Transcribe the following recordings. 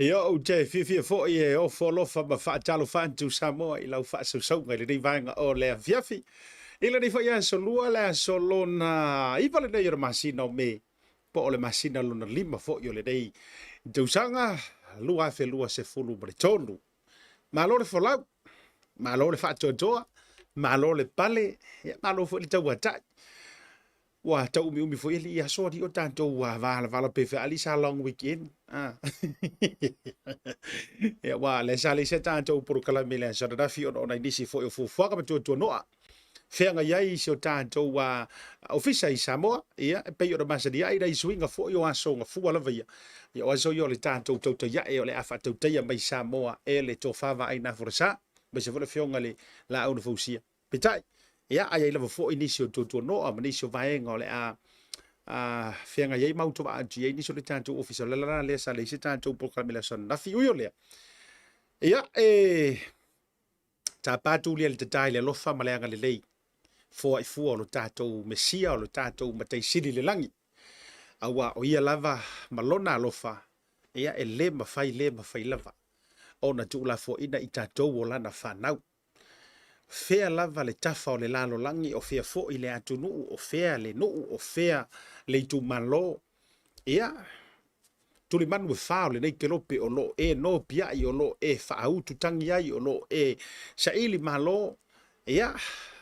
Ia o te fia fo e o folofa ma fa talo fa tu Samoa I lau fa so ngai le vanga o le fiafi. Ila ni fa ia so lua le so lona I vale nei masina o me po o le masina lona lima fo yo le dei. Tu sanga lua fe lua se fulu bre tonu. Ma lo le folau, ma lo le fa toa, ma lo le pale, ma lo fo le tau atai. Wa tau umi fo ili ia so di o tanto wa vala pe fe ali sa long weekend. Ah. Ya wa le sali se tanto por kala mele sa da fi ona nisi fo fo ka to noa. Fe nga yai so tanto wa ofisa I Samoa, ia pe yo ma sa dia ida I swinga fo yo aso nga fu ala via. Ya wa so yo le tanto to ya e le afa to ya mai Samoa e le to fa va ina for sa. Be se fo le fionga le la au fo sia. Petai. Ya ai le fo inisio to noa ma nisio va nga le a fenga yai mau to a ji ni so le tanto officer la le sa le se tanto por kala son na fi yo le ia ta patu le te le lo fa malanga le lei fo I fu lo tato mesia lo tato matei sili le langi awa o ia lava malona lo fa ia e le ma fai lava ona tu la fo ina I tato wala na fa nau fea lava le tafa o le lalo langi o fea fo I le atunu o fea le no o fea le tu malo ia tuli manu fa le nei kelope o lo e no pia I o lo e fa au tu tangi ai o lo e sa ili malo ia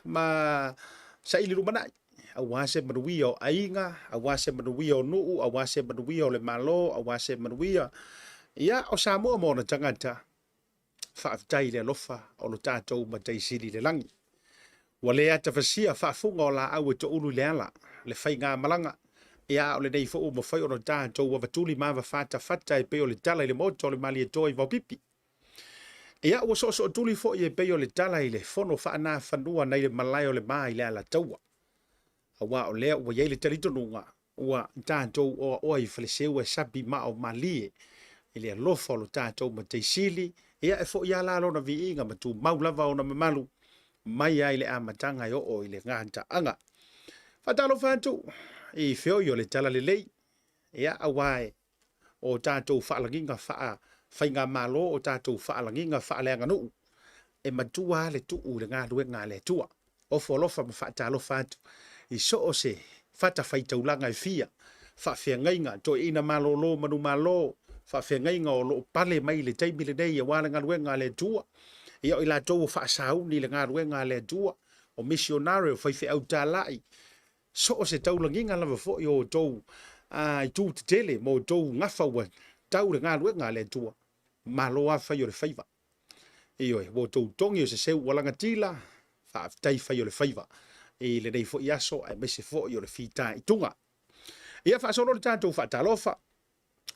ma sa ili rumana awase manuia o ainga awase manuia o nuu awase manuia o le malo awase manuia ia o Samoa mo na tangata fa tai le lofa o lo tatou matai sili le langi wale ata fasia fa funga o la au to ulu le ala le fai ngā malanga ia o le nei fo o mo fai o no tatou wa vatuli ma va fata e pe o le tala I le moto o le mali e toi va pipi ia o so tuli fo I pe o le tala I le fono fa na fanua nei le malai o le mai le ala taua awa o le o ye le talito nunga wa tatou o I faleseu e sapi ma o mali ile lofa o lo tatou matai sili ia e fo ia la lona vi inga ma tu mau lava ona mamalu mai ai le amatanga o ile nganta anga fatalo fantu I feo yo le tala le lei ia awai o tatou faalanginga fainga malo o tatou faalanginga faaleanga no e matua le tu le ngā le tua o folofa ma fatalo fantu I so o se fata faitaulanga e fia fa ngainga to ina malo lo manu malo fa ngainga o lo pale mai le taimi le nei e wala ngā le tua ia o ila tou fa sau ni le ngā le tua o missionario fa fe au talai so o se taulanginga lava fo yo tou I tu te tele mo tou ngafa wa tau le ngā le tua malo a fa yo le faiva io e wo tou tongi o se seu walanga tila fa tai fa yo le faiva e le nei fo iaso e mese fo yo le fita I tunga ia fa solo le tanto fa talofa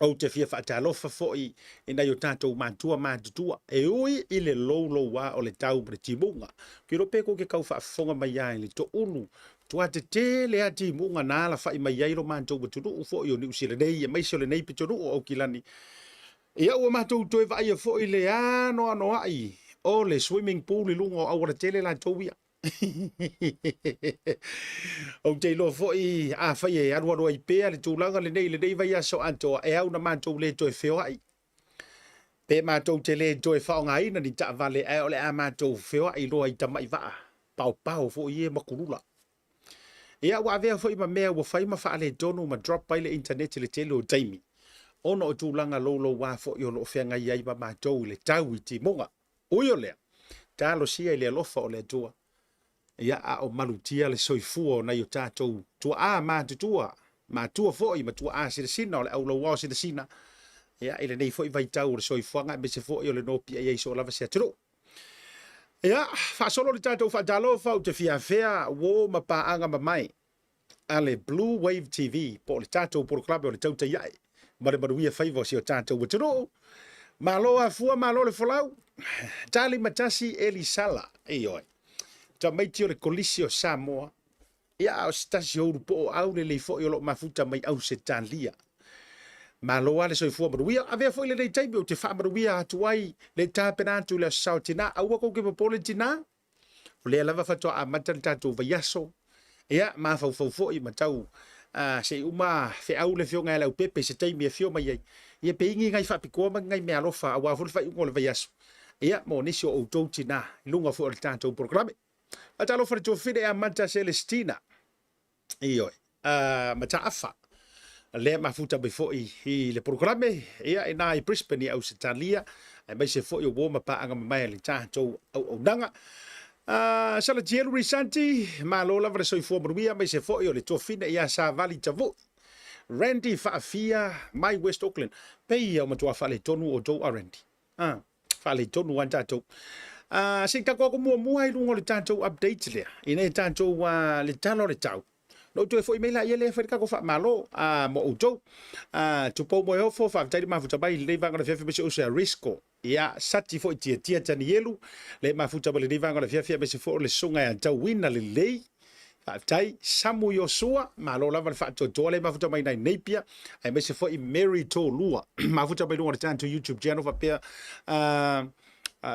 o te fia fa talofa fo I ina yo tanto mantua e ui I le lo wa o le tau bre timunga ki ro pe ko ke kau fa fonga mai ai le to unu tua te le ati munga na la fa I mai ai ro mantua betu fo yo ni usile nei e mai so le nei petonu o kilani ia o matou to va ia fo I le ano ai o le swimming pool I lungo au tele la towia o te lo fo I a fa ye aro I pe le tulanga le nei vai aso anto e au na mantou le to e feo ai pe matou te le to e fa nga ina ni ta vale e o le a matou feo ai lo I tamai va pau fo ye makurula ia wa vea fo I ma mea wa fai ma fa le tonu ma drop by le internet le tele o taimi ono o tulanga lo wa fo yo lo fe nga ia ba matou le tau I ti monga o yo le talo sia le lofa o le tua ia a o malutia le soifua na yo tatou tua a ma tua fo I ma tua a sina o le au lo wa sina ia ile nei fo I vai tau le soifua nga be se fo yo le no pia ia so lava se tro ia fa solo le tatou fa dalo fa o te fia fea wo ma pa anga ma mai ale Bluwave TV po le tatou por club o le Tautai A'e ma le maruia faiva o si o tatou watero malo a fua malo le folau tali matasi elisala oi ta mai tio le kolisio Samoa ia o stasi o po au le fo yo lo mafuta mai au se talia malo ale so fo maruia ave fo le dei taibi o te fa maruia atuai le tapena tu le sautina au ko ke politina le lava fa to a matal tatou vaiaso ia ma fo I matau se uma fe au le fio ngai la pepe se tai me fio mai ia pe ingi ngai fa piko ma ngai me alofa awa fo fa ngol va yasu ia mo ni so o tou tina lunga fo le tanto programa a talo fa to fide a manta celestina io mata afa le mafuta be fo i le programa ia ina i Brisbane au Italia ai mai se fo i wo ma pa anga mai le tanto au nanga sala jelu risanti ma lo la verso i fo bruia mai se fo i le to fine ia sa vali tavo Randy Fafia mai West Auckland pe ia ma to fa le tonu o to Randy fa le tonu anta to sing ka ko mo mo ai lungo le tanto update le ina tanto le talo le tau no to fo email ia le fa ka ko fa malo mo o to to po mo yo fo fa tai ma futa bai le vanga le fefe be o se risco ia sati fo tia tani yelu le ma futa bai le vanga le fefe be se fo le sunga ya tau wina le lei tai samu yo sua ma lo lava fa to le ma futa mai nai nepia ai be se fo i Mary to lua ma futa bai lo tanto YouTube channel fa pe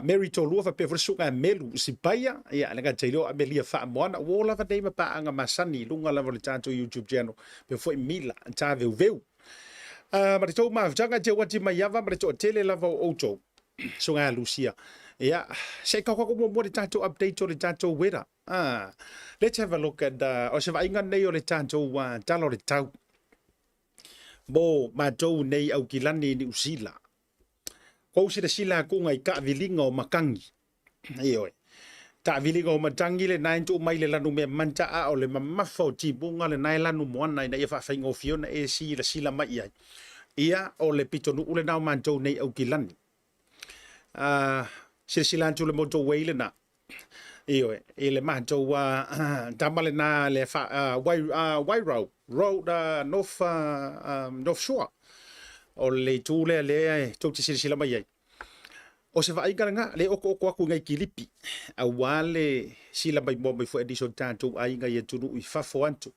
Mary to lua fa pe sunga melu si paia ia le ga tailo amelia fa moana wo lava dei ma pa anga masani lunga lava le tanto YouTube channel pe fo i mila ta veu ma to ma janga te wati mai yava ma to tele lava o to sunga Lucia ia se ka ko mo le tanto update to le tanto weather let's have a look at o se va inga nei o le tanto talo le tau bo ma to nei au kilani ni usila ko se sila ku ngai ka vilinga o makangi io ta vilinga o matangi le nine to mai le lanu me manta a o le mamafo ti bunga le nai lanu moana ina ia fa fa ngo fiona e si la sila mai ia o le pitonu ule na manto nei au kilani sila tu le moto wele na io ele manto tamale na le fa wai road north shore o le tule le to sila mai o se vai nga le o ko ngai kilipi a wale sila mai mo mai fo edison tanto ai ngai tunu i fa fo antu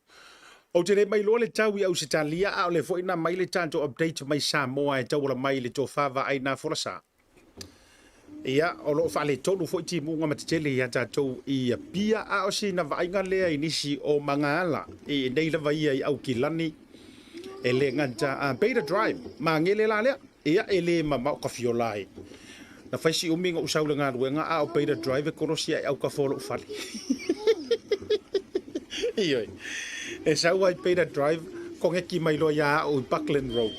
o te mai lo le tau i Australia a le fo ina mai le tanto update mai Samoa e tau la mai le to fava ai na fo sa ia o lo fa le tonu fo ti munga matele ia tatou i pia a o sina vai nga le inisi o mangala e nei la vai ai au kilani ele nganta beta drive ma ngele la le ia ele mama ka fiolai na fai si uminga usau nga ruenga a o beta drive ko rosia au ka folo fali iyo e sa wai beta drive ko ngeki mai lo ya o Buckland Road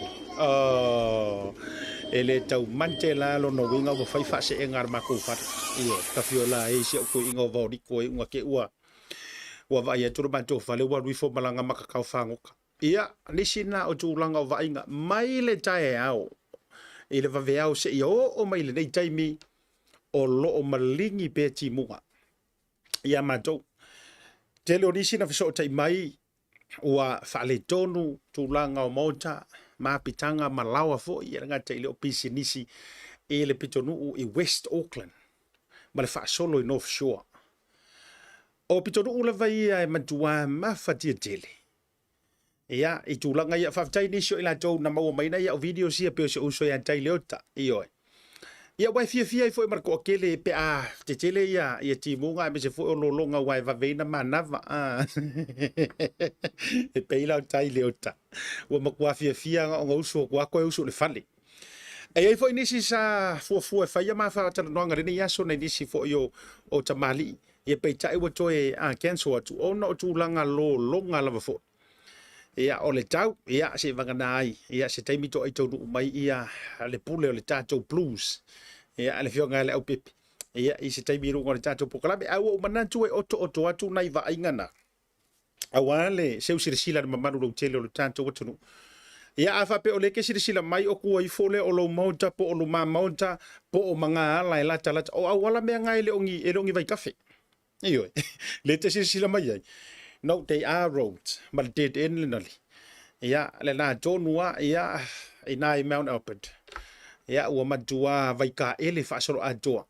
ele tau mantela lo no winga o fai fa se engar ma ko fa iyo ka fiola e si ko ingo vo di ko unga ke ua vai tu ba to fa le wa fo malanga makakau fangoka ia nisina o tulanga o vainga mai le tae ao ile va veao se o mai le nei taimi o lo o malingi pe ti munga ia mato tele o nisina fiso tai mai ua fale tonu tulanga o Maota ma pitanga malawa fo ia nga tele o pisinisi ele pitonu i West Auckland ma le fa solo i North Shore o pitonu le vai ai matua ma fatia tele ia i tulanga ia faafetai nisi o i latou na maua mai na ia o video sia pe o se uso ia tai leota io ia wai fia i foi marko akele pe tetele ia timunga me se foi o lolonga wai vaveina manava e pe ila tai leota o makua fia nga o uso kwa ko uso le fale ai foi nisi sa fu e fai ma fa tana nga rene ia so na nisi foi o tamali ia pe tai wo toe cancel atu ona o tulanga longa lava foi ia o le tau ia se vangana ai ia se taimi to ai tau mai ia le pule o le tatou blues ia le fionga le au pepe ia i se taimi rungo le tatou pokalabe au o manatu e oto atu nai va aingana awale se usira le mamanu lo tele o le tatou watu ia afa pe o le ke sila mai o ku ai fole o lo Maota po o lo Maota po o manga ala la tala o awala me ngai le ongi vai kafe iyo le te sila mai ai no they are roads but dead end linali ia le na tonua ia ina i Mount Albert ia ua matua vai ka ele fa solo atua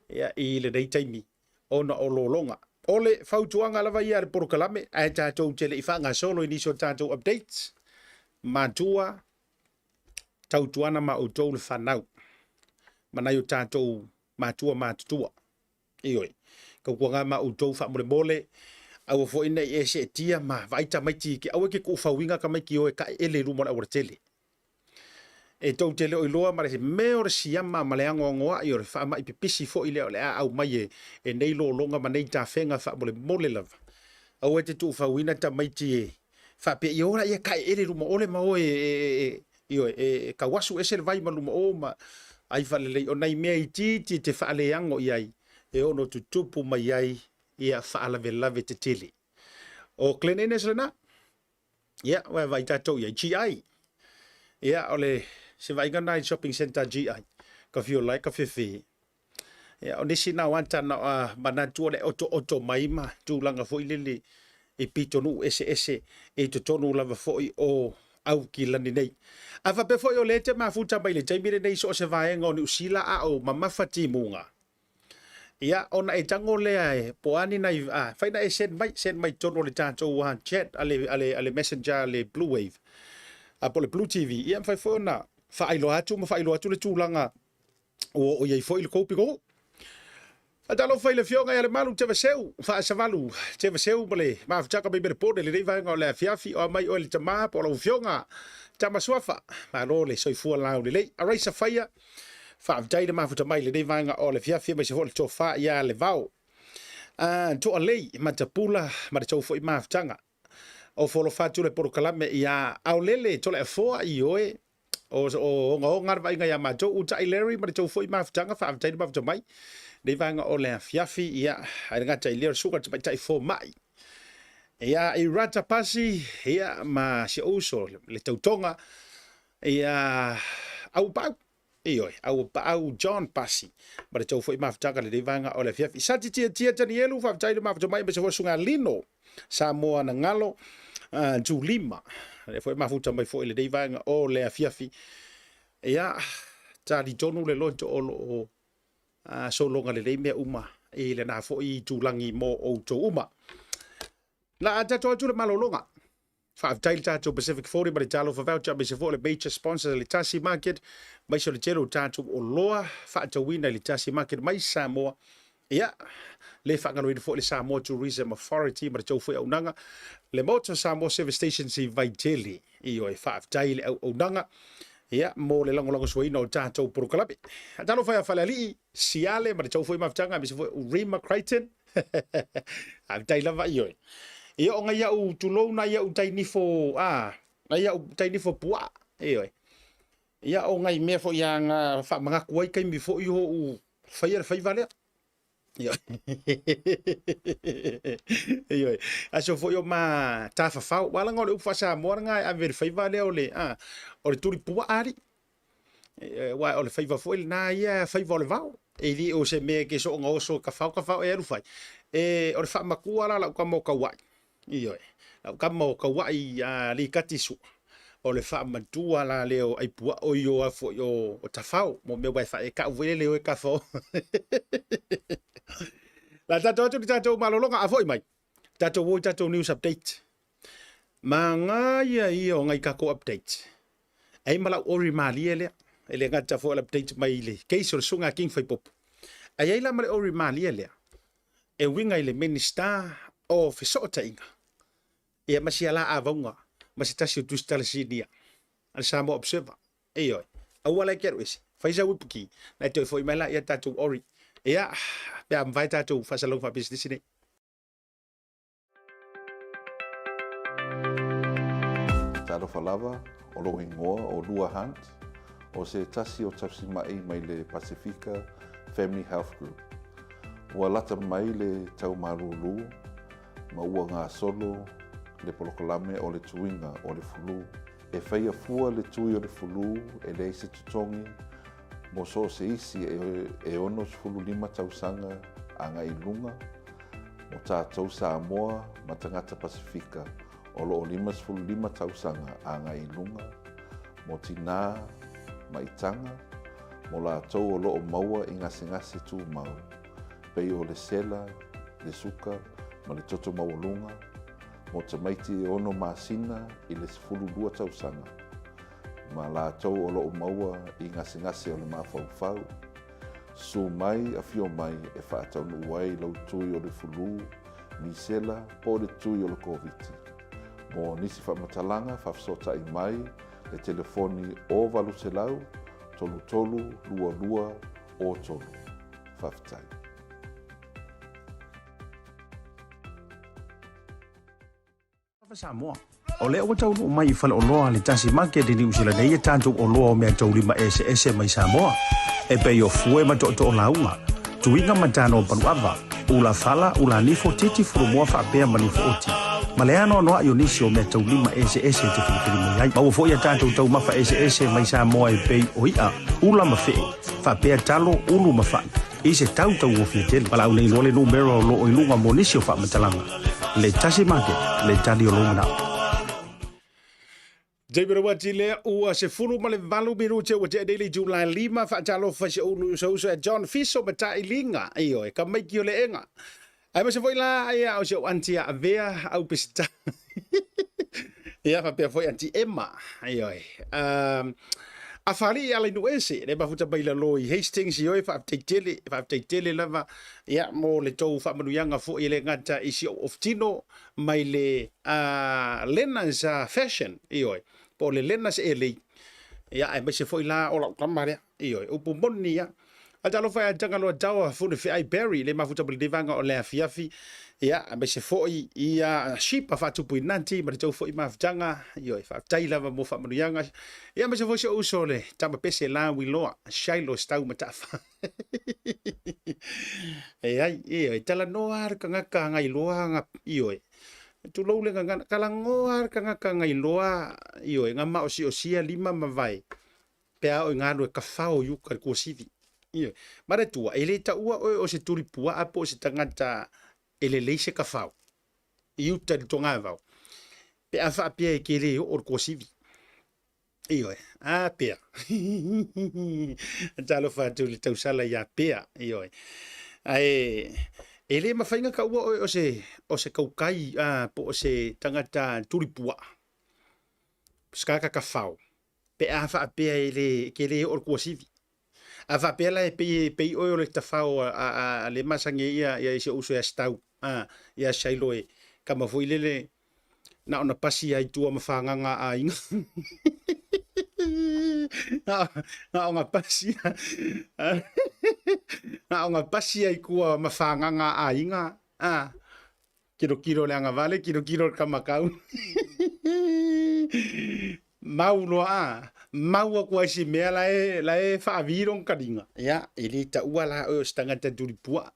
ia i le dei taimi ona o lolonga ole fautuanga lava ia le porokalame ai tatou tele i fanga solo i niso tatou updates matua tautuana ma o tolu fanau manayo tatou matua matutua iyo ka kuanga ma o tou fa mole au fo ina e se tia ma vai ta mai ti ki au ke ku fawinga ka mai ki o ka ele lu mo na tele e tau tele o iloa ma se me o si ama ma le ngoa i o fa mai pipisi fo ile o le au mai e nei lo longa ma nei ta fenga fa mole lava au e te tu fawina ta mai ti fa pe i ora ia ka ele lu mo ole ma o e ka wasu ese vai ma lu mo o ma ai fa le o nei me i ti te fa le yango iai e ono tutupu mai ai ia fa ala lave te tele o cleanliness lena ia wa vai tatou ia GI ia ole se vai gana shopping center GI ka fio like ka fefe ia o nisi na wanta na mana tu le oto mai ma tu langa fo ilele e pito nu ese e to tonu lava fo o au ki lani nei ava pe fo yo lete ma futa mai le taimire nei so se vai ngoni usila a o mama fati munga ia ona e tango le ai poani nai fai na e send mai tono le tato wan chat ale messenger le Bluwave apo le Blue TV ia fai fo na fai lo atu le tulanga o ye fo il kopi go atalo fai le fionga ia le malu te veseu fa savalu te veseu bale ma fchaka be pode le vai nga le fiafi o mai o le tama po lo fionga tama suafa ma lo le soifua la le araisa faia fa dai ma futa mai le vai nga o le fiafi me se ho le tofa ia le vau to ale ma tapula ma le tofo ma ftanga o folo fatu le por kalame ia au lele to le fo i oe o ngar vai nga ya ma to uta ileri ma le tofo ma ftanga fa dai ma futa mai le vai nga o le fiafi ia ai nga tai le suka te tai fo mai ia i rata pasi ia ma se uso le tautonga ia au pau ioi au John pasi ma le tau foi mafutaka le vanga o le fiafi sati tia tanielu fa tai ma mai be se sunga lino Samoa na ngalo julima le foi mafuta mai foi le vanga o le fiafi ia tali tonu le lonto o so longa le me uma e le na foi tulangi mo o to uma la tato tu le malolonga Five tail tato Pacific 40 ma le talo fa voucher be se le major sponsor le Tasi Market mai so le telo tato o loa fa ta wina le Tasi Market mai Samoa ia le fa ngalo le Samoa Tourism Authority ma le tau foi unanga le Maota Samoa service station si vai tele i o fa tail o unanga ia mo le lango suina o tato pro kalabe talo fa fa ali siale ma le tau foi maftanga be se Rima Crichton a tail lava i ia o ngai au tulo na ia utai nifo ia utai nifo pua ia o ngai me fo ia nga fa manga kuai kai mi fo yo u fai vale ia ia aso fo yo ma ta fa wala ngol u fa sa mo nga a ver fai vale ole o le turi pua ari wa o le fai va fo na ia fai vale va e di o se me ke so ngoso ka fa e ru fai o le fa makua la ka mo ka wa Ioi. Lau kamo ka wai li katisu. O le wha mantua la leo ai pua o yo a fo yo o tafau. Mo me wai wha e ka uwele leo e ka fo. La tato atu ni tato malolonga a fo i mai. Tato woi tato news update. Ma ngā ia o ngai kako update. Ai malau ori mali ele. Ele ngata fo update mai le. Keiso le sunga king fai popu. Ai ai la male ori mali ele. E winga ile minister o fisota inga. Ia masi ala avonga masi tasi tu stalasinia al samo observer oi au ala keru isi faisa wipuki na to foi mala ia tatu ori ia pe am vai tatu fasalo fa business ni taro falava o lo ingoa o lua hunt o se tasi o tasi mai le Pacifica Family Health Group ua lata mai le tau marulu ma ua ngā solo le polokalame o le tuinga o le fulu. E whaia fua le tui o le fulu e le ise tutongi mo so se isi e ono fulu lima tausanga a ngai lunga mo tātou Samoa ma tangata Pasifika o lo o lima fulu lima tausanga a ngai lunga mo tina ma itanga mo la tau o lo o maua i ngase tu mau pei o le sela, le suka ma le toto maulunga mo tamaiti e ono masina i le sifulu lua tausanga. Ma la tau o loo maua i ngase o le misela po le tui o le koviti. Mo nisi whamatalanga whafsota i mai le telefoni o valuselau tolu tolu lua lua o tolu. Whaftai. Samoa. O leo tau no mai fale o loa le Tasi Market ni usila nei e tanto o loa mea tau lima SS mai Samoa. E pe o fue ma to launga. Tuinga matano panuava. Ula fala ula nifo titi furumua fa apea manifo oti. Maleano no ayo nisi o mea tau lima SS te filipili mai ai. Maua fo ia tanto tau mafa SS mai Samoa e pe o ia. Ula mafe. Fa apea talo ulu mafa. Ise tau o fietele. Pala unei lole numero lo o ilunga monisi o fa matalanga. Le Tasi Market, le tali o longa nao. Jabira wati le ua se fulu ma le valu minute o te daily July 5 fa talo fa se ulu so John Fiso mata ilinga iyo e ka mai ki o le enga. Ai ma se foi la ai au se antia avea au pista. Ia fa pe foi anti Emma iyo e. A fali ala no ese le ba futa baila loi Hastings yo fa tele lava ya mo le tou fa manuyanga fo ile ngata isi of tino mai le lena sa fashion iyo po le lena se ele ya ai se foi la ola kamare iyo upu moni ya atalo fa tanga lo tawa fu de ai berry le mafuta bel divanga o le afiafi ya se foi ia shipa fa tupu nanti ma tou foi mafutanga iyo fa taila mo fa manuyanga ya se foi se usole tama pese la wiloa shailo stau mata fa ai iyo tala noar kanga ngai loa nga iyo tu lo le kala ngoar kanga ngai loa iyo ngama o sia lima mavai pe o ngalo ka fao yu ka ko sivi iyo mare tua ele ta ua o se turipua apo se tangata ele leise ka fao iu ta tonga vao pe afa pe ke le o ko sivi iyo a pe talo fa tu le tau sala ya pe iyo ai ele mafainga ka ua o se kaukai po se tangata turipua skaka ka fao pe afa pe ele ke le o ko sivi ava pela e pe o le tafao a le masange ia se uso ya stau ia shailo e kama foi lele na ona pasi ai tua mafanga a inga na ona pasi na ona pasi ai kua mafanga a inga kilo le anga vale kilo kamakau Maulo mau ko si me la e fa viron kadinga ya elita wala o stanga ta duripua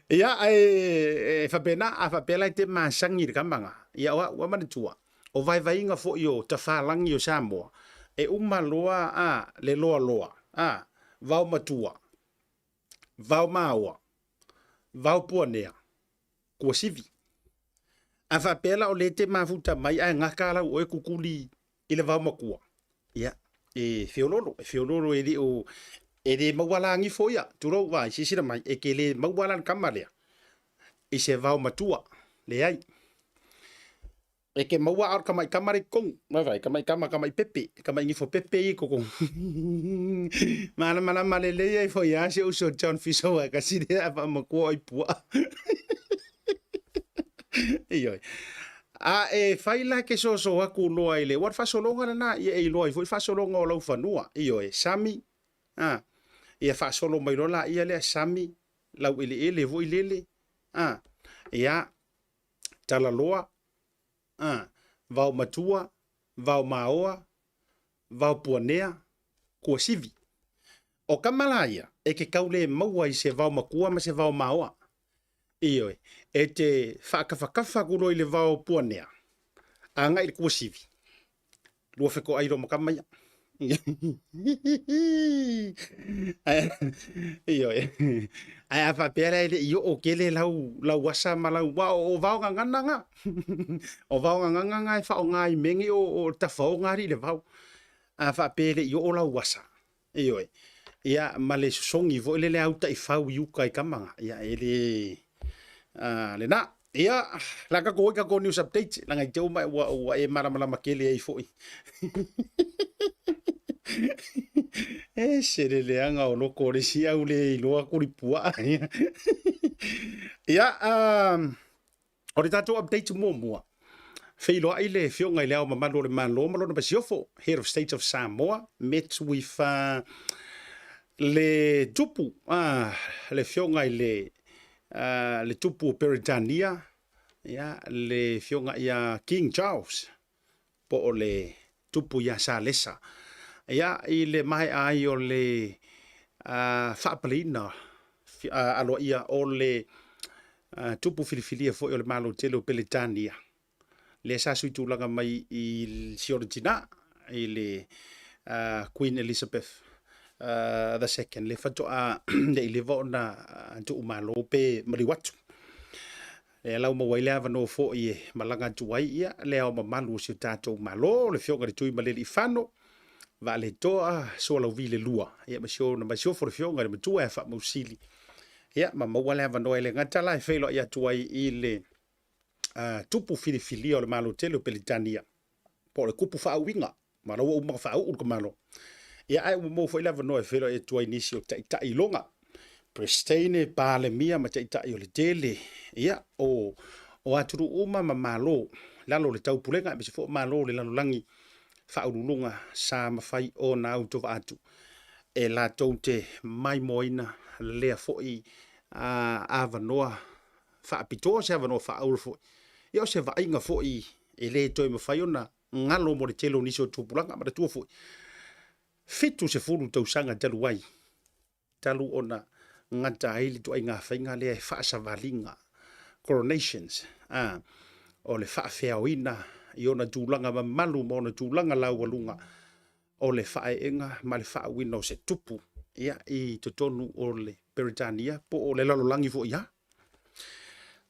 ya fa pena fa pela te masangi kamanga ya wa man tua o vai nga fo yo ta fa lang yo Samoa e loa le loa vau matua vau maua vau puanea ko sivi afa pela o lete mafuta mai a ngaka la o e kukuli ile va makua ya e feololo ele o ele mawala ngi foia turo wa sisira mai e kele mawala kamale e se va matua le ai e ke mawa ar kamare kong vai kamai pepe kamai ngi fo pepe ko mana malele e foia se uso John Fiso ka sire ava makua i pua iyo e faila ke so aku loa ile wat fa solonga na e loa foi fa solonga o lo fanua iyo sami e fa solo mai lola ia le sami lau ile vo ile ya tala loa vau matua vau maoa vau puanea ko sivi o kamalaya e ke kaule maua i se vau makua ma se vau maoa iyo e te whakawhakafa kuro i le vau puanea. Anga i le kua sivi. Lua wheko airo makamaya. Iyo e. Ai a whapera ele iyo o kele lau wasa ma lau wa o vau ngangana nga. O vau ngangana nga e whao ngai mengi o tawhao ngari le vau. A whapere iyo o lau wasa. Iyo e. Ia male songi vo ele le auta i whau iuka i kamanga. Ia ele... le na ia la ka ko news update la ngai teu mai wa e mara makele ai foi e sere le anga o loko le sia ule loa kuripua Ia, o le tātou update mua. Whailoa i le whionga i leo mamalo le malona Basiofo, Head of State of Samoa, met with le tupu, le whionga i le tupu Peritania, ia, le whionga i King Charles, po o le tupu ia Salesa. Ia, i le mai ai o le whaapalina, alo ia o le tupu filifilia fo o le malo telo Peritania. Le sa sui tūlanga mai i Sioratina, i le Queen Elizabeth the second, le whatoa le i le vona tu umalo pe mariwatu. Le lau mawai lea vano fo i malanga tuai ia, le au mamalu si o tātou malo, le whionga le tui malele i whano, va le toa so lau vi le lua. Ia masio na masio fo le whionga le matua e wha mausili. Ia ma maua lea vano e le ngatala e whailo ia tuai i le tupu filifilia o le malo tele o Pelitania. Po le kupu whaawinga, ma raua umanga whaau urka malo. Ia ai umo fo ilava noe whelo e tua inisi o tai longa. Pristine pale mia ma tai o le tele. Ia o aturu uma ma malo. Lalo le tau pulenga, bisi fo malo le lalo langi whaurulunga sa mawhai o na autova atu. E la tau te mai moina lea fo i avanoa whaapitoa se avanoa whaura fo i. Ia se vainga fo i le toi mawhai ona ngalo mo le telo nisi o tupulanga ma tua fo i. Fitu se fulu tau sanga talu wai. Talu ona ngata aili tu ai ngā whainga lea whaasa valinga. Coronations. O le whaafeawina i ona tūlanga ma malu ma ona tūlanga lau walunga. O le whaenga ma le whaawina o se tupu. Ia i totonu o le Peritania po o le lalolangi fo ia.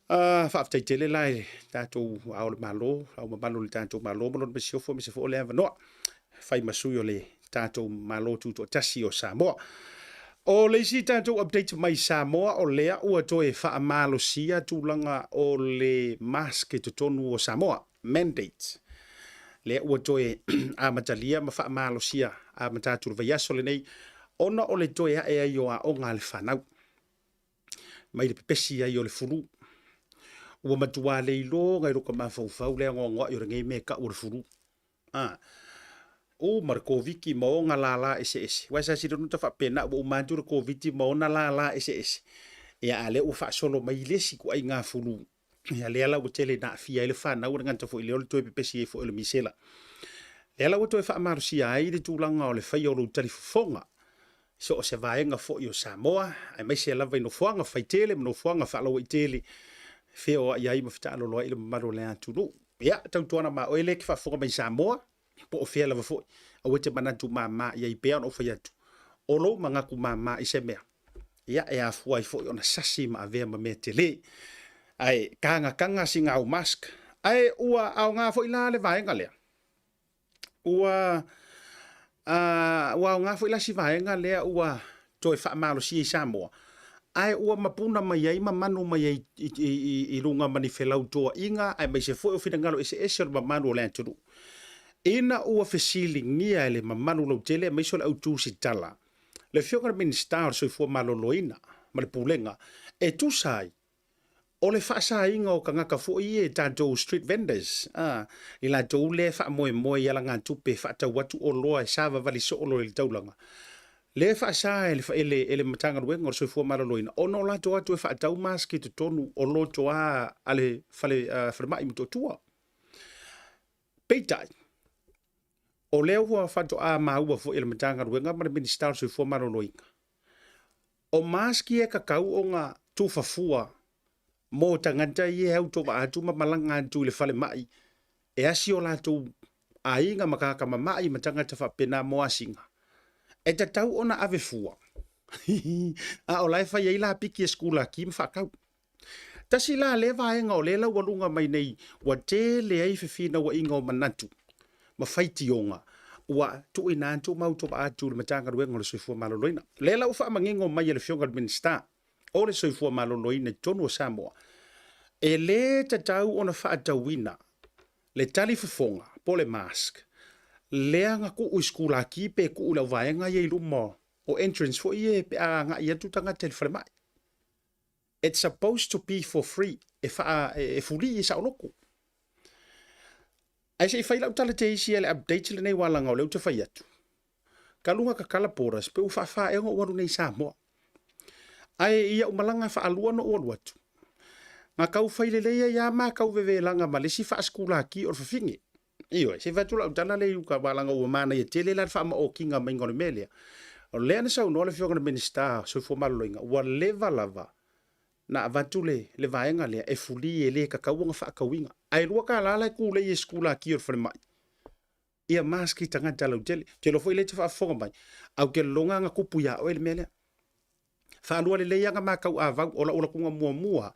Whaaftaitele lai tātou au le malo, au mamalo le tātou malo, malon me siofo me se fo le avanoa. Whai masui o le tātou malo tūtua Tasi o Samoa. O leisi tātou update mai Samoa o lea ua toe wha malo sia tūlanga o le mask e tonu o Samoa. Mandate. Lea ua toe a matalia ma wha malo sia a matātou vaiaso le nei. Ona o le toe a ea yo a o ngā le whanau. Mai le pepesi a yo le furu. Ua matua le ilo ngai roka mawhauwhau lea ngongoa i rangei me ka ua le furu. O markoviki mo nga lala ese. Wasa si donu ta fa pena o mantu koviti mo na lala ese. Ya ale o fa solo mai lesi ku ai nga fulu. Ya le ala o tele na fia ile fa na o nganta fo ile o to pepesi fo ile misela. Le ala o to fa mar si ai de tulanga o le fa yo lo telefonga. So se vai nga fo yo Samoa, ai mai se la vai no fuanga fa tele no fuanga fa lo tele. Feo ia i mafita lo ile maro le atu. Ya tau tona ma o ile ki fa fo mai Samoa. Po o fia lava foi a wete manatu mama ia i pea o faiatu o lo mangaku mama i se mea ia e a fuai foi ona sasi ma avea ma me tele ai kanga singa au mask ai ua au ngā foi la le vaenga lea ua ngā foi la si vaenga lea ua toi wha malo si i Samoa ai ua mapuna mai ai ma manu mai ai i runga mani whelau toa inga ai mai se foi o fina ngalo ese o manu o le anturu. Ina ua fesilingia le mamanu lau tele mai so le autu si tala. Le whionga minister so i fua maloloina, ma le pulenga, e tu sai, o le whaasa inga o ka ngaka fo i e tātou street vendors. I la tau le wha moe i ala ngā tupe whaata watu o loa e sāwa vali so o loa i taulanga. Le whaasa ele matanga ruenga o so i fua maloloina. O no la toa tu e whaatau maski te tonu o lo toa ale whale mai mito tua. Peitai. O leo hua whato a maua fo ele matanga ruenga ma le minister so i fua maloloinga. O maski e kakau o ngā tūwhafua mō tangata i e autova atu ma malanga atu le whale mai. E asi o lātou a inga makaka ma mai ma tangata whapena mo asinga. E ta tau ona ave fua. A o lai whai eila piki e skula ki ma whakau. Tasi la le vaenga o le lau walunga mai nei wa te le ai whiwhina wa inga o manatu. Ma whaiti onga. Ua tu ina antu mautopa atu le matanga ruenga le soifua maloloina. Lela ufa mangingo mai le whionga le minister. O le soifua maloloina tonu o Samoa. E le tatau ona whaatawina. Le tali fufonga, po le mask. Lea nga ku uiskula ki pe ku ula vaenga ye ilumo. O entrance fo ie pe a nga ia tutanga telefone mai. it's supposed to be for free e fuli e sa loko ai se fai lau tala te isi ele update le nei wala ngau leu te fai atu kalunga ka kala poras pe u fa e ngo waru nei Samoa ai ia umalanga fa alua no o watu nga kau fai le ia ma kau veve langa ma le si fa skula ki o fa fingi iyo se va tula tana le ka wala ngau mana ye tele la fa ma o kinga mai ngol melia o le ana sa no le fiona minister so fo maloinga wa leva lava na vatule le vaenga le e fuli le ka kauanga fa kauinga ai lua ka la ku le skula ki o fa mai ia maski tanga talo tele foi le te fa fo mai au ke longa nga kupu ya o le melia fa lua le ia nga ma kau ava ola kunga mua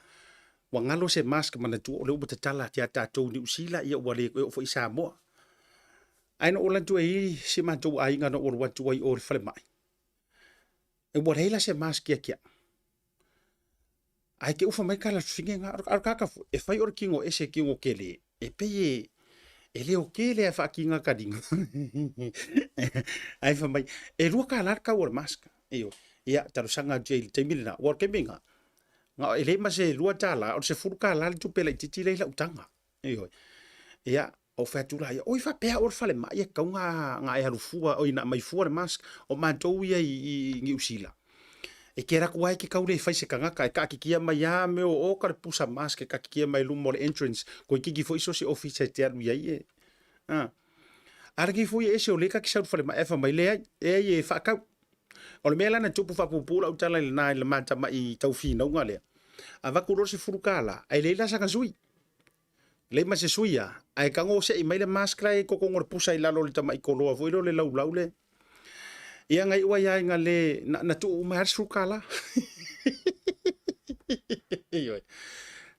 wa ngalo se mask mana tu le ubata tala tia tatou ni usila ia wale o fo Samoa ai no ola tu ai si ma tu ai nga no o watu ai o fa mai e wa hela se mask kia ai ke ufa mai kala finge nga ar kaka e fai or kingo ese kingo kele e pe e le o kele fa kinga kadinga ai fa mai e ru kala ka or mask io ia taro sanga jail te milina war ke minga nga ele ma se lua tala o se furka la tu pele titi le la utanga io ia o fa tu la o fa pe or fale mai ka nga e harufua o ina mai fuar mask o mantou ia i ngi usila e kera kuai ke kaule fai se kanga ka kikia mai ya me o ka pusa mask ka kikia mai lumo entrance ko kiki foi so se office te ar ia e argi foi ese o le ka ki sa fale mai fa mai le e fa ka o le mela na tupu fa pupula o tala le na le mata mai tau fina unga le ava ku se furukala ai le la sa ka sui le ma se suia ai ka ngo se i mai le mask rai ko ngor pusa i lalo le tama i koloa foi le lau lau le ia ngai ua ia nga le na tu ma furukala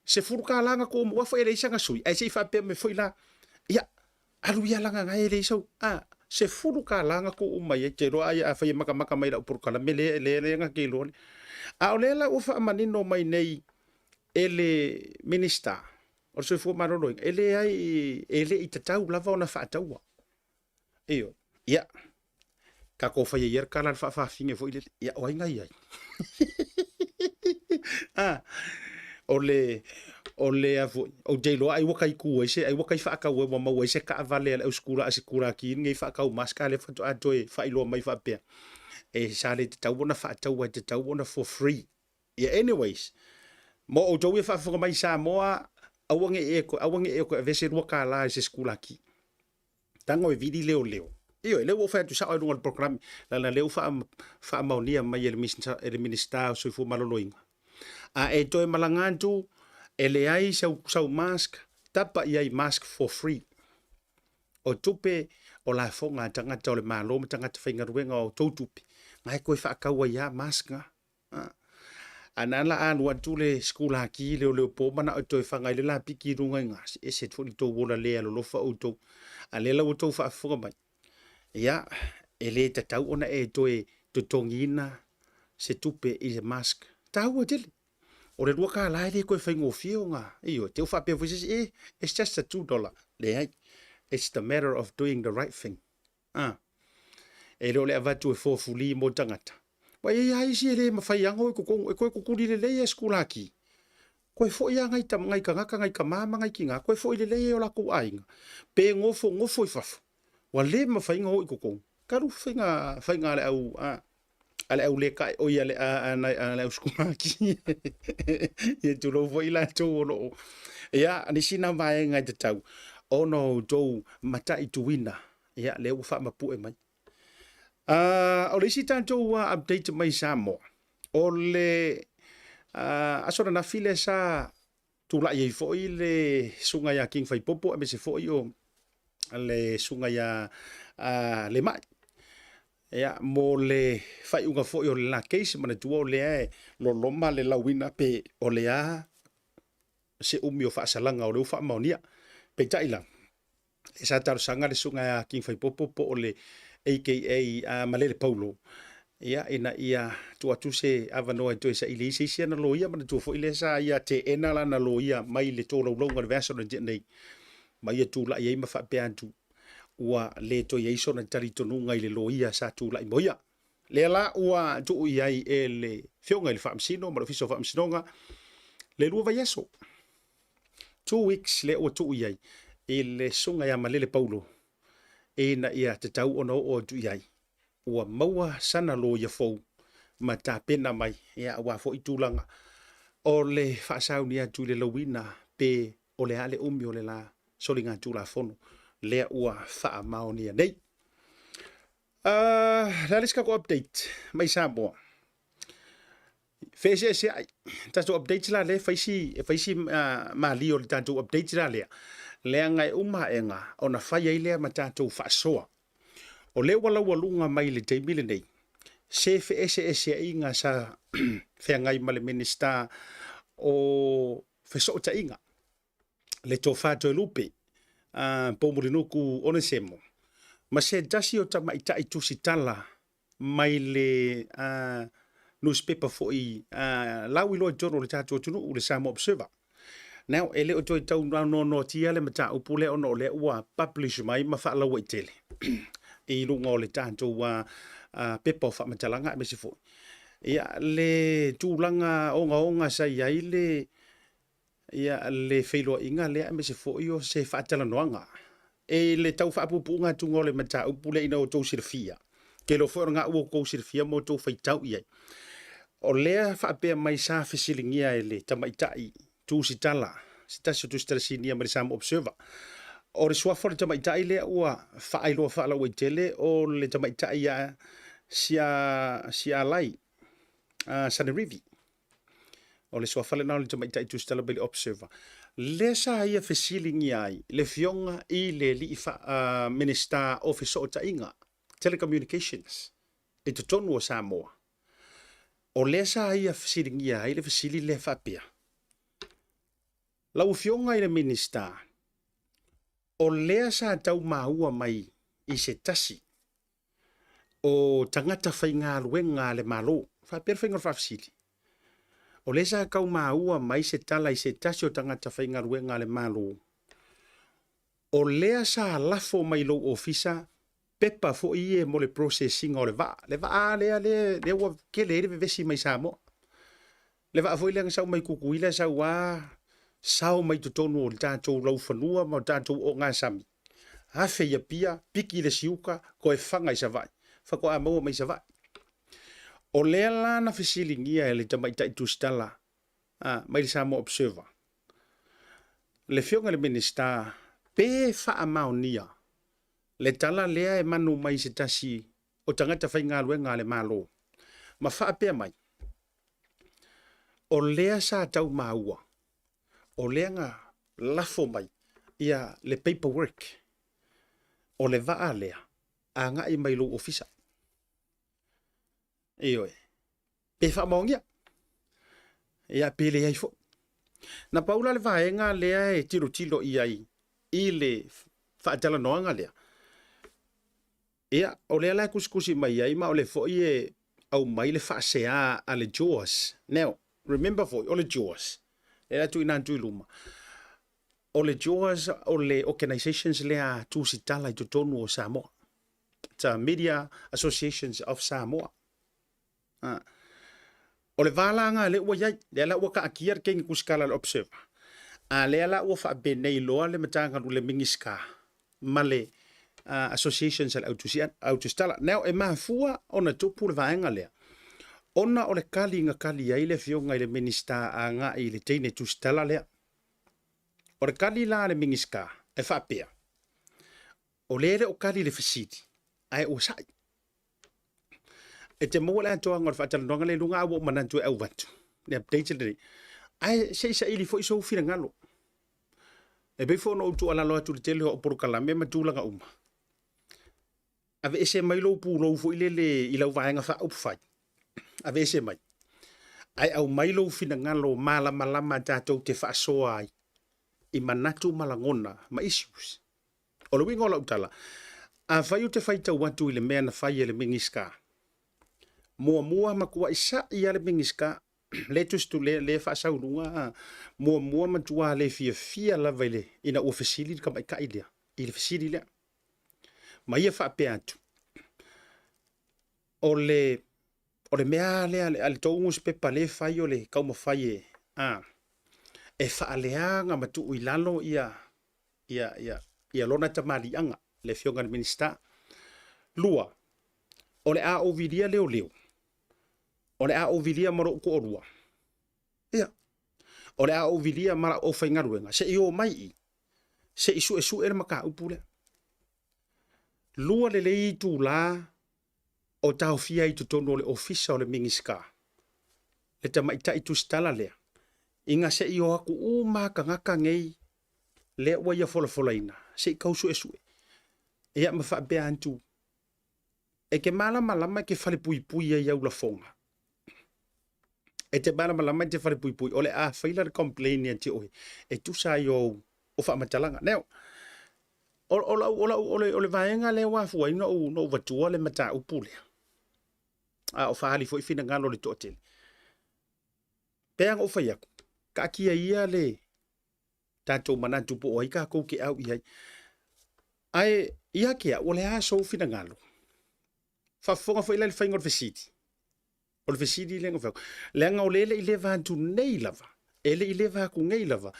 se furukala nga ko mo foi le sa ka sui ai se fa pe me foi la ia alu ia langa ngai le so se furukala nga ko mai te ro ai a fai maka mai la furukala me le nga ke lo a ole la ufa manino mai nei ele minister o se fu marolo ele ai ele itatau lava ona fa taua io ia ka ko fai yer kala fa finge foi le ia o ngai ai ole avo o jelo ai wakai ku ese ai wakai fa ka we ma we se ka vale au skula asikura ki ngai fa ka maska le fa to atoe fa ilo mai fa pe e sale te tau bona fa tau te tau bona for free yeah anyways mo o jowe fa fo mai Samoa awange e ko vese ro ka la se skula ki tango e vidi leo io le wo fa tu sa o no program la leo fa maunia mai el minister so fu maloloinga a e to malangantu ele ai sau mask tapa ia mask for free o tupe o la fonga tanga tole malo tanga te finga ruenga o tupe ngai ko fa ka wa ia mask nga anala an wa tule skula ki le po mana o to fa ngai le la piki runga nga e se fo to wola le lo fa o to ale la o to fa fo mai ia ele ta tau ona e to tongina se tupe is mask tau tele o le ruaka la le ko fa ngofio nga io te fa pe visi it's just a $2 le ai it's the matter of doing the right thing e le avatu e fo fuli mo tangata wa ia isi le mafai ango ko kuli le skula ki ko fo ia ngai tam ngai ka mama ngai kinga ko fo ile le o la ko ainga pe ngofo fa wa le mafai ngo ko karu fainga le au ale au le kai o ia le ana skula ki e tu lo foi la to lo ia ni sina vai ngai te tau ono do mata i tuina ia le u fa mapu e mai o le si tanto update mai Samoa o le asora na file sa tula ye foi le sunga ya king fai popo me se foi o le sunga ya le mai ya mo le fai unga foi o la case mana tu o le lo loma le lawina pe o le a se umi o fa salanga o le fa monia pe taila le sa tar sanga le sunga ya king fai popo o le aka malele paulo ia ina ia tu se avano to sa ile se na loia mana tu fo ile sa ia te ena la na loia mai le to lo longa verso na nei mai tu la ia ma fa pe antu wa le to ia so na tari to nunga ile loia sa tu la moia Le la ua tu iai e le fionga le whaamsino, ma le fiso whaamsinonga, le lua vai aso. 2 weeks le ua tu iai, e le sunga ia malele paulo, e na ia te tau ona o tu iai. Ua maua sana lo ia fou, ma ta pena mai, ia ua fo i tūlanga, o le whaasau ni atu le lawina, pe o le ale umi o le la, soli ngā tūla fono, lea ua wha mao ni nei. Raliska ko update, mai Samoa. Fese se ai, tato update la le, faisi maali o le tato update la lea. Lea ngai umaenga, o na whai ai lea ma tato whaasoa. O le wala walunga mai le teimile nei. Se fese inga sa whea ngai ma le minister o wheso inga. Le tō whātoi lupe, pomurinuku onesemo. Ma se dasi o tamaitai tusi tala mai le newspaper foi lau ilo journal le tato tunu u le Samoa Observer. Now, ele o toi tau no tia le mata upule ono le ua publish mai ma wha lau i tele. I runga o le tato pepa o wha matalanga me se foi. Ia le tūlanga onga sa iai le whailoa inga lea me se foi o se whaatala noanga. E le tau whaapupunga tunga o le mata upule ina o tau sirfia. Ke lo fwere ngā ua kou sirfia mo tau whaitau iai. O lea whaapea mai sa whisilingia e le tamaitai tu si tala. Si tasi o tu stara sinia ma le Samoa Observer. O le suafa le tamaitai lea ua whaailoa whaalau i tele o le tamaitai a sia lai. Sana rivi. O le suafa le nao le tamaitai tu stala beli Observer. Le sa ia whisilingia ai le fionga i le li Minister Office o tainga. Telecommunications. E te tonu o Samoa. O le sa ia whisilingia ai le whisili le whapea. Lau fionga i le minister, o lea sa tau maua mai i se tasi, o tangata whai ngā luenga le malo, whapea whainga whafisili. O lea sa kau maua mai se tala i se tasi o tangata whai ngā luenga le malo. O lea sa lafo mai lo ofisa, pepa fo i e mo le processing o le va. Le va le ua ke le vesi mai Samoa. Le va fo i le sau mai kukuila sa ua sao mai to tonu o tātou lau whanua ma tātou o ngā sami. Hawhe ia pia, piki le siuka, ko e whanga i sa vai. Whako a maua mai sa vai. O lea lana whisilingia e le tamaitai tustala, mai le Samoa Observer. Le fionga le minister, pe wha mao nia. Le tala lea e manu mai se tasi o tangata whai ngā luenga le malo. Ma wha pia mai. O lea sa tau maua. O lea ngā lafo mai ia le paperwork. O le vaa lea. A ngā i mai lo ofisa. Eoe. Pe wha maongia. Ia pele ai fo. Na paula le vaenga lea e tiro i ai. I le whaatala noanga lea. Ia, o lea la kuskusi mai ai ma o le fo i e au mai le whaasea a le jaws. Now, remember fo, o le jaws. E la tu inantu iluma. O le jaws, o le organizations lea tu si tala i tonu o Samoa. Ta Media Associations of Samoa. O le valanga le ua iai, le la ua ka akiar kengi kuskala le Observer. A le la ua wha benei loa le matangaru le mingiska. Ma le associations al autostala. Now e mafua ona tupu le vaenga lea. Ona o le kali ai le fionga i le minister a ngā i le teine tustala lea. O le kali la le mingiska e whapea. O le o kali le fasiti. Ai o sai. E te mua le atoa ngor whaataranonga le lunga awo manantu e au watu. Le update le. Ai se ili fo iso ufira ngalo. E befo no utu ala loa tu le tele o porukala me matulanga uma. Ave ese mai lo pu lo fo ile le ilau vaenga wha upfai. Ave ese mai. Ai au mai lo fina ngalo malama tātou te whaasoa ai. I manatu malangona ma issues. O le wingo la utala. A whai o te whaitau watu i le mea na whai e le mingiska. Mua makua isa i ale mingiska. Le tustu le whaasaurunga. Mua matua le fia lava ile. Ina ua fasili kama i kailea. I le fasili lea. Ma ia whaapea atu. o le mea le tongu se pepa le fai o le kauma fai e whaaleanga matu i lalo ia lona tamalianga le fionga le minista. Lua, o le a oviria leo. O le a oviria maro ko orua. Ia. O le a oviria mara o whaingaruenga. Se i o mai i. Se isu e maka upule. Lua le lei tu la o tau fia i tutono le ofisa o le mingiska. Le tamaita i tu stala lea. Inga se i o aku umaka ngaka ngei le wa ia fola ina. Se i kausu e. Ia mawha bea antu. E ke malama ke whare pui ia la fonga. E te malama te whare pui. O le a whaila le complain ia te oe. E tu sa i o wha matalanga. Neo, o le vaenga le wafua ina no vatua le mata upule. O whaali fo i fina ngalo le toatele. Peang o whaiaku. Ka kia ia le tatou manatu po o ika kou ke au iai. Ai, ia kia, o le a so fina ngalo. Whafonga fo ila le whainga o le fesiti. O le fesiti lenga whau. Leanga o lele i le vantu nei lava. Ele i le vaku ngei lava.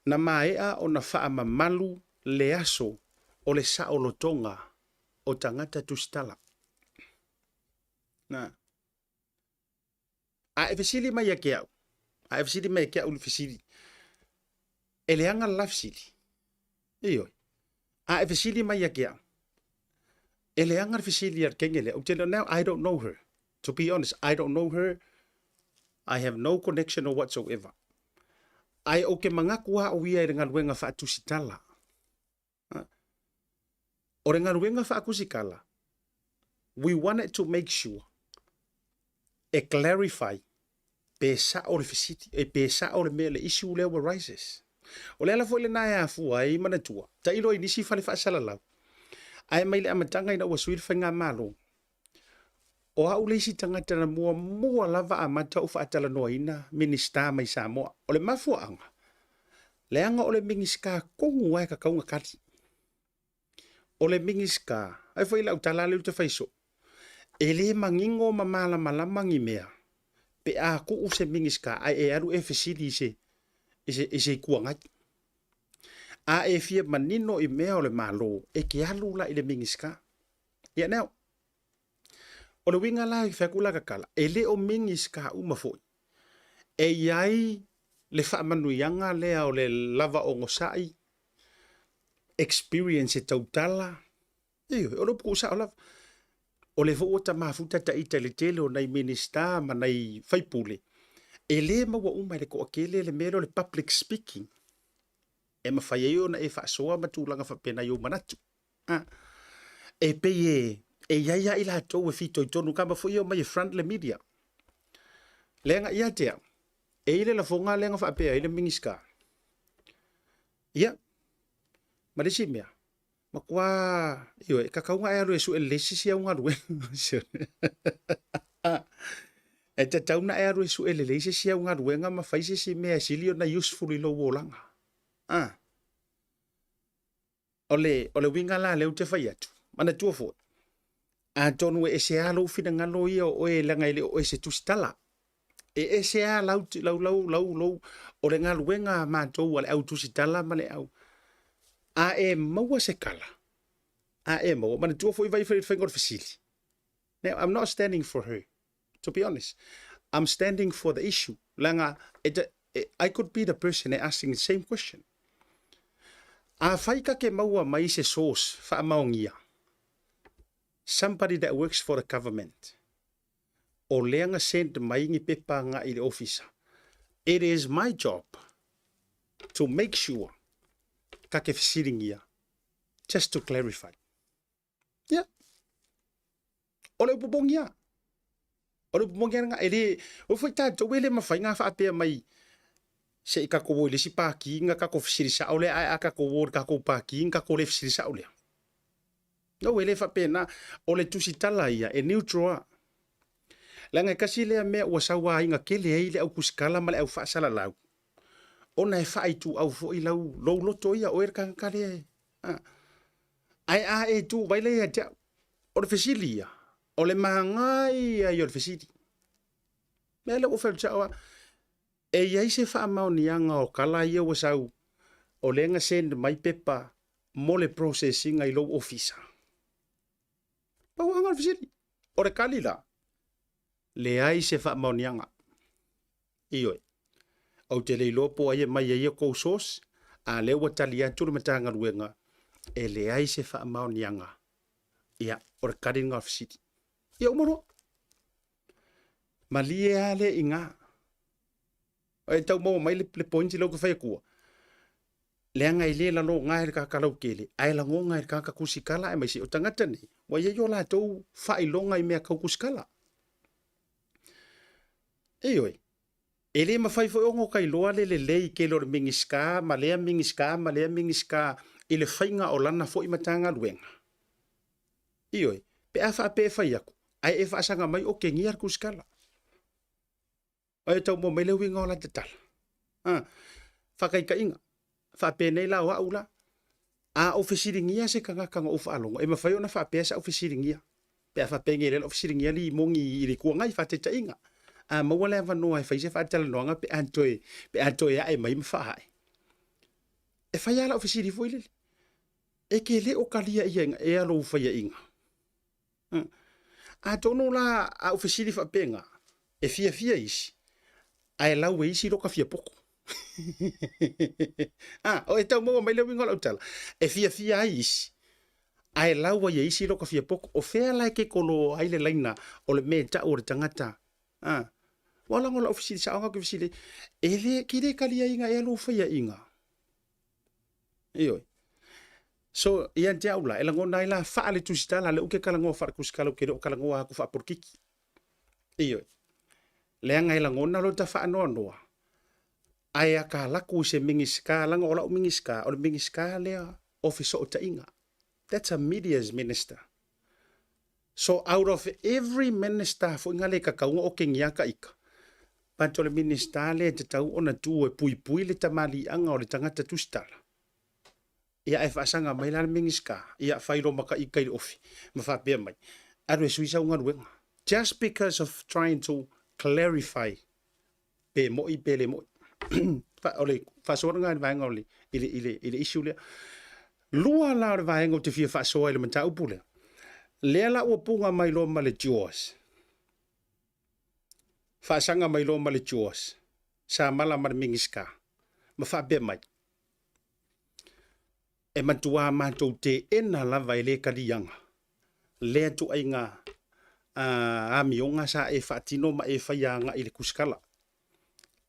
Na maea o na wha mamalu le aso o le sao lotonga o tangata tustala. Na. A e fesili mai a kia au. A e fesili mai a kia au le fesili. Ele anga la fesili. Iyo. A e fesili mai a kia au. Ele anga fesili ar kengele. Now, I don't know her. To be honest, I don't know her. I have no connection or whatsoever. Ai o ke mangakua o ia e ngaruenga whaatusitala. O re ngaruenga whaakusikala. We wanted to make sure e clarify pesa o le fisiti, e pesa o le mea le issue leo arises. O le ala fo le nae a fua e manatua. Ta ilo i nisi fale whaasala lau. Ai mai le amatanga ina ua suir whainga malo. O hau leisi tangata na mua lava a mata o whaatala noa ina minista mai Samoa. O le mafua anga. Le anga o le mingiska kongu wae ka kaunga kati. O le mingiska. Ai fai lau talale uta faiso. E le mangingo mamala malamangi mea. Pe a ku use mingiska. Ai e aru e fesidi ise kuangati. A e fia manino i mea o le malo. E ke alu la i le mingiska. Ia neo. O le winga la i whakula kakala. E le o mingiska umafoi. E iai le whaamanuianga lea o le lava o ngosai. Experience e tautala. Iyo, o le puku sa o lava. O le fuota mafuta ta ita le tele o nei minista ma nei whaipule. E le maua umai le ko akele le mero le public speaking. E mawhai eo na e whaasoa matulanga whapena i o manatu. E peye e iaia ila tau e fito i tonu kama fo io mai e front le media. Lenga ia tea. E ile la fonga lenga whaapea ile mingiska. Ia. Marisi mea. Makua iyo e kakaunga e aru e su e lesi si au ngaru e. E te tauna e aru e su e lesi si au ngaru e nga ma faise si mea silio na useful i lo wolanga. Ole winga la leu te whai atu. Mana tua fo. A tonu e se alo fina ngalo ia o e langa ile o e se tustala. E se a lau. O le ngaluenga mātou ale au tusitala male au. A e maua se kala. A e maua. Mana tua fo i vai whaingot fasili. Now, I'm not standing for her. To be honest. I'm standing for the issue. Langa, I could be the person asking the same question. A whaika ke maua mai se source wha maongia. Somebody that works for the government. O leanga send mai ngi pepa nga i le officer. It is my job to make sure ka ke fisiringia. Just to clarify. Yeah. O le upobongia. O le upobongia nga ele o foi tato wele mawhai nga whaapea mai se i kako wo le si paki nga kako fisiri sa ole ai kako wo kako paki nga kako le fisiri sa ole. No wele whaapea na o le tusitala ia e neutral. Langa kasi lea mea ua sawa inga kele eile au kusikala male au whaasala lau. Ona e whaaitu au fo i lau lou loto ia o erkangakale. Ai a e tu waile ia tia. O le fesili ia. o le mahangai ai o le fesiti. Mea le ufel chawa, e iai se wha maunianga o kala ia wasau, o lenga send mai pepa, mo le processing ai low officer. Pau anga le fesiti. O le kalila, le ai se wha maunianga. Ioi. Au te leilopo ai mai ai kou sos, a lewa tali atu le matanga ruenga, e le ai se wha maunianga. Ia, o le karinga o fesiti. Ia umaro. Malie ale inga. Ai tau mo mai le pointi lo ko fai kua. Le anga ile la no ngai ka ka lau kele. Ai la ngo ngai ka kusikala ai mai si o tangata ni. Wa ye yo la tou fai longa i mea ka kusikala. Oi. Ele ma fai foi ongo kai loa le lei ke lo mingiska, ma le mingiska ile fainga o lana foi matanga luenga. Oi. Pe afa pe fai aku. Ai e fa sanga mai o ke ngiar kusikala. Ai tau mo mele winga o la te tala. Whakai ka inga. Whapene la o aula. A ofisiringia se kanga o whaalonga. E mawhai o na whapea sa ofisiringia. Pea whapenge le ofisiringia li mongi i le kua ngai whateta inga. A maua le wanoa e whaise whatela noanga pe antoe a e mai mwhaai. E whai ala ofisiri fwoi lele. E ke le o kalia ia inga. E alo whaia inga. A tono la a ofisiri whapenga. E fia isi. A e lau e isi roka fia poko. O e tau maua mai le wingola utala. E fia ai isi. A e lau e isi roka fia poko. O fea lai ke kolo aile laina o le mea o le tangata. Wala ngola ofisiri sa anga ke ofisiri. E le kire kalia inga e alo whaia inga. Ioi. So, ia te aula. E lango nai la whaale tusitala. Le uke kalangoa whaare kusikala uke o kalangoa haku wha porkiki. Ioi. Le anga e lango na lo ta wha anoa noa. Ai a ka laku se mingiska, langa ola o mingiska, o le mingiska lea officer o ta inga. That's a media's minister. So out of every minister, fo inga le kakaunga o ke ngiaka ika. Panto le minister le te tau ona tu e pui le tamali anga o le tangata tustala. Ia e whaasanga mai la le mingiska, ia whairo maka ika i ofi, ma whapea mai. Aru e suisa unga ruenga. Just because of trying to clarify pe moi, pe le moi. Ole fasoa nga vaenga ole ile issue le lua la vaenga te fia fasoa ile mata upule le la o punga mai lo male Jaws fasanga mai lo male Jaws sa mala mar mingiska ma fa be mai e matua ma to te ena la vaile kalianga le tu ainga a mionga sa e fatino ma e faianga ile kuskala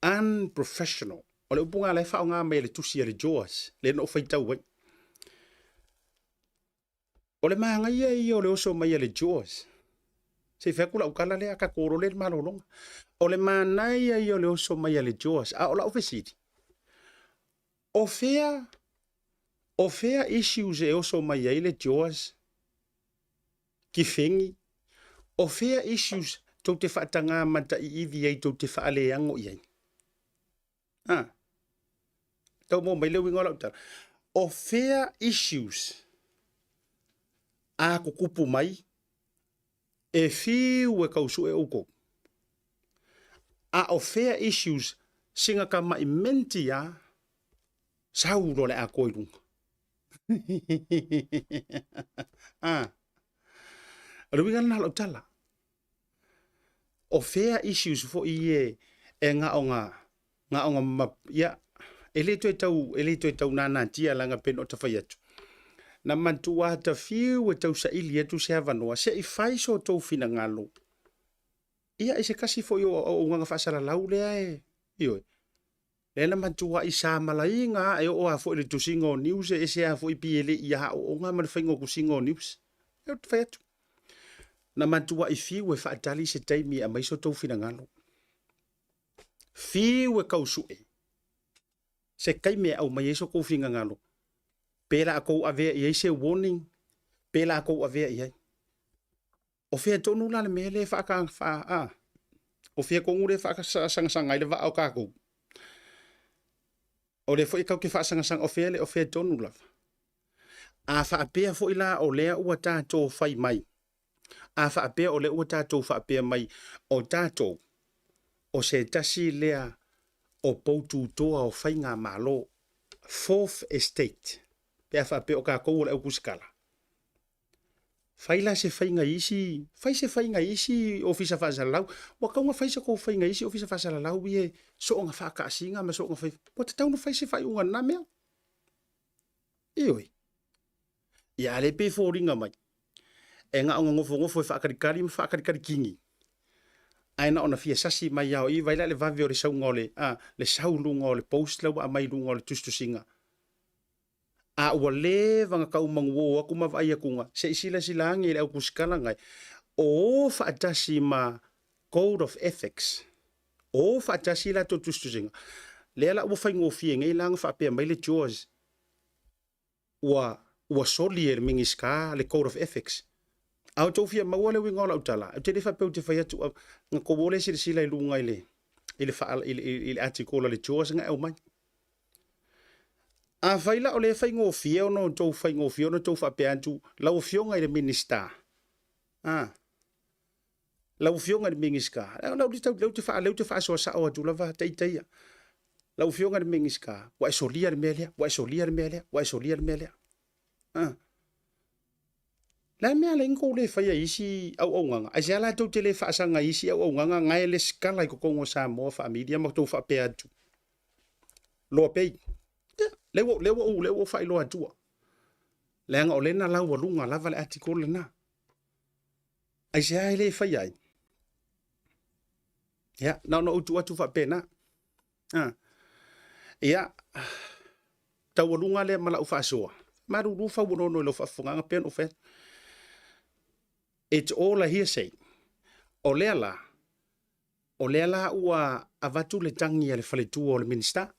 unprofessional. O le upunga le whao ngā mea le tusi le Jaws, le no whaitau wai. O le maanga ia o le oso mai le Jaws. Se whakula ukala le aka koro le malolonga. O le maana ia o le oso mai le Jaws. A o la ofesiti. O fea issues e oso mai le Jaws. Ki whengi. O fea issues tau te whaatanga mata i iwi ai tau te whaale ango iai. Tau mo mai le winga la utara. O fair issues a kukupu mai e fiu e kausu e uko. A o fair issues singa ka mai menti a sauro le a koirunga. Ruinga na la utala. O fair issues fo i e nga onga map ya ele to tau nana tia langa pen o ta faiatu na mantua ta fiu e tau sa ili tu se avanoa se i fai so tau fina ngalo ia ese kasi fo yo o nga fa sala laule ai io le na mantua i sa malainga e o a fo le tu singo news e se a fo i pile ia o nga man faingo ku singo news e o faiatu na mantua i fiu e fa tali se taimi a mai so tau fina ngalo fiu e kausu e se kai me au mai so ko finga ngalo pela ko ave ye se warning pela ko ave ye o fe tonu la me le fa ka fa o fe ko ngure fa ka sang ai le va au ka ko o le fo i ka ke fa sang o fe tonu la a fa pe fo ila o le u ta to fai mai a whaapea o le ua tātou whaapea mai o tātou o se tasi lea o poutu toa o whainga malo Fourth Estate pea whaapea o ka kou o le au kusikala Faila se whainga isi fai se whainga isi ofisa whasalalau wa kaunga fai se kou whainga isi ofisa whasalalau ie so onga whakaasinga ma so onga whai wa te taunu fai se whai unga na mea ioi ia le pe fōringa mai e ngā onga ngofo e whaakarikari ma whaakarikari kingi aina ona fia sasi mai ao i vaila le vave o le saunga o le saulunga o le post lau a mai lunga o le tustusinga a ua le vanga ka umangu o aku mawai akunga se isila silangi le au kusikala ngai o whaatasi ma Code of Ethics o whaatasi la to tustusinga le ala ua whaingo fie ngai langa whaapea mai le George ua soli e le mingiska le Code of Ethics au tau fia maua le winga o la utala au te le whapeu te whai atu nga kobole sila i lunga ile artikola le George ngai au mai a faila o le whaingo fia ono tau whaingo fia ono tau whapea atu lau fionga i le minister lau fionga i le mingiska lau te wha soa sao atu lava teiteia lau fionga i le mingiska wa solia le melea wa solia le melea wa solia le melea la mea le inko le whaia isi au nganga a se ala tau te le whaasanga isi au nganga ngai le skala i kokongo Samoa wha media ma tau whapea atu loa pei lewo fai loa tua lenga o lena lau walunga lava le article na ai se ai le fai ai ya no utu atu fa pena ya tau walunga le mala ufa soa maru rufa wono no lo fa funga pen of it's all a hearsay o lela ua avatu le tangi ale fale tu o le minister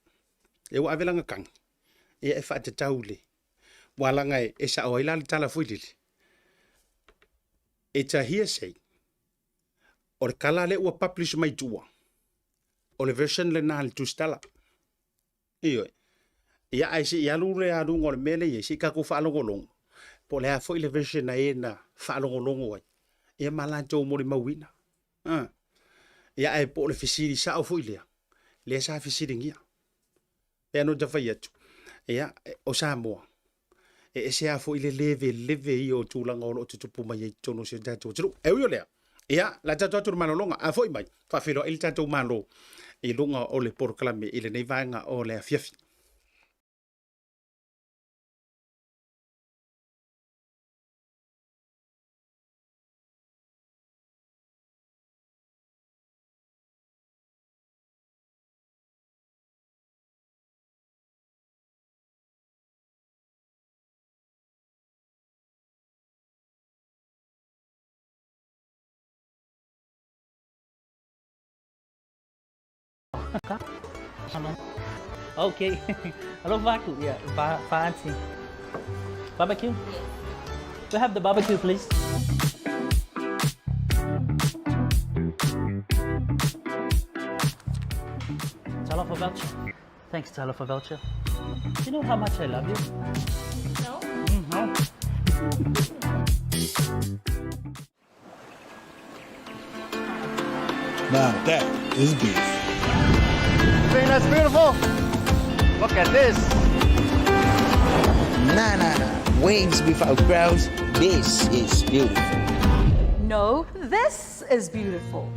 e wa avelanga kang e fa te taule wala ngai e sa o ila tala fuidili it's a hearsay o kala le ua publish mai tua o le version le nal tu stala iyo ia ai si ia lule a lungo le mele ye si ka ko fa longo long po le a foi le version na e na fa longo longo ai e malanto mo le mawina ia ai po le fisiri sa o foi le sa fisiri ngia e no da faiatu ia o Samoa e se a foi le leve i o tulanga o tutupu mai e tono se dato tru e yo le ia la tato tu malonga a foi mai fa filo il tato malo e lunga o le proclame ile nei vanga o le fiafi Okay. Hello, Vaku. Yeah, fancy. Barbecue? We have the barbecue, please. Tell off a voucher. Thanks, tell off a voucher. You know how much I love you? No? No. Now that is beef. Think that's beautiful? Look at this. Nah. Wings without crowds. This is beautiful. No, this is beautiful.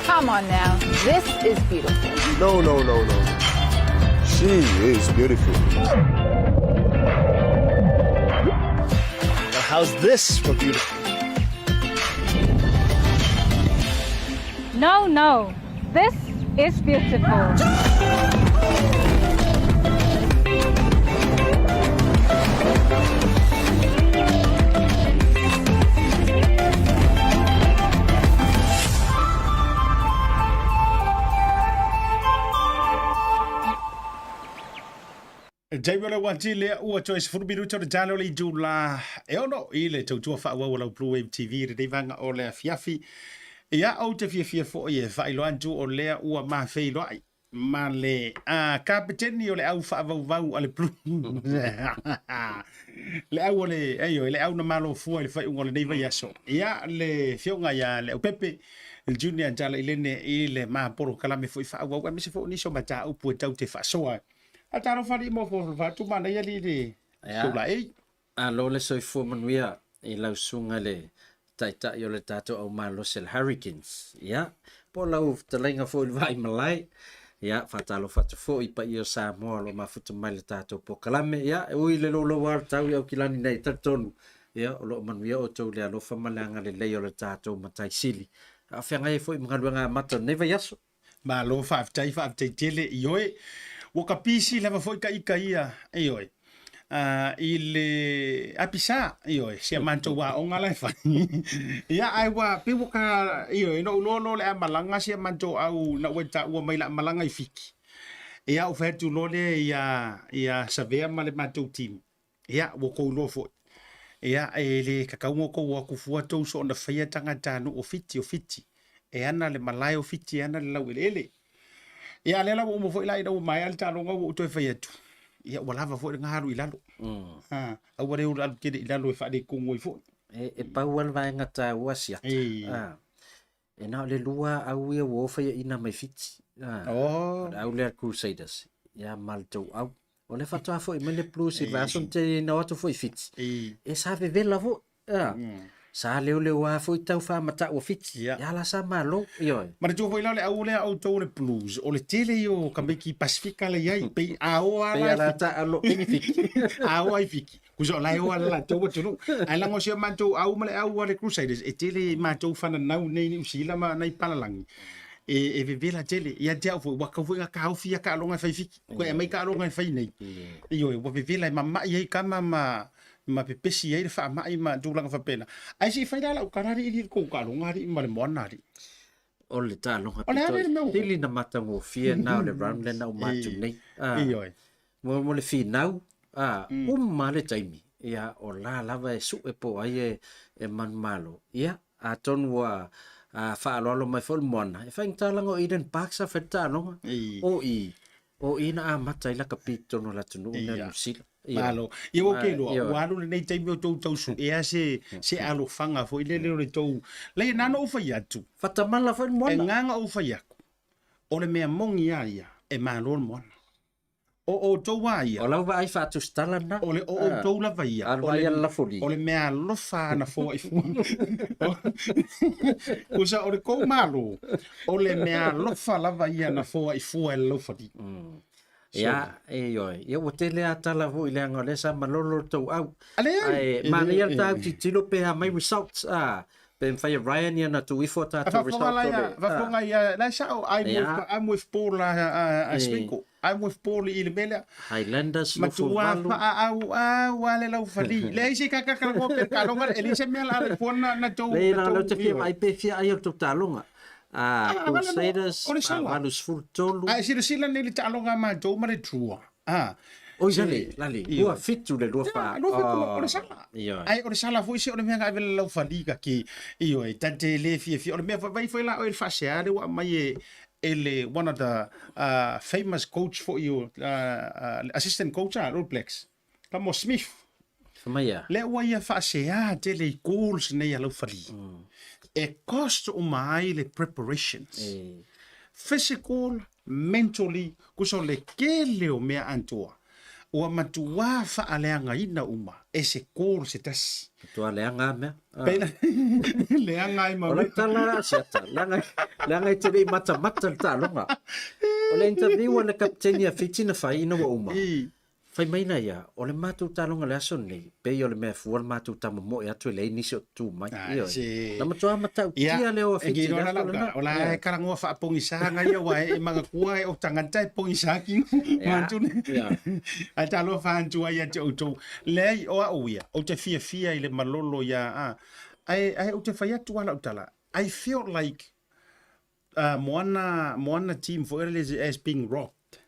Come on now, this is beautiful. No. She is beautiful. Now how's this for beautiful? No, this is beautiful. Jaiwala wati lea ua choice furu minuto de jalo le jula e ono ile tautua wha ua wala Bluwave TV re deivanga o lea fiafi ia au te fia fo e whailo antu o lea ua maa whai loai Male kapiteni o le au whaavau ale plu. Le au ole le au na malo fua le fai ungole nei vai aso. Ia le fionga ia le upepe il junior jala ilene i le maaporo kalame foi whaau au se fo niso mata upu e tau te whasoa. A taro whari mo fo whatu mana ia li le sula ei. A lo le soifua manuia i lau sunga le taitai o le tato au malo se le Hurricanes. Ia, po lau talenga fo il vai malai. Ia, fatalo fatu fo i pa i o Samoa lo mafuta mai le tato po kalame. Ia, ui le lo war tau i au kilani nei tatonu. Ia, o lo manuia o tau le alofa malanga le lei o le tato matai sili. A whianga e fo i mga mata neva yaso. Ma lo whaafitai tele i oe. Waka pisi lava foi ka ika ia e oe. I le apisa i oe. Sia manto wa o ngala e whai. Ia ai wa pe waka i oe. No lo le a malanga sia manto au na weta ua mai la malanga i fiki. Ia o whetu lo le ia savea ma le manto team. Ia wako ulo foi. Ia e le kakaungo ko waku fua tau so na whaia tangata no o fiti. E ana le malai o fiti ana le lau ele. Ia le lau mo foi lai no mai al talo ngo to whaia tu. Ia wala va foi ngaru ilalo. Au wale u al kede ilalo e whade kongo i foi. E pau al vai ngata wasia. E na le lua au ia wo whaia ina mai fiti. Au le Crusaders. Ia mal tau au. O le fatoa foi me le plus i vason te na watu foi fiti. E sa vela fo. Sa le wa foi tau fa mata o fiti. Ya la sa malo yo. Ma tu foi la le au le auto le plus. O le tele yo ka ki Pacifica le ai pe ao ala. Ya la ta alo ini fiki. Ao ai fiki. Kuso la yo ala to tu. Ai la ngo sia manto au male au le Crusaders. E tele manto fa na nau nei usila ma nei palalangi. E vela tele ia te au waka foi ka au fia ka longa fai fiki ko e mai ka longa fai nei io wa vela mama ia kama ma pepesi ia fa mai ma tulanga fa pena ai si fai la kanari i ko ka longa ri ma le monari o le ta longa tili na mata mo fia na le run le na matu nei io mo le finau ma le taimi ia o la lava e su e po ai e man malo ia a ton wa fa lo mai fol mona e fa intalango Eden Park sa feta no o ina mata ila kapito no la tunu na sila malo io ke lo walu nei tai mo to su e se alo fanga fo ile le to le na no fa yatu fata mala fo mona nganga o fa yaku o le mea mongi ia e malo mona o to wa ia o la vai fa tu stala na o le o to la vai ia o le la foli o le mea lo fa na fo i fu usa o le ko malo o le mea lo fa la vai ia na fo i fu e lo fa di ya e yo ia o tele ata la vo ile ngole sa malolo to au ai ma le ta ti lo pe mai results ben fai Ryan ia na tu ifo ta to results va fonga ia la sa I'm with Paul Spinko I'm with Paul Ilmela Highlanders ma tu wa le lau fali le si ka mo per ka longa elise me la pona na to le na lo te ke mai pe fia ai to talonga Crusaders valus full tolu si sila ni ta longa ma to ma le trua o jale lali o fitu le lo fa o sala ai o sala foi se o me nga vel lau fali ka ki io e tante le fi o me vai foi la o il fasciare wa mai ele one of the famous coach for you assistant coach All Blacks Kamo Smith Famaya le wa ia fascia tele goals nei alo fali e cost o mai le preparations physical mentally kuso le kele o mea antua o matua fa aleanga ina uma ese call se tas to aleanga me leanga i ma o le tala siata leanga te be mata ta longa o le interview le captain ya fitina fa ina wa uma fai mai na ia o le matu talonga le aso nei pe o le me fu o matu tamo mo ya tu le inisi o tu mai io la matua mata tia le o fitina o la karango fa pongisa nga ia wa e manga kua o tangata pongisa ki mantu a talo fa antu ia to le o ia o te fia ile malolo ya ai o te fai atu ala utala I feel like moana team for as being rocked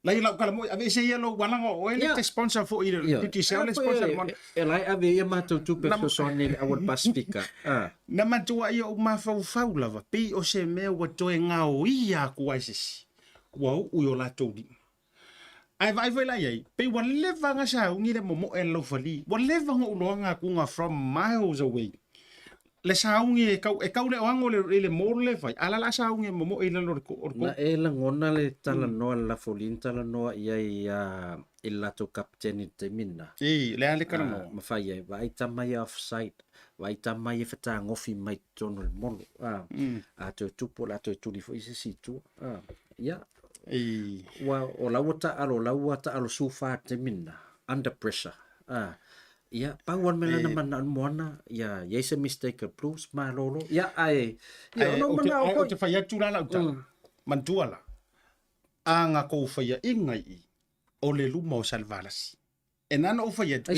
lai lau kala mo ave se yelo walango o ele te sponsor for ile ti se ole sponsor mon e lai ave ia matu tu pe so ni awal Pacifica na matua ia o ma fau lava pe o se me o to nga o ia ku aises Wow, uyo la todi. Ai vai vai la yai. Pe wa leva nga sa ungi le momo e lo fali. Wa leva nga uloanga kunga from miles away. Le sa ungi e kau le wango le mo le vai. Ala la sa ungi momo e le orko. Na e la ngona le tala noa la folin tala noa i lato kapteni te mina. Le ale kana mo. Mawhai e, wa aita mai offside. Wa aita mai e whata ngofi mai tono le molo. A to tupo la to tuli fo isi situ. Ia. Wa o laua ta alo sufa te mina. Under pressure. Ia, pauan me lana mana moana. Ia, yeise mistake blues ma lolo. Ia, ai. Ia, no mana o te whai atu rana uta. Mantuala. Anga kou whai ingai i. O le luma o salvalasi. E nana o whai atu.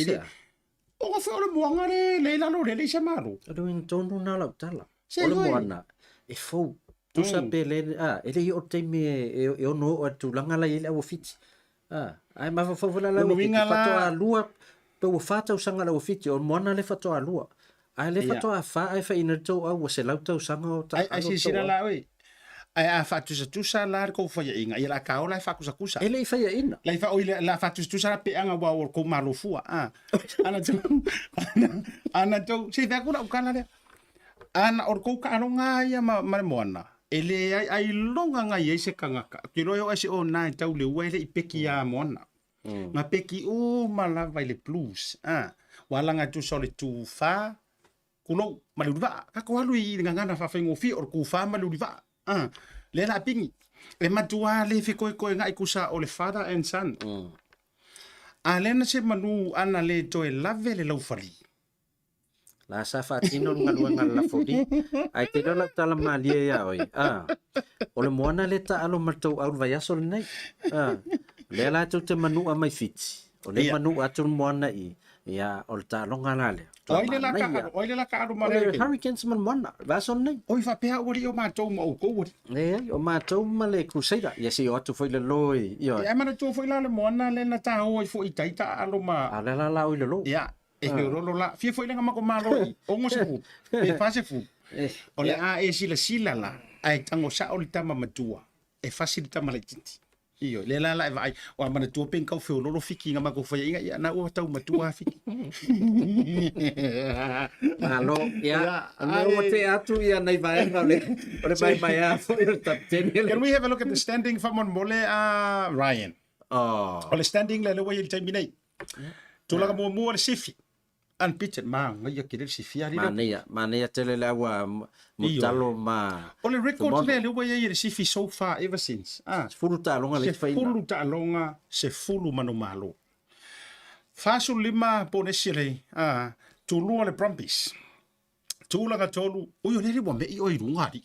O ka whai o le moanga le lalo le se maro. Ado in tonu na lau tala. O le moana. E fau. Tusa pe le, e le o te me e ono o atu langa la ele au fiti. Ai mafa fawala la o fiti. Fatoa lua. Pe o fata usanga la o fiti. O moana le fatoa lua. Ai le fatoa fa ai fa ina tau au se lau tau sanga o ta. Ai si sira la oi. Ai a fatusa tusa la ko fa inga. Ia la kao la fa kusa. Ele i fa ina. La fa oi la fatusa tusa pe anga wa o ko malo fua. Ana tau se va kuna ukana le. Ana or ko ka longa ia ma moana. Ele ai longa nga ye se kangaka. Ki royo ase o na tau le uele i peki ya moana. Nga peki o mala vai le blues. Wala nga tu sole tu fa. Kulo maluva. Ka ko alu i ngana fa fengo fi or ku fa maluva. Le la pingi. Le matua le fi koe nga ikusa o le father and son. Alena se manu ana le to e lave le lau fali. La sa fatino ngaluanga la fodi. Ai te la tala malie ya oi. O le moana le ta alo martou au vai aso nei. Le la tu te manu a mai fiti. O le manu atu moana i. Ya o le ta longa lale. Oile la ka aro mare. Hurricanes man moana. Va so nei. Oi fa pea ori o matou mo ko ori. O matou male crusader. Ya si o atu foi le loi. Ya mana tu foi la le moana le na ta o foi taita alo ma. Ale la o le lo. Ya. E he rolo la. Fia foi lenga mako malo i. Ongo se fu. E fase fu. O le a e sila la. Ai tango sa o le tama matua. E facilita mala tinti. Iyo, le la vai. O mana tua pen kau feo lolo fiki nga mako foi inga ia na o tau matua fiki. Alo, ya. Ano te atu ia nei vai ngale. Ore mai a foi tap ten. Can we have a look at the standing from on mole Ryan? O le standing le way il time nei. Tula ka mo le sifi. An pitchet ma ngai ke le sifi ari. Mania tele la wa mutalo ma. O le record le way le sifi so far ever since. Fulu ta longa le fai. Fulu ta longa se fulu manu malo. Fasu lima pone sire. Tulu le Brumbies. Tula ka tolu. O yo le wa me i o i runga ri.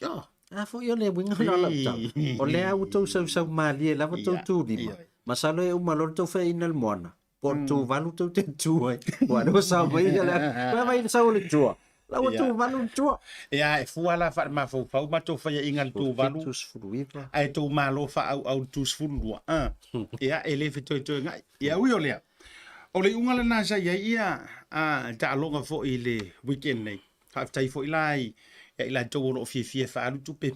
Fo yo le winga la ta. O le au to so mali la to tu lima. Masalo e umalo to fe inal moana. Porto valu to te tua. Wano sa mai la. Vai sa o le tua. La o tu valu tua. E fuala fa ma fo fa ma to fa ingal tu valu. Tus fruiva. Ai to malo fa au tus fulua. Ele fe to ngai. Ui ole. Ole ungala na sa ia ta longa fo ile weekend nei. Fa tai fo ilai. Ila to lo fi fa alu tu pe.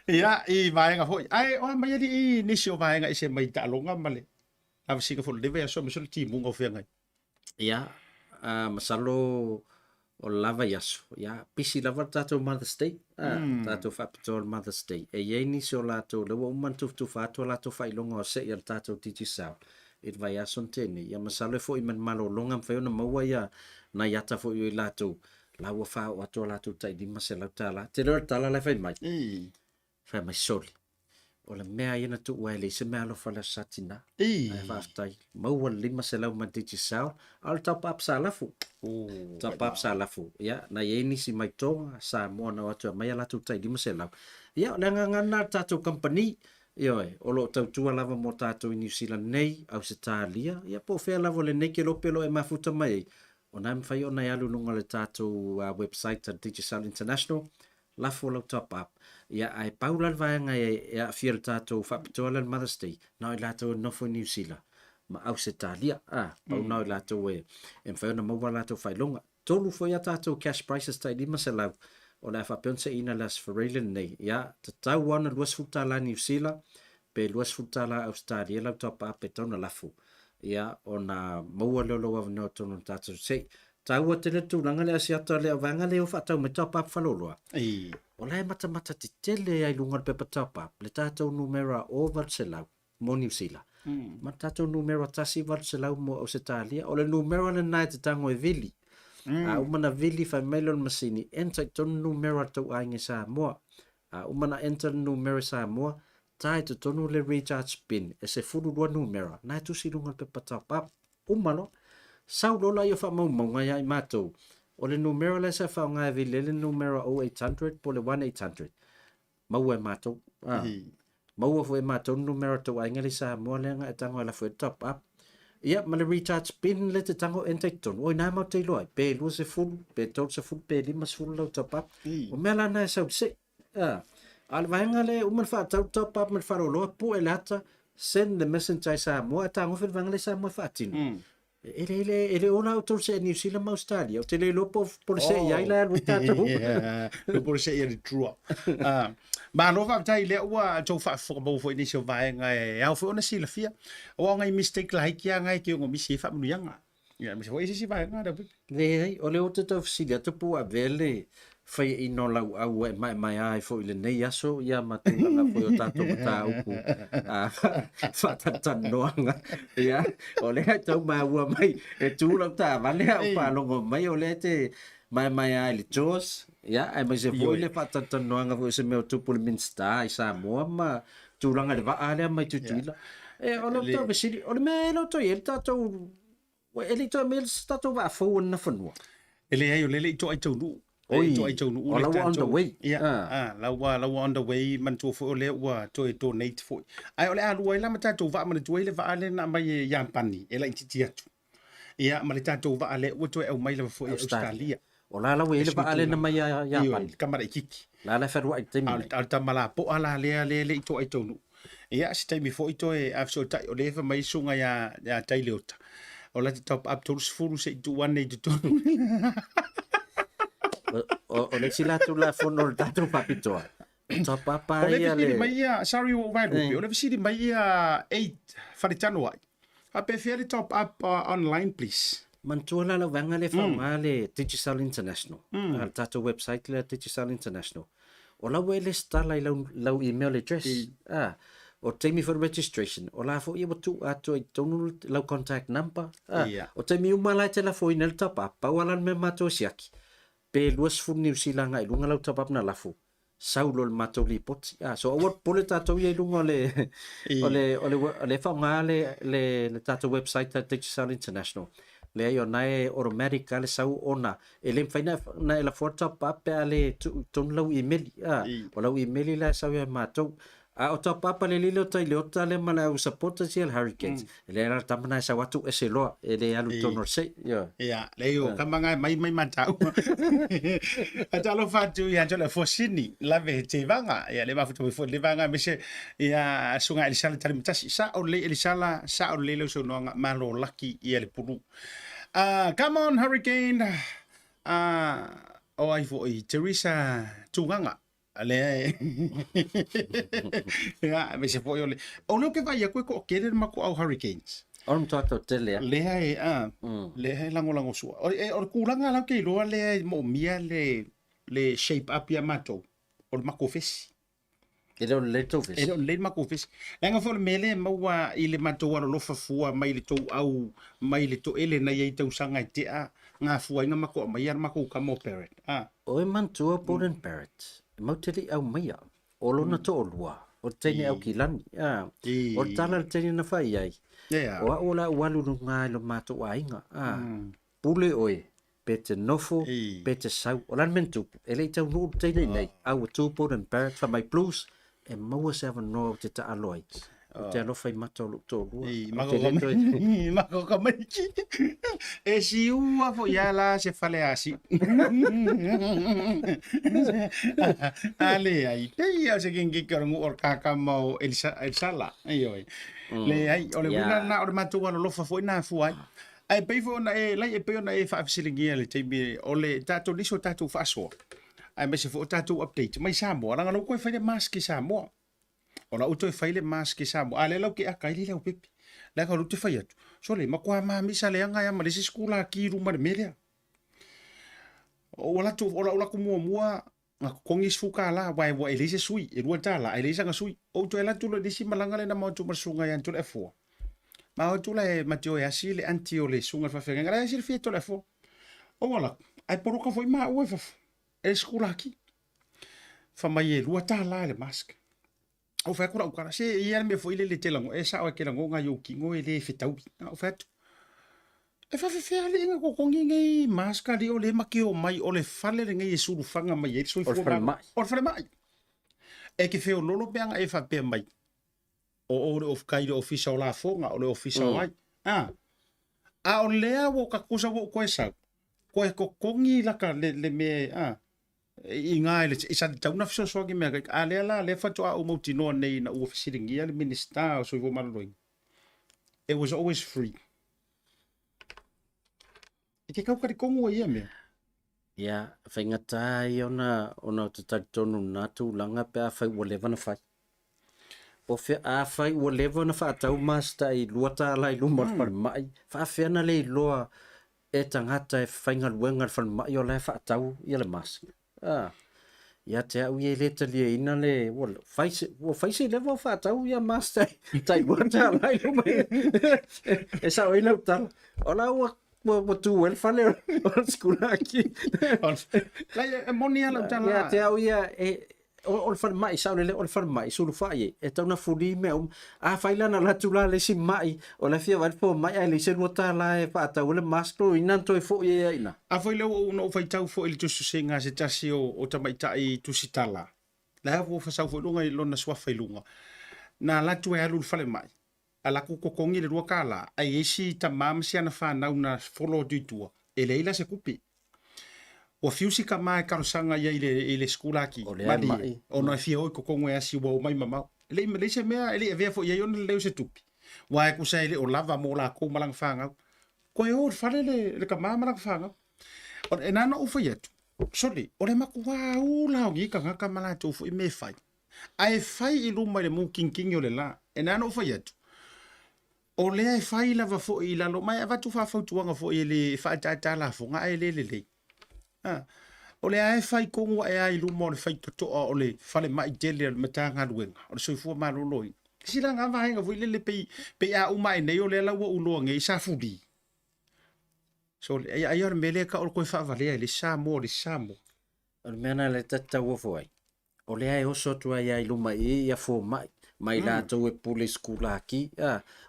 I vai nga foi. Ai o mai di ni sio vai nga ise mai ta longa male. Ava singa fo le vai so me so ti mu ngo fe ngai. Masalo o lava yaso. Pisi lava tato Mother's Day. Tato whapitoa Mother's Day. E ye ni sio lato lewa umantu tu fato lato whailonga o se ia tato titi sao. It vai aso tene. Masalo e fo i man malo longa mwhaiona maua ia na yata fo i lato. Laua wha o ato lato tai lima se lau tala. Te reo tala lai whai mai. Whai mai soli. O le mea ina tu uele se mea lo whala satina. Ai whaftai. Maua lima se lau matiti sao. Al tau pap sa lafu. Tau pap sa lafu. Na ye nisi mai tonga sa moana o atua mai lato tai lima se lau. Nanga ngana tato company. O lo tau tua lava mo tato i New Zealand nei. Au se tālia. Po whea lava le nei ke lopelo e mafuta mai. O nai mwhai o nai alu nunga le tato website at Digital International. Lafo lau top up. Ai paulan vaenga e a fiel tato whapitoa le Mother's Day. Nau i lato nofo New Zealand. Ma au se tālia. Pau nau i lato e mwhai o na maua lato whailonga. Tolu fo ia tato cash prices tai lima se lau. o le whapionsa ina las Farailan nei, ia, te tau ana luas futala New Zealand, pe luas futala Australia, lau top up e tona lafu. Ia, o na maua leo loa vano tono tātou sei. Tau a tele tūranga le asiata le avanga leo whatau me top up whaloloa. O lai mata te tele ai lunga pepa top up, le tātou numera o Valselau, mo New Zealand. Ma tātou numera tasi Valselau mo Australia, o le numera le nai te tango e vili. Umana vili fai mailon masini, enta i tonu numera tau ainge Samoa. Umana enta numera Samoa, tai te tonu le recharge pin, e se furu rua numera, nai tusi lunga pepa top up. Umano, sau lola i o wha maunga ia i mātou. O le numero le sa whao ngai vile le numero 0800 po le 1800. Mau e mātou. Mau e mātou numero tau ainga le sa mua lenga e tango ala fwe top up. Ia, ma le recharge pin le te tango entai tonu. Oi, nā mau te loa. Pe lua se fulu, pe tau se fulu, pe lima se fulu lau top up. O mea lana e sau se. Ala vahenga le uman wha tau top up me wharo loa po e lata. Send the messenger sa mua e tango whi vanga le sa mua whaatinu. Ele ona o tol se New Zealand ma Australia o te le lopo por se ia ila lu tato lo por se ia di trua ma no va tai le wa jo fa fo bo fo ni so vai ngai au fo na si la fia o ngai mistake la kia ngai ki ngo mi si fa mu yanga ya mi so si vai ngai da le o le o te tau si le tu a vele fai i no lau au e mai ai fo ile nei aso ia matunga la fo o tato ta uku fa ta noanga ia o le tau ma ua mai e tu lau ta vale au pa longo mai o le te mai ai le jos ia ai mai se fo ile fa ta noanga fo se meu tu pul minsta i Samoa ma tu langa le va ale mai tu tila e o le tau vesili o le me lo to il tato ele to mel tato va fo na fonua ele ai o le to ai tau nu Oi, to ai tau nu la on the way. Yeah. La on the way man to fo le wa to donate fo. Ai ole alu ai la mata to va man to le va ale na mai ya pani. Ela intiti atu. Ia ma le tato va ale o to e mai le fo Australia. O la we le va ale na mai ya pani. Kamara kiki. La ferwa ai temi. Al tamala po ala le to ai tau nu. Ia si tai mi fo ito e afso tai o le fa mai sunga ya tai leota. O la top up to furu se tu one to o le sila tu la fono tatu papitoa. Top papa ia le. Mai sorry o vai rupi. O le visiri mai 8 faritano ai. A pe fiere top up online please. Mantua la vanga le fa le Digital International. Al tatu website le Digital International. O la we le stala lau email address. O temi for registration. O la fo ia tu ato i tonu lau contact number. O temi umala telefone el top up. Pa wala me mato siaki. Pe luas fu New Zealand ai lunga lau top up na lafu. Saulo le mato li poti. So awat pole tato ia lunga le fa le tato website at Digital International. Le ai ona e automatic ale sau ona. E le mfaina na la for top up pe ale ton lau email. O lau email la sau ia mato. O top up le lilo tai leota le mana u support si el Hurricanes. Le era tamana sa watu e se loa. E le alu tonor se. Ia, le o kamanga mai matau. Atalo fatu ia jole fo sini lave te vanga. Ia le mafuto fo le vanga mese ia sunga elisala tali mutasi sa o le elisala sa o le lo so no malo lucky ia le pulu. Come on Hurricane. O ai fo i Teresa tunganga. Ale ya me se foi o lo que vai ko querer ma ko au Hurricanes on tato tele le ai le lango su o kulanga la ke lo le mo mia le shape up ya mato o ma ko fesi ele le to fesi ele le ma ko fesi langa fo mele ma wa ile mato wa lo fa fua mai le to au mai le to ele na ye to sanga te nga fua nga ma ko mai ma ko ka mo parent o man to important parent Mauteli au maia, o lona to o lua, o tene au kilani, o tala tene na whai ai. O a ola walu nunga lo mato a inga, pule oe, pe te nofo, pe te sau, o lan mentupu, e lei tau nuu tene nei, au a tūpo and barrack, wha mai blues, e maua se awa noa o te ta aloi. O te alofa I mata o lukto o lua. Mako kamaiki. E si ua fo iala se fale asi. Ale ai. Tei au se kengi karangu or kaka mau elsala. Aioi. Le ai, o le wina na o le matua no lofa fo ina fuai. Ai pei fo na e lai e pei na e fa afisilingia le teimi o le tato liso tato faso. ai mai se fo tatou update mai Samoa langa lo koe fai le mask ki Samoa ona uto e fai le mask ki Samoa ale lau ke akai le lau pepe la ka rute fai atu so le makua ma mi sa le anga ya ma le skula ki ru ma le mele o la tu ola ku mua nga kongi fuka la wa elise sui e rua tala elise nga sui o to ela tu le disi malanga le na mo tu masunga ya tu le fo ma o tu le matio ya si le anti o le sunga fa fenga la si fi to le fo o wala ai poruka foi ma o fa e skula ki fa mai e rua tala le mask o fa kura ukara se ia me foi le telango e sa o ke lango nga yo ki ngo e le fitau o fa e fa fe ale nga ko kongi ngai maska li o le makio mai o le fale le ngai suru fanga mai e so fo o fale mai e ke fe o lolo beanga e fa pe mai o of kai official la fonga o le official ai o le o ka kusa wo ko esa ko kongi la ka le me i nga le isa tauna fso so ki me a le la le fa to o mo tino nei na o official ngia le minister so vo maloi it was always free. Ke kau kari kongo ia me. Ya, whaingata i ona te tautonu nātu langa pe a whai ua lewa na whai. O whea a whai ua lewa na wha atau masta i luata ala i luma whare mai. Wha whea na le i loa e tangata e whainga luenga whare mai o le wha atau i le mask. Ia te au i le talia ina le whaise lewa wha atau i a masta i luata ala i luma. E sa o ina utala. Ola ua Mo tu wel fale o skula ki. La monia la tala. Ya te au ia o fal mai sa le o fal mai sulu fai e tau na fuli me a faila na la tula le si mai o la fia vai po mai le se lota la e pa ta o le maskro ina to e fo ia ina. A foi le no fai tau fo il tu senga se tasi o tamai tai tu sitala. La vo fa sa fo lunga i lona swa fai lunga. Na la tu e alu fale mai. Ala ku kokongi le rua kala ai esi tamam sia na fa na una follow du tua e leila se kupi o fiusi ka mai karosanga ia ile skula ki mali ona fia o kokongo e asi wo mai mama le se mea ele ve fo ia ona le se tupi wa ku sai le o lava mo la ko malang fanga ko e o fale le ka mama malang fanga o enana o fo yetu soli o le maku wa u la ngi ka ka mala tu fo me fai ai fai i luma le mu kinking o le la enana o fo yetu o lea e whai lava fo i lalo mai avatu whawhautuanga fo i le whaatata la fo ngā e le. O lea e whai kongo e ai luma o le whai totoa o le whale mai tele o le matanga luenga o le soifua maroloi. Sila ngā wahenga fo i le pe a umai nei o lea laua uloa nge i sa fudi. So ai ora mele ka o koe whavalea le Samoa le Samoa. O le mena le tatau fo ai. O lea e oso tua i ai luma i a fo mai. Mai la tau e pule skula ki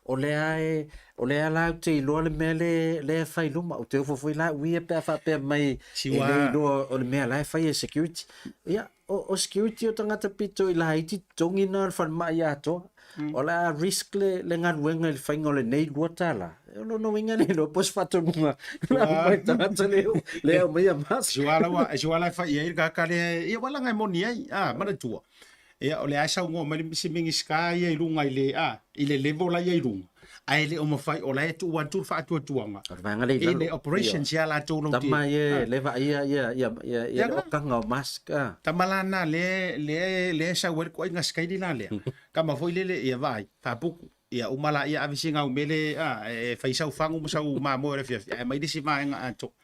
o lea la te iloa le mea le fai luma o te ofo la ui e pea wha pea mai e le iloa o le mea la e fai e security ia o security o tangata pito i la haiti tongi na le whan mai ato o la risk le ngaruenga le whainga o le nei lua tala o lo no inga le lo pos whatonunga la mai tangata leo mai a mas Juala fai e ka le ia wala ngai moni ai mana tua e o le aisa ngo mali si mingi sky e lunga ile level la ye lunga ai le o mafai o la e tu wan tu fa tu tuanga ile operation ya la tu lo tama ye leva ia o kanga mask tamalana le sa wer ko inga sky dina le kama foi le ia vai fa buku ia umala ia avisinga umele e fa isa ufangu sa ma mo re fia mai disi ma nga ato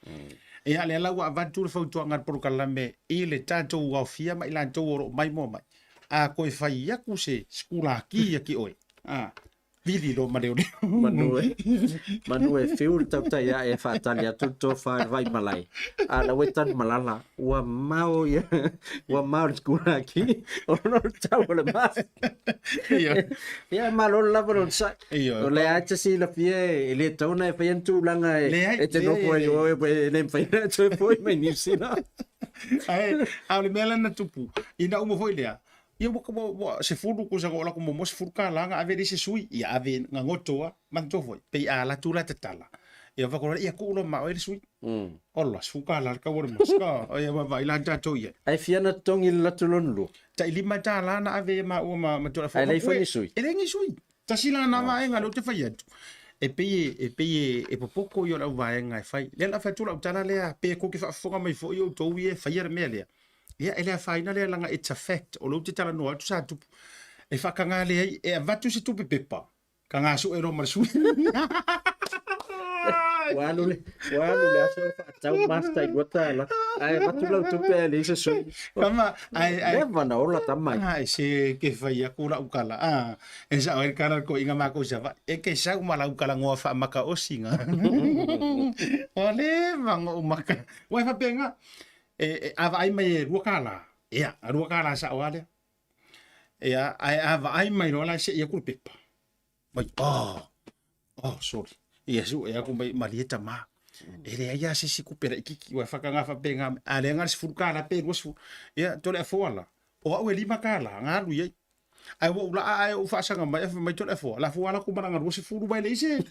ia le la wa tu fa tuanga por kalame ile tanto wa fia mai la tu mai mo mai a koe whai aku se skula ki aki oe. Vili lo mareo ni. Manue whiu Tautai A'e whaatali atu tō whai malai. A la wetan malala. Ua mau skula ki. O no tau le mas. Ia malo lava no sa. O le acha si la fie. Le tauna e whaiantu langa e te nopo e oe e nem whaina tō e poi mai nipsina. A le mela na tupu. Ina umo foi lea. Ia mo se fulu ko sa ko la ko mo se furka la nga ave se sui ia ave nga ngotoa man to foi pe ala tu la tetala ia va ko ia ko lo ma o sui olla suka la ka wor maska ia va ila ta to ia ai fiana tongi la tulonlu ta lima ta la na ave ma o ma to la ai lei foi sui ele ngi sui ta sila na ma nga lo te fai e pe e popoko yo la va nga fai le la fa tu la ta la le pe ko ki fa fonga mai fo yo to ie fa ia me le Ia ele a faina le langa it's a fact. O lo te tala no atu sa tu. E whakanga le ai e avatu si tupe pepa. Ka ngā su e ro marasu. Wanu le aso tau masta I wata la. Ai watu lau tupe le se so. Kama ai Never na ola tamai. ai se ke fai a kula ukala. E sa o kana ko inga mako sa va. E ke sa mala ukala ngoa fa maka osinga. Ole mango maka. Wai fa penga. E ava ai mai ruakala. Ia, ruakala sa wale. Ia ai ava ai mai rola se ia kulpepa. Mai sorry. Ia su e aku mai malieta ma. Ele ia se si kupera ikiki wa fakanga fa penga ale ngar se furkala pe rosu. Ia tole foala. O au lima kala ngalu ia. Ai wo la ai u fa sanga mai tole foala. La foala ku maranga rosu furu bai leise.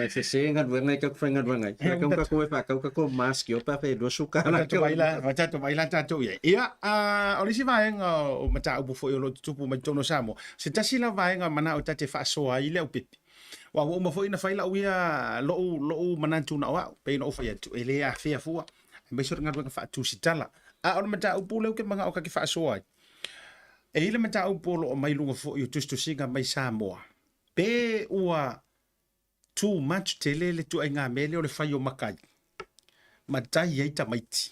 Se ngat wengai ka frenga wengai. Ka ko fa ka mask yo pa pe do suka la to baila tato ia. Ia olisi vaenga o mata upu fo yo tupu mai tono samo. Se tasi la vaenga mana o tate fa so ai le o pipi. Wa wo mo fo ina faila uia lo manantu na wa pe no fa tu ele a fia fua. Me so ngat wenga fa tu sitala. O mata upu le ke manga o ka ki fa so ai. E ile mata upu lo mai lunga fo yo tustu singa mai Samoa. Pe ua too much telele tu ainga mele o le fai o makai. Matai ai tamaiti.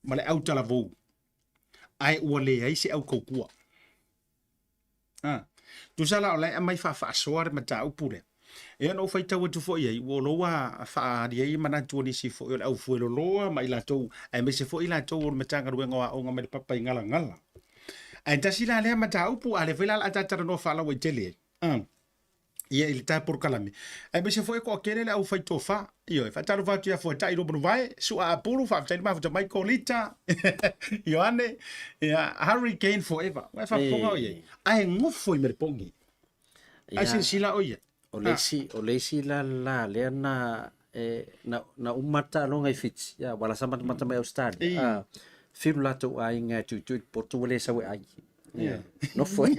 Ma le au tala vou. Ai ua le ai se au koukua. Tu sala o lai amai fa asoa re mata au pure. E ano fai tau atu fo iai. Ua loa fa ari ai mana tuani si fo i au fuelo loa ma ila tau. Ai me se fo ila tau o matanga ruenga wa o ngame le papa i ngala ngala. Ai tasi la lea mata au pu ale vela la tatara no fa la wa tele. Ia il ta por kalame. Ai me se foi ko kene le au fai tofa. Io e fataru fatu ia foi tai no Bluwave, su a puru fa tai ma fa mai kolita. Ioane, ia hurricane forever. Vai fa fonga ie. Ai ngofo I merpongi. Ai se sila oia. O leisi la le na umata longa I fits. Ya wala sama mata mai Australia. Firu la to ai nga tu portu le sa we ai. Yeah. No foi.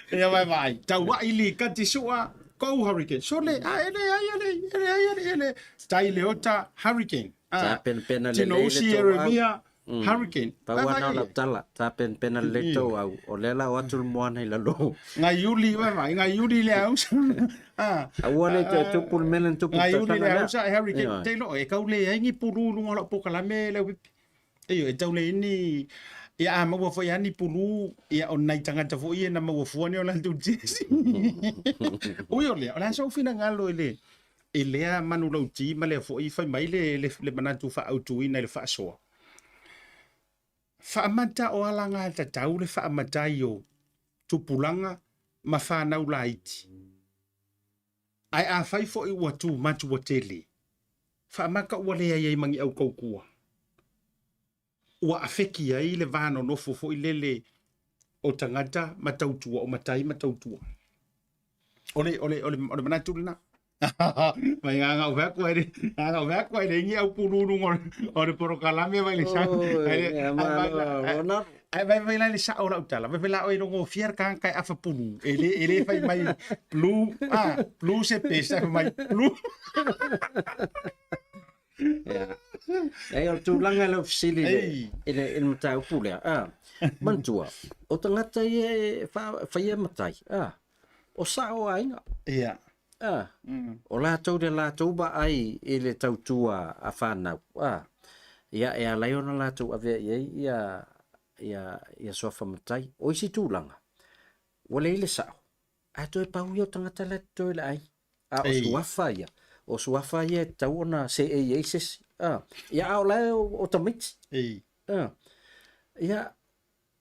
Ia vai. Tau wa ili kati sua ko hurricane. So le ele. Stai leota hurricane. Ta pen le Tino usi Eremia hurricane. Pa wana la tala. Ta pen le to au. O lela o atul moana I la lo. Ngai yuli vai. Ngai yuli le au. Awane te tupul melen tupul. Ngai yuli le au sa hurricane. Te lo e kaule aingi puru lunga lo pokalame le. Eyo e taule ini ia maua foi ani pulu ia onai tangata foi na maua fuani o lantu tisi. Uyo le ola so fina ngalo ele a manu lau ti ma le foi fai mai le manatu fa autu ina le fa so. Fa mata o alanga ta tau le fa mata yo tupulanga ma fa na ulaiti. Ai a fai foi watu matu watele. Fa maka wale ai mangi au kokua. Ua afeki ai le vano no fofo I lele o tangata matautua o matai matautua. Ole manatu lina. Mai nganga o veko ai ingi au pururu o poro kalame vai le sa. Ai vai le sa ora utala. Vai la o rongo fier kan kai afa puru. Ele fai mai blue se pesa mai blue. Ai o tu langa lo fisili ele mata pule mantua o tangata e fa ia matai o sa o ainga ia o la tau ba ai ele tau tua a fana ia e ala ona la tau ave ia sofa matai o isi tu langa o le ile sa a to e pau yo tangata la to le ai o suafa ia o suafa ia tau ona se e isis ia au lai o tamit ia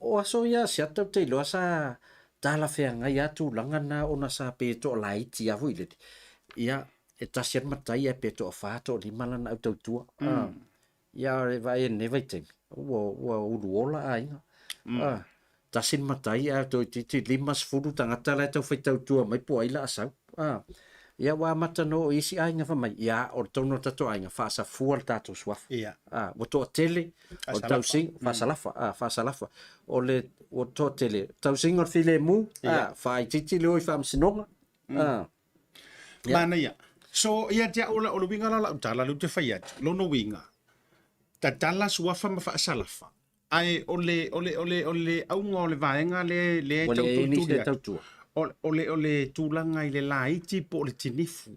o aso ia sia tau te loa sa tala feanga ia tu langa na ona sa pe to lai ti avu ile ia e tasian matai e pe to fato li malana au tau tua ia vai ne vai te o uruola ai tasin matai a to ti limas furu tangata lai tau fai tau tua mai po ai la asau ia wa mata no isi ainga fa mai ia o tono tato ainga fa sa fual tato swaf ia o to tele o tau sing fa salafa o le o to tele tau sing o file mu fa titi le oi fa msinonga Mana ia. So ia te o le winga la utala lu te whai atu. Lono winga. Ta tala suafa ma wha asalafa. Ai ole aunga o le vaenga le O le tau ini tuli se atu. tautua. Ole tūlanga i le laiti po le tinifu.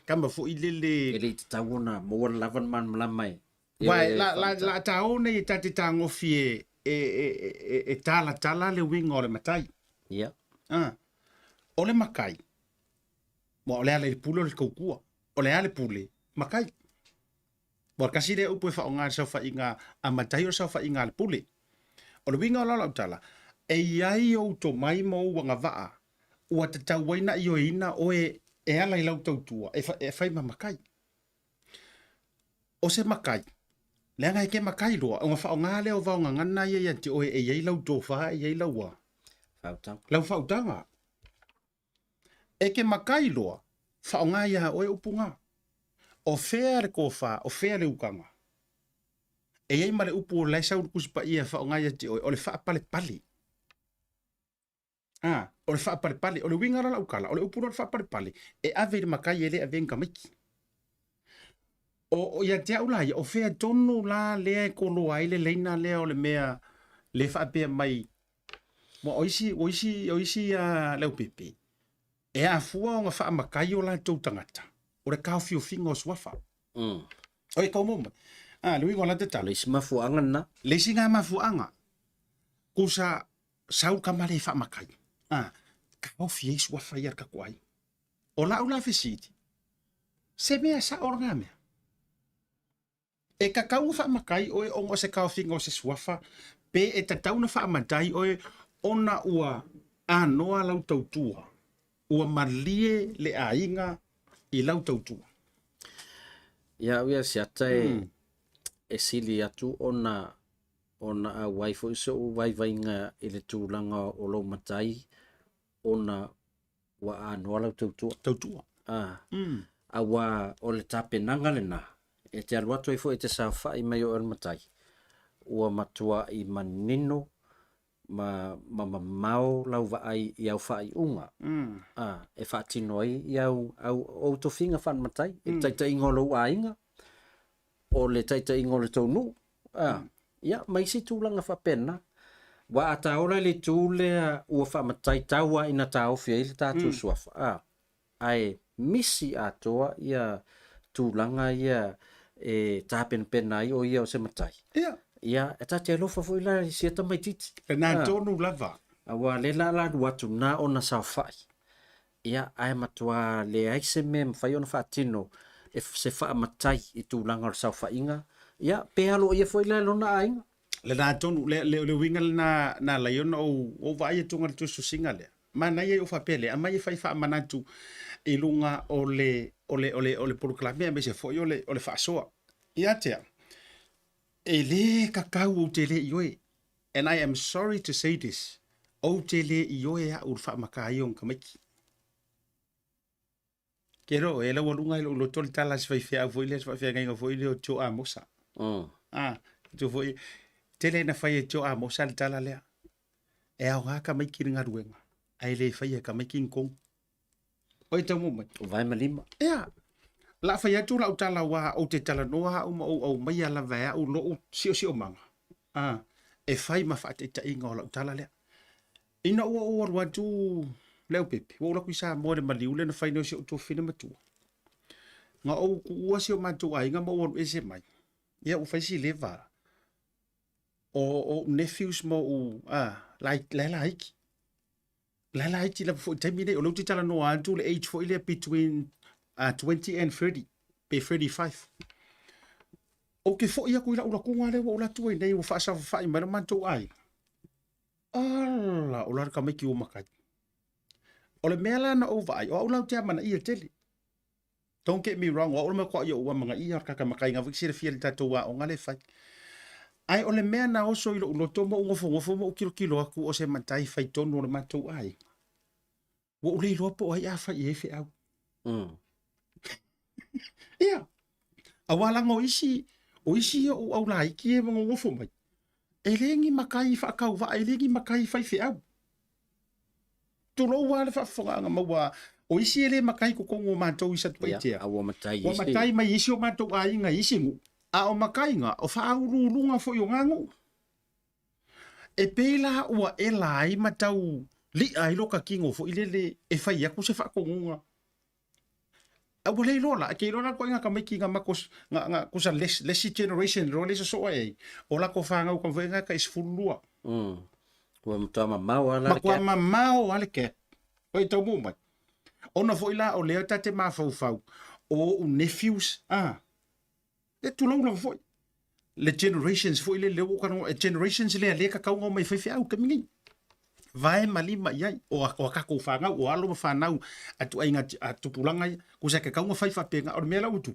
Kama fo i E le te tauona mo lavan man malamai. Wai, la taone i tati tangofi e tala le winga o le matai. Ia. O le makai. Mo ole ale pule o le kaukua. O le ale pule. Makai. Mo kasi le upu e whaonga sau wha inga a matai o sau wha inga le pule. O le winga o la lautala. E iai o to mai mo wanga waa. Ua te tau waina i o ina o e ala i lau tautua. E whai ma makai. O se makai. Le anga ke makai roa. O ngā whaonga le o vaonga ngana ia ia te o e iai lau tō wha e iai lau wa. Whautanga. Lau whautanga. E ke makai loa, whaonga ia o e upunga. O whea le kōwha, o whea le ukanga. E ei ma le upu o leisa urukusipa ia whaonga ia te o le wha pale pale. O le wha pale pale, o le wingara la ukala, o le upu no le wha pale pale. E ave le makai e le a venga miki. O ia te aulai, o whea tonu la lea e kolo ai le leina lea o le mea le wha pia mai. Mo oisi leu pepe. E a fua o ngā wha makai o la tau tangata. O le kao fio finga o suafa. O e kau moma. Le wingo la te tala. Leisi mafuanga na. Leisi ngā mafuanga. Kusa sau kamale wha makai. Kao fie suafa iar ka kuai. O la ula fesiti. Se mea sa o ngā mea. E ka kau wha makai o e ongo se kao finga o se suafa. Pe e tatau na wha matai o e ona ua anoa lau tautua. Ua malie le ainga i lau tautua. Ia wea si ata e sili atu ona a waifo iso o waivainga i le tūlanga o lau matai ona wa anoa lau tautua. Tautua. A wa o le tapenanga le na. E te aluato i fo e te sawha i mai o el matai. Ua matua i manino ma mau lau vaai i au whai unga. E whaatino ai i au to finga whan matai. E taita ingo lau a inga. O le taita ingo le taunu. Ia, mai si tūlanga whapena. Wa a taora le tūlea ua whamatai taua ina tau fia i le tātou suafa. Ai misi atoa ia tūlanga ia e tāpenpena ai o ia o se matai. Ia, e tati alofa fo ila i sieta mai titi. E nā tōnu lava. Awa le la watu nā ona sao whai. Ia, ai matua le aise me mwhai ona whaatino e se wha matai i tūlanga o sao whainga. Ia, pe alo ia fo ila lona ainga. Le nā tōnu, le winga na laiona o vai e tunga le tusu singa lea. Ma nai e o whapele, a mai e whai wha manatu i lunga o le poloklame, me se foi o le whaasoa. Ia tea. E le kakau o te le ioe. And I am sorry to say this. O te le ioe a ur wha makai o nkamiki. Kero, e lau alunga ilo lo tole tala si whaifea au foile, si whaifea ngai ngā foile o tio a mosa. Tio foi, tele na whai e tio a mosa le tala lea. E au haka mai ki ringa ruenga. Ai le whai e ka mai ki nkong. Oi tau mumai. O vai malima. Ea. La whai atu la utala wa o te tala noa au mai ala vea au lo sio manga. E whai ma whaate ta inga o la utala lea. Ina ua o arua tu leo pepe. Wa ula kuisa mo le maliu le na whai no si o tō whina matua. Nga o ua si o matua inga mo o ese mai. Ia u whai si lewa. O nephews mo u laila haiki. Laila haiki la fo taimine o lo te tala noa atu le age fo ile between 20 and 30, pe 35. O ke fo ia kuila ula kunga le ula tuai nei o whaasa whai mana mantou ai. Ala, ula ka meki o makai. O le mea lana o vai, o ula te amana ia tele. Don't get me wrong, o ula mea kwa ia ua manga ia kaka makai ngā wikisira fia le tatou wa o ngale whai. Ai o le mea na oso ilo ulo tomo ngofo mo kilo aku o se matai whai tonu o le mantou ai. Wo ule ilo po ai a whai e whi au. Ia. A walanga o isi o au lai ki e mga ngofo mai. E lengi makai whaakau wa, e lengi makai whai whi au. Turo wale whaafonga anga maua O isi ele makai ko kongo mātou isa tu Ia, paitea. aua matai Wa isi. matai mai isi o mātou a inga isi ngu. A o makai nga, o whaurulunga fo i o ngangu. E pēla ua e lai matau li ai loka kingo fo ilele e whai aku se whakongunga. A wale lola, ke lola ko inga ka maiki nga makos, nga kusa lesi generation, ro lesa soa e. O la ko whangau ka wenga ka isfulua. Kua mtua mamau ala Makua mamao ale ke. Oi tau mo mai. Ona fo ila o leo tate ma fau. O nephews, e tulong la fo. Le generations fo ile leo ka generations le ka kaunga mai fefe au ka mingi. Vai malima iai o ka ko fanga o alo ma fanau atu ainga atu pulanga ku sa ka kaunga fai fa penga o mela utu.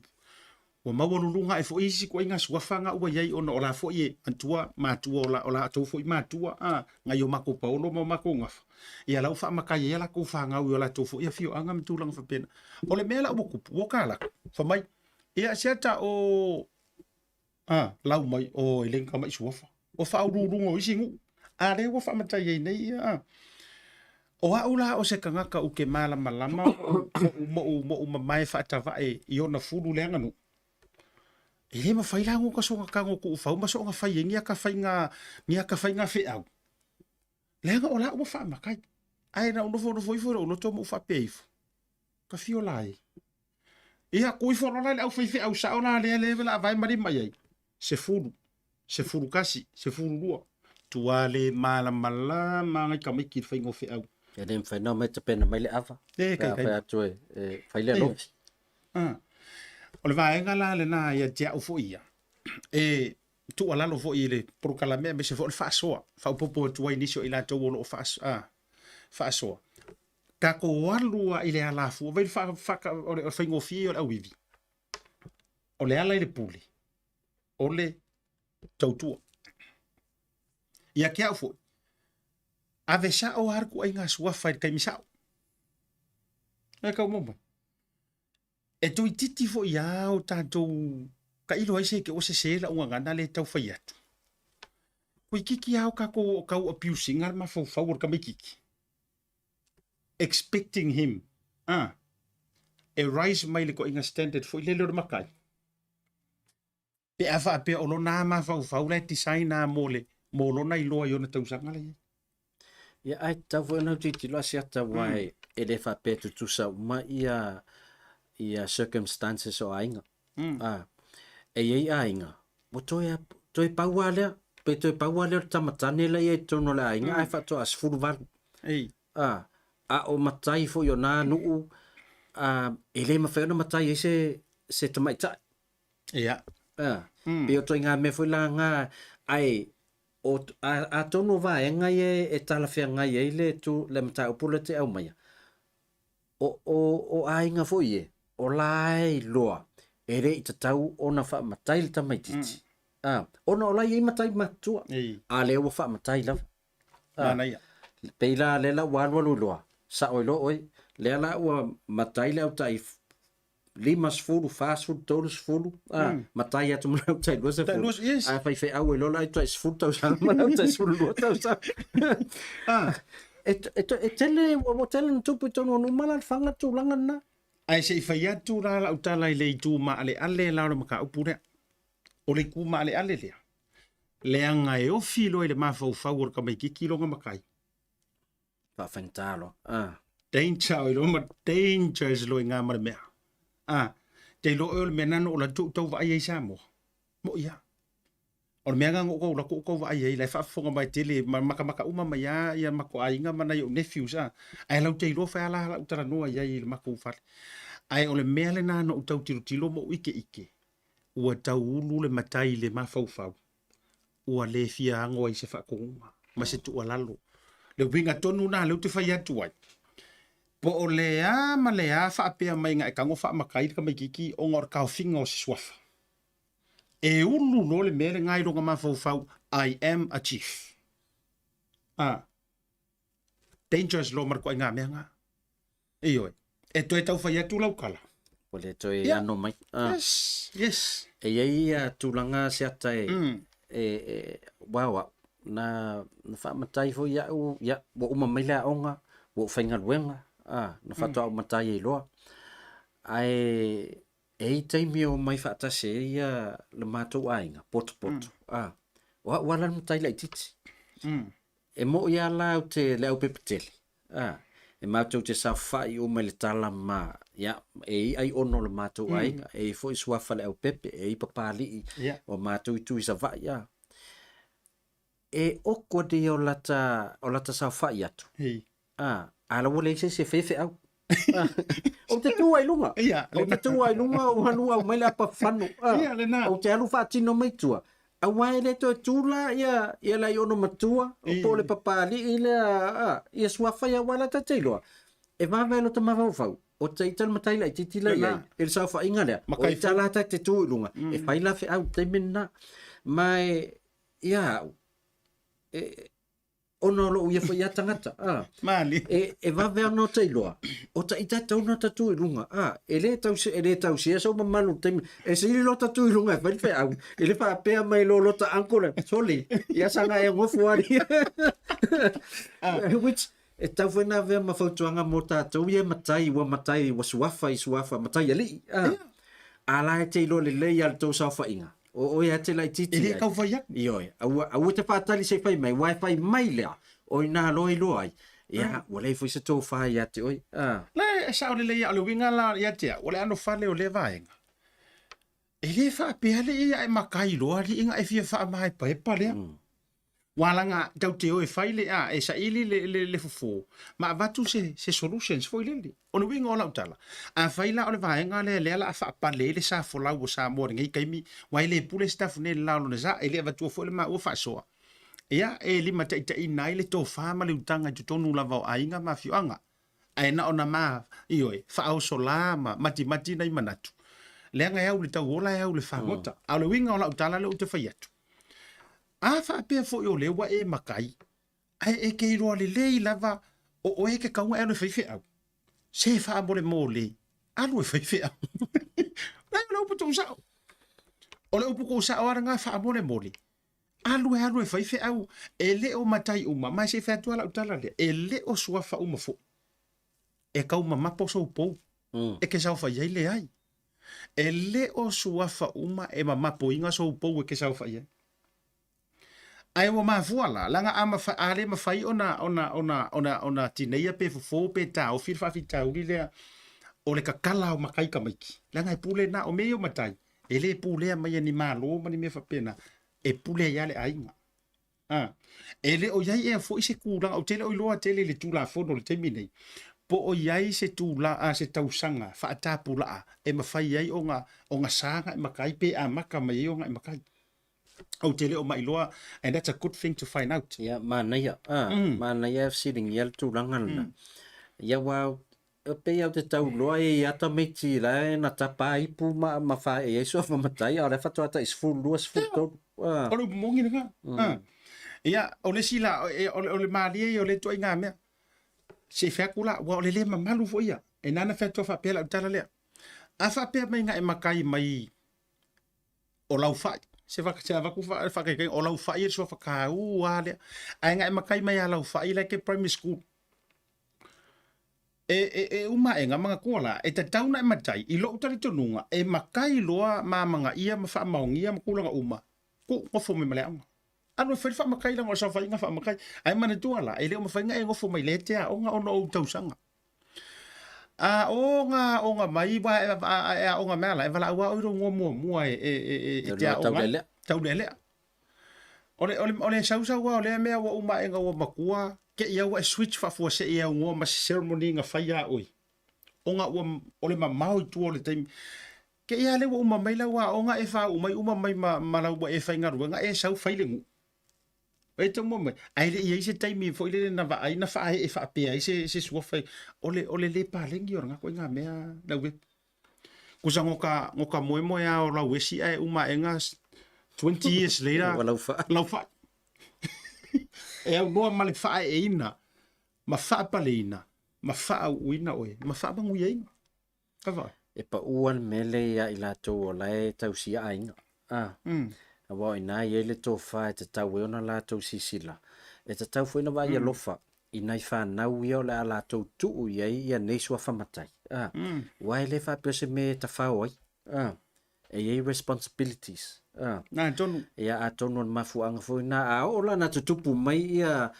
O mawalulunga e fo isi ko inga suafanga o iai ona ola fo ie antua matua ola atu fo matua nga yo mako paulo mo mako ngafa. Ia lau fa makai ia la ko fanga o la tu fo ia fio anga mtulang fa pena. O le mela o ku o kala fa mai ia siata o lau mai o ilenga mai suafa. O fa urulunga o isi ngu. Ale wa fa mata ye nei o aula o se kangaka u ke mala malama mo mai fa ta va e iona fulu le nganu e ma fai lango ka so ka ngo ku fa ma so nga fai ngia ka fai nga fe au le nga ola o fa ma kai ai na no fo no to mo fa pe ka fio lai ia ku fo la au fe au sa ona le la vai mari mai se fulu kasi se fulu lua tuale mala ngai ka mai ki fai ngo fe au e nem fai no me te pena mai le ava kai fai atu fai le lo o le vaenga la le na ia tia u fo ia e tu ala lo fo ile por kala me se fo le fa soa fa popo tu ai nisio ila to lo fa soa ka ko walua ile ala fu ve fa o fai ngo fi o au vivi o le ala ile puli o le tautua ia kia fo ave sa o harku ai nga sua fai kai misao e ka mo e tu titi fo ia o tato ka ilo ai se ke o se se la unga na le tau fai atu ko kiki au ka ko abusing ar ma fo favor ka me kiki expecting him e rise mai le ko inga standard fo ile lo makai pe afa pe o lo na ma fa le design na mole mo lo na ilo yo na tau sanga le ia ai tau fo na titi lo siata wai e le fa pe tu sa ma ia circumstances o ainga e ia ainga mo toi pauale pe toi pauale tamatane la ia tono la ainga ai fa to as furval a o matai fo yo na nu e le ma fa no matai se tamaita ia pe o toi nga me fo la nga ai o a tono va enga e tala fe nga ye le tu le mata o pulete au mai o ainga fo ye o lai loa e re i tatau ona wha matai le tamaititi ona o lai e matai matua a le o wha matai lava peila le la walwalu loa sa oi lo oi le la ua matai le au tai limas fulu fast food todos fulu matai atu mana au tai loa se fulu a fai fai au e lo la tu es fulu tau sa mana au tai fulu loa tau sa e tele o tele ntupu tono no mala fanga tu langa na ai se fai atu la la utala le tu ma ale la lo maka upure o le ku ma ale le anga e o filo le ma fau fau ka mai ki lo makai fa fentalo danger lo ma dangers lo nga ma me te lo o me nano la tu va ai sa mo ia o me nga ngo la ko va ai le fa fonga mai tele maka uma mai ia mako ainga mana yo nephews ai la te lo fa la utala no ai le mako fa ai o le mele na no tau tiro mo ike ua tau ulu le matai le mafau ua le fia ango ai se fa ko ma se tu alalo le winga tonu na le te fai atu ai po o le ma le fa pe mai nga ka ngo fa makai ka mai kiki o ngor ka finga o se swafa e ulu no le mele ngai ronga mafau I am a chief dangerous lo marko nga me nga iyo e toi tau fai atu lau kala o le toi ano mai yes e ia tulanga se ata wawa na fa matai fo ia bo uma mai la onga bo fainga luenga na whātua o matai e loa. Ai taimi o mai whaatase ia le mātou ainga, poto. Wala matai lai titi. E mo ia lau te leo pepetele. E mātou te sa whai o mai le tala ma, ai ono le mātou ainga, e fo i suafa leo pepe, e i papali o mātou i tui sa vai, E oko de o lata sa whai atu. Ala wale se fefe au. O te tua i lunga. O te tua i lunga o hanu au mai le apa whanu. O te alu whaatino mai tua. A wai le to tula ia la ono matua. O pole papali ia suafa ia wala ta teiloa. E vavelo ta mavau. O te ital matai lai titila ia. E le sa whainga lea. O i tala ta te tui lunga. E whaila fe au te minna. Mai ia ono lo ia foi tangata mali e va ver no teiloa o ta ita tau na tatu lunga ele tau sia so mamalu tem e se lo tatu lunga fa fe au ele fa pe mai lo ta ancora soli ia sanga e ngofu ari which e tau foi na ver ma fotuanga mota tau ia matai wa suafa matai ali ala e teilo le ia to sa fa inga o ia te lai titi ele kau vai io au te patali se fai mai wifi mai lea o ina loi loi ia wale foi se to fa ia te oi le sa o le ia o winga la ia te o le ano fale o le vaenga ele fa pe ale ia e makai lo ali inga e fia fa mai pa pa le walanga tau te o e fai le e sa ili le fofo ma vatu se solutions foi le o winga o la utala a fai la o le vaenga le la fa pa le sa fola o sa mo ngai kaimi wai le pule staff ne la lo za ele vatu fo le ma o fa so ia e lima ta nai le to fa ma le utanga tu tonu lava ainga ma fianga ai na ona ma ioi fa o solama mati nai manatu le nga au le tau ola au le fa mota a le winga o la utala le o te fai atu a fa pe fo yo le wa e makai ai e ke ro le lava o e ke kaunga e le fai au se fa mo le mole a lo fai au na lo puto sa o le upuko sa o nga fa mo le mole alu e fai au ele o matai uma mai se fa tu ala utala le ele o sua fa uma fo e ka uma mapo so po e ke sa fa ye le ai ele o sua fa uma e mama po inga so po e ke sa fa ye ai wo ma voila langa ama fa ale ma fai ona tineia pe fo pe ta o fir fa fita u le o le kakala o makai ka maiki langa e pule na o me o matai ele pule mai ni malo mani me fa pena e pule ya le ainga ele o yai e fo ise kula o tele o loa tele le tula fo no le temine po o yai se tula se tausanga fa ta pula e ma fai yai onga sanga e makai pe a maka mai onga e makai o tele o mai loa and that's a good thing to find out mana ia sitting yel tu langan ya wa pe au te tau loa e ata meti la na tapa i pu ma fa e so fa matai ora fa to ata is full luas full o le mongi nga ia o le sila o le mali o le to inga me se fa kula wa o le mamalu fo ia e nana fa to fa pela tala le a fa pe mai nga e makai mai o lau fa se va ku fa ke o lau fa i so fa ka u ale ai nga e makai mai a lau fa i like primary school e uma e nga mga kola e te tauna e matai i lo utari tonunga e makai loa ma mga ia ma fa maungia ma kula nga uma ko ngofo me male anga anu fa fa makai la so fa inga fa makai ai mana tuala e le ma fa inga e ngofo mai lete a onga ono o tausanga onga mai ba onga mala e vala wa o ro mo e ja onga taulele ole sausa wa ole me wa uma e nga wa makua ke ia wa switch fa fo se ia ngo ma ceremony nga fa ya oi onga ole ma mau tu ole time ke ia le wa uma mai la wa onga e fa uma mai ma la wa e fa nga nga e sau fa lengu e to mo mai ai le ia se time fo ile na va ai na fa e fa pe ai se so fa ole le pa lengi or nga ko nga me na we ku sa ngoka mo ya o la we si ai uma e nga 20 years later lau fa e mo male fa e ina ma fa palina ma fa uina oe ma fa bangu ye ava e pa uan mele ya ila to lai tau si ainga wa ina ye le to fa te tau ona la to sisila e te tau foi na va ia lofa I nai whanau ia o le ala tau tuu iai ia nei sua whamatai. Wai le whapese me ta whao ai. E iei responsibilities. Na tonu. Ia a tonu an mafuanga fo na a ola na tutupu mai ia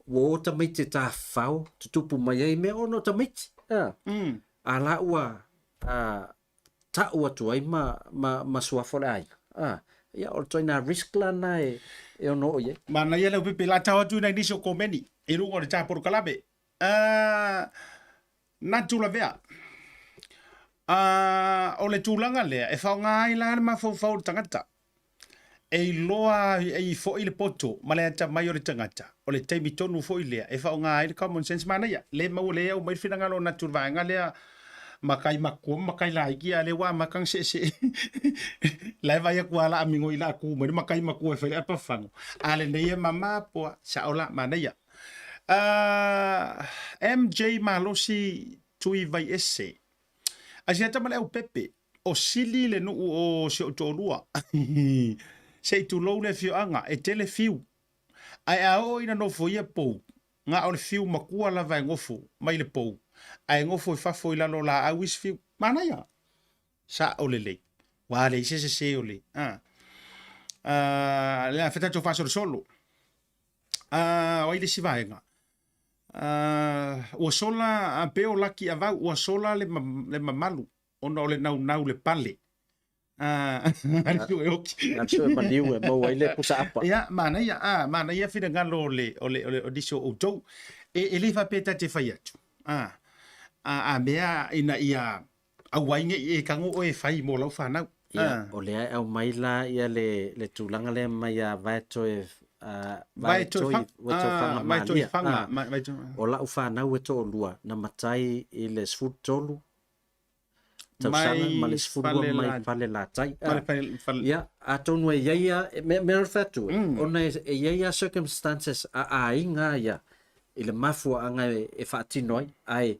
wo ta mai te ta whao. Tutupu mai ai me ono ta mai. A la ua ta ua tu ai ma sua fole ai. Ia o toina risk la na e ono o iei. Mana ia le pepe la tawa tu na niso komeni. E rungo le taporo kalabe. Na tula vea. O le tūlanga lea, e whao ngai la ma fau tangata. E loa e fo i le poto, ma le ata mai o le tangata. O le teimi tonu fo i lea, e whao ngai le common sense mana ia. Le mau lea o mai whina ngalo na tūrvaenga lea, makai makua, makai laiki a le wā makang se. Lai vai a kua la amingo i la aku, mai makai makua e whaile apa whango. A le neia mama poa, sa o la mana ia. MJ Malosi tui vai ese. Asia tamale au pepe o sili le no o se o tolua. Se tu lo le fiu anga e tele fiu. Ai a o ina no foia pou. Nga o le fiu makua la vai ngofo mai le pou. Ai ngofo e fafo i lalo la awis fiu. Mana ia? Sa o le le. Wa le se o le. Le a feta to faso solo. Wai le si vaenga. Ua sola a peo laki a vau, ua sola le mamalu, ona o le nau le pale. Aniu e oki. Aniu e maniu e mau ai le pusa apa. Ia, mana ia whina ngalo o diso o tau. E le whapeta te whai atu. A mea ina ia awainge e kango o e whai mo lau whanau. Ia, o le ai au mai la ia le tūlanga le mai a vaeto e vai to fanga o la ufa na we to lua na matai i le sfut tolu tausanga ma le sfut mai pale la tai ya atonu e ia me fatu ona e ia circumstances a inga ya i le mafu anga e fatinoi ai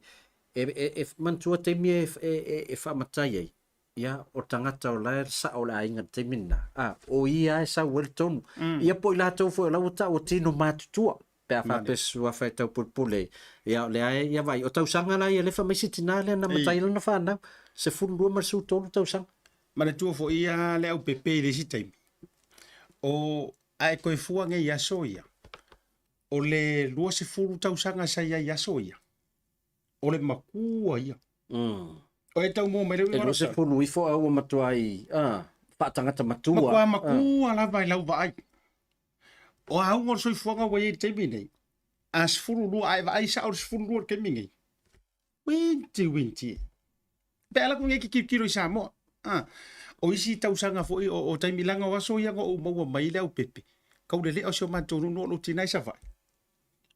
e mantua te mi e fa matai ai ia o tangata o la sa o la inga te mina o ia e sa welton ia po i la tau fo la uta o tino matutua pe fa pesu a fa tau pulpule ia le ai ia vai o tau sanga la ia le fa mai sitina le na matai na fa na se fulu ma su tonu tau sanga ma le tu fo ia le au pepe le sitai o ai ko fu nge ia soia o le lua se fulu tau sanga sa ia soia o le makua ia o e tau mō mai lewe ngaro. E se punu i fo au matua i, whaatangata matua. Makua la vai lau vai. O au ngor soi fuanga wai e teimi nei. As furu lua ai vai sa au furu lua ke mingi. Winti. Bela kung eki kiro i Samoa. O isi tau sanga fo i o teimi langa waso ia o maua mai le au pepe. Kau lele o sio mantonu no lo tinai sa vai.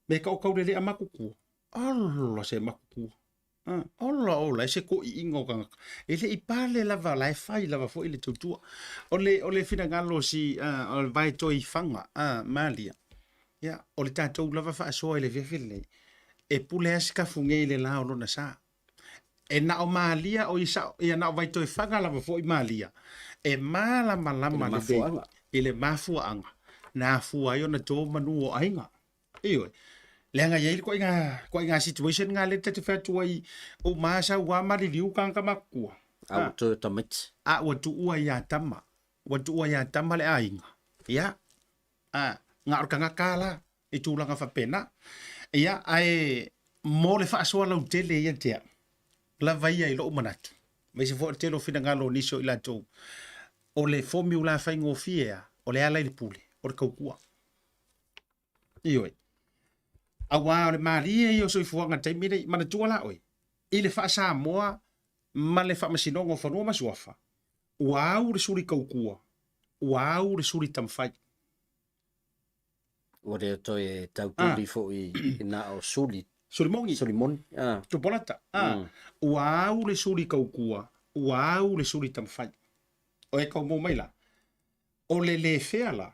Me kau lele a makukua. Allah se makukua. Ola, se ko i ingo kanga. Ele i pale lava, lai fai lava fo ile tutua. Ole fina ngalo si, ole vai toi fanga, malia. Ya, ole tātou lava fa asoa ile vefile. E pule aska funge ile la olo na sa. E na o malia o isa, ia na o vai toi fanga lava fo i malia. E malama le be, ile mafua anga. Na fua yo na tō manu o ainga. Ioi. Lenga yai ko inga situation nga le te fa tuai o masa wa mari liu kan ka makua a to tamit a wa tu ua ya tama le ainga ya nga or kanga kala e tu langa fa pena ya ai mo le fa so la tele ya te la vai ai lo manatu me se fo te lo fina nga lo niso ila to o le formula fa ngofia o le ala le pule o ka kua ioi awa le maria yo so fuanga te mire mana tuala oi ile fa Samoa ma le fa masinongo fa no masuafa wow le suri kaukua wow le suri tamfai o le to e tau puli fo i na o sulimoni tu polata wow le suri kaukua wow le suri tamfai o e ka mo mai la o le feala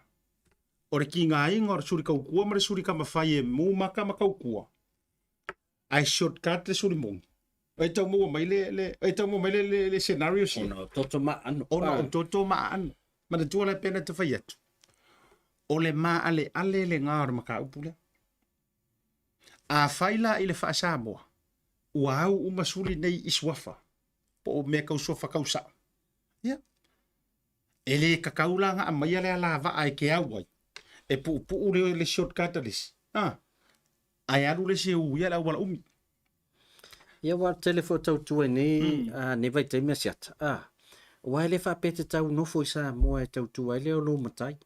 o re ki ngā inga o re suri kaukua ma re suri kama whai e mū maka ma kaukua. Ai shortcut le suri mongi. O e tau mua mai le scenario si. Ona o toto ma ano. Ona o toto ma ano. Ma na tua le pena te whai atu. O le ma ale le ngā ora maka upule. A faila ile fa Samoa. Ua au umasuli nei iswafa. Po o mea kausofa kausa. Ia. Ele kakaulanga a maia lea lava ai ke awai. E pu le shortcut alis. Ai alu le se uia la wala umi. Ia wa telefo tau tua ni ne vai te mea siata. Wa le fa pete tau nofo i Samoa e tau tua le o lo matai.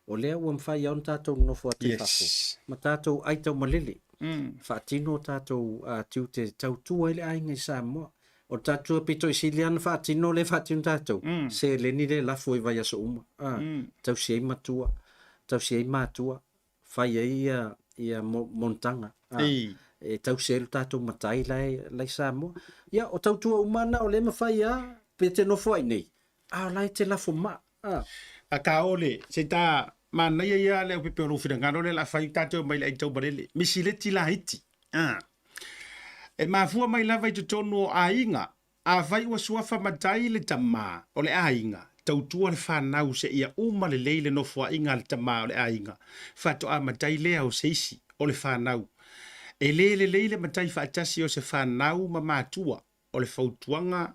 O lea ua mwhai au tātou nofo a te whafo. Ma tātou ai tau malele. Whaatino tātou tiu te tau tua i le ainga i Samoa. O tātua pito i siliana whaatino le whaatino tātou. Se leni le lafo i vai aso uma. Tau si ei matua. Tau si ei matua. Whai ei ia montanga. E tau se elu tātou matai lai Samoa. Ia o tau tua umana o le mawhai pe te nofo ai nei. Lai te lafo ma. A ka ole, se tā mana ia le upepe oro whirangano le la whai tātou mai le ai tau barele. Misi le tila hiti. E mafua mai lava i tutonu o ainga. A vai ua suafa matai le tamā o le ainga. Tautua le whanau se ia uma le leile no fua inga le tamā o le ainga. Whato a matai lea o seisi o le whanau. E leile matai whaatasi o se whanau ma mātua o le whautuanga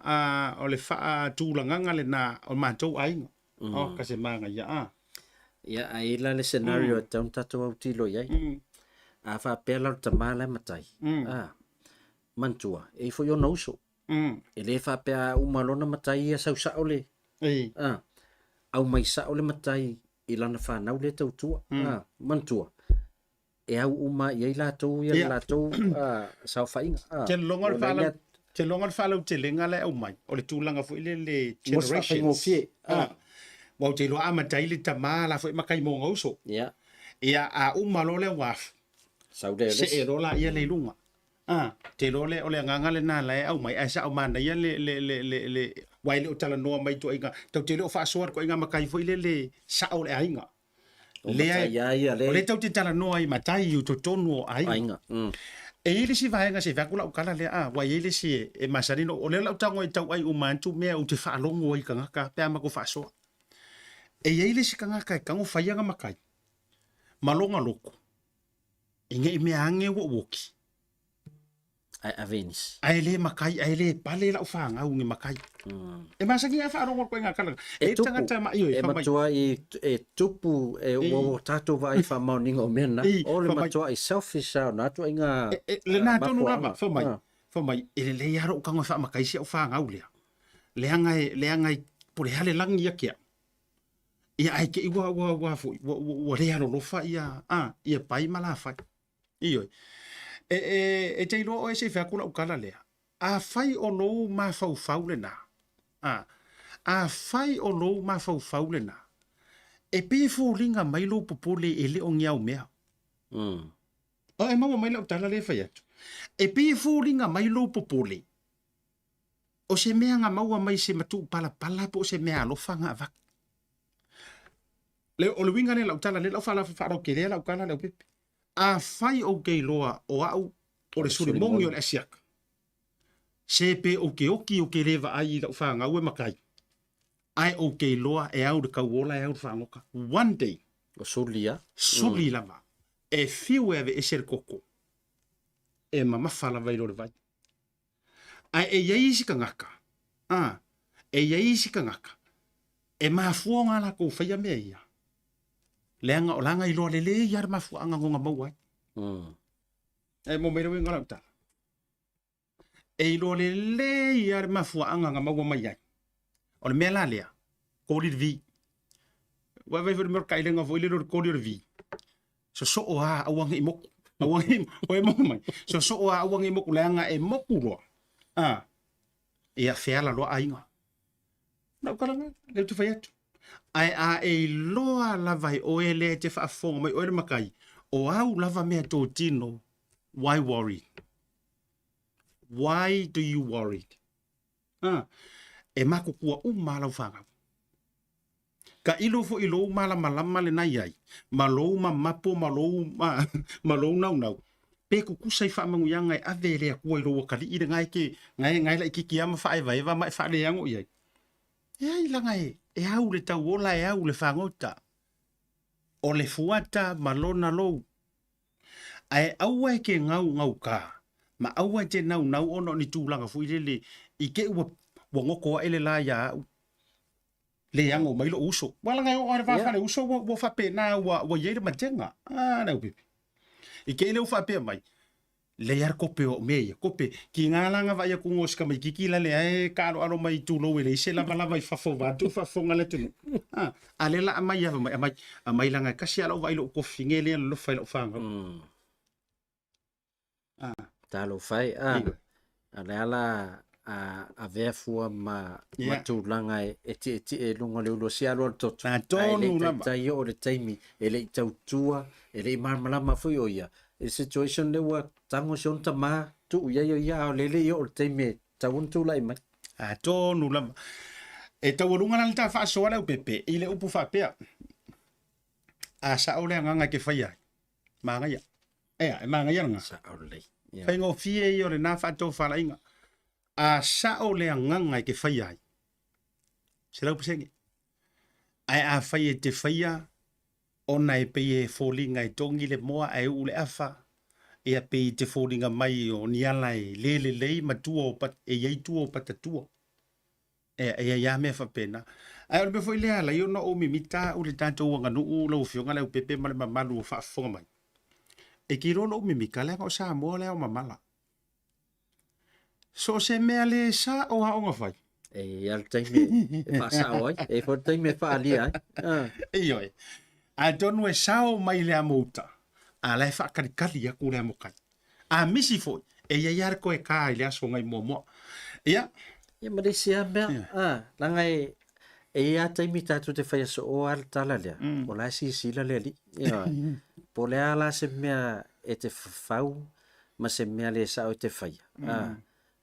o le wha tūlanganga le nā o mātou ainga. Ka se manga ia Ia aila le scenario taun tatou au tilo iai. A whapea lau tamā le matai. Mantua. E fo yo nauso. E le whapea umalona matai ia sausao le. Au mai sao le matai i lana whanau le tautua. Mantua. E au uma iai lātou ia lātou sao whainga. Te longa le whalau te lenga le au mai. O le tūlanga fo ile le generations. Moswhai Wau te loa amatai le tamā la fo i makai mō ngauso. Ia a umalo le waf. Se e rola ia le lunga. Te role o le nganga le nā lai au mai. Ai sa au mana ia le waile o tala noa mai to inga. Tau te leo whaasoar ko inga makai fo ile le sao le ainga. O le tau te tala noa i matai i to tonu o ainga. E ile si vaenga se vakula o kala le wa ile si e masarino o le lau tango i tau ai umantu mea u te whaalongo i kangaka pea mako whaasoa. E ile si kangaka e kango whaianga makai. Malonga loko. Inge i mea ange wo woki. A Venice. Ai le makai, ai le pale la ufanga unge makai. E masaki a whaarongo ko inga kala. E tangata ma iyo. E matua i tupu e o tato vai wha mauninga o mena. O le matua i selfish au natua inga. Le nā tonu rama, whamai. E le le yaro ukango wha makai si au whanga ulea. Le angai pore hale langi ia kia. Ia ai ke iwa wa rea lo lofa ia pai mala fai. Iyo. E te ilo o e se whakula ukala lea. A fai o nou ma fau le na. A fai o nou ma fau le na. E pe ringa mai lo popole e le o ngiau mea. O e maua mai la utala le fai atu. E pe ringa mai lo popole. O se mea nga maua mai se matu pala po se mea alofa nga avak. Le o le winga ne la utala le la fala faro ke le la ukala le pepe. A fai o kei loa o au o le suri mongi o le asiaka. Se pe o ke oki o ke rewa ai la ufanga ue makai. Ai o kei loa e au de kauola e au de whangoka. One day. O sulia. Suli lama. E fiu eve e ser koko. E mamawhala vai lore vai. Ai e yeisi ka ngaka. E yeisi ka ngaka. E mafuonga la ko whaia mea ia. Leanga o langa i loa lele iar mafuanga ngonga mauai. E mo mero inga lauta. E i loa lele iar mafuanga nga maua mai ai. O le mea la lea. Kōri vi. Wa vai fere mero kailenga fo ile kōri vi. So o a awanga i moku. Awanga i o e moku mai. So o a awanga i moku leanga e moku loa. E a feala loa ainga. Nau karanga, leo tu fai atu. Ai a e loa lava i o e le te whaafonga mai o e makai. O au lava mea tō tino. Why worry? Why do you worry? E mako kua malau whanga. Ka ilo fo ilo mala malama le nai ai. Malou ma mapo, malou nau. Pe kukusai whaamangu ia ngai ave lea kua ilo wakali ire ngai ke ngai la ikiki ama whaevaeva mai whaale yango iai. Ia langa e au le tau ola e au le whangota. O le fuata malona lou. Ai aua e ke ngau ka. Ma aua te nau ono ni tūlanga fu le i ke ua ngoko ele la ya le yango mai lo uso. Wala ngai o fa fa le uso wo fa pe na wa yele matenga. Ah na upi. I ke le fa pe mai. Le yar kope o me kope ki ngalanga va ya kungo ska mai kiki la le ai ka ro mai tu lo le se la vai fa fo va tu fa fo ngale tu. Ah ale la mai ya mai langa kasi alo vai lo ko fingele lo fa lo fa. Talo fai ale ala a vea fua ma tūlanga e te lunga le ulo si alo totu. Tonu lama. Tai o le taimi, e le tautua, e le marmalama fui o ia. E situation le wa tango sion ta ma tu ia o lele o le taimi taun tu lai mai. Tonu lama. E taurunga na ta fa so ala pepe, i le upu fa pea. A sa ole nganga ke fai ai. Manga ia. E manga ia nga. Sa ole. Fai ngo fie i o le na fa to fa la inga. A sa o le nganga ke fai ai. Se lau pisenge. Ai a fai e te fai a ona e pe e fōlinga e tongi le moa ai ule afa. E a pe te fōlinga mai o ni ala e le lei matua o pat e yei tua o patatua. E ia mea whapena. Ai o me foi le ala i ona o mi mita ule tātou wanga nuu lau fionga lau pepe male mamalu o whaafonga mai. E ki rono o mi mika lea o Samoa lea o mamala. So se mea le sa o haonga fai. E al taimi e whaasa oi, e fo taimi e whaalia ai. E oi. A donu e sao mai lea Maota. A lai whaakarikari aku lea mokai. A misi foi. E ia iar ko e kā i lea so ngai mua. Ia. Ia marisia mea. Langai e ia taimi tātou te whaia so o al tala lea. O lai sila lea li. Po lea la se mea e te whau, ma se mea le sao e te whaia.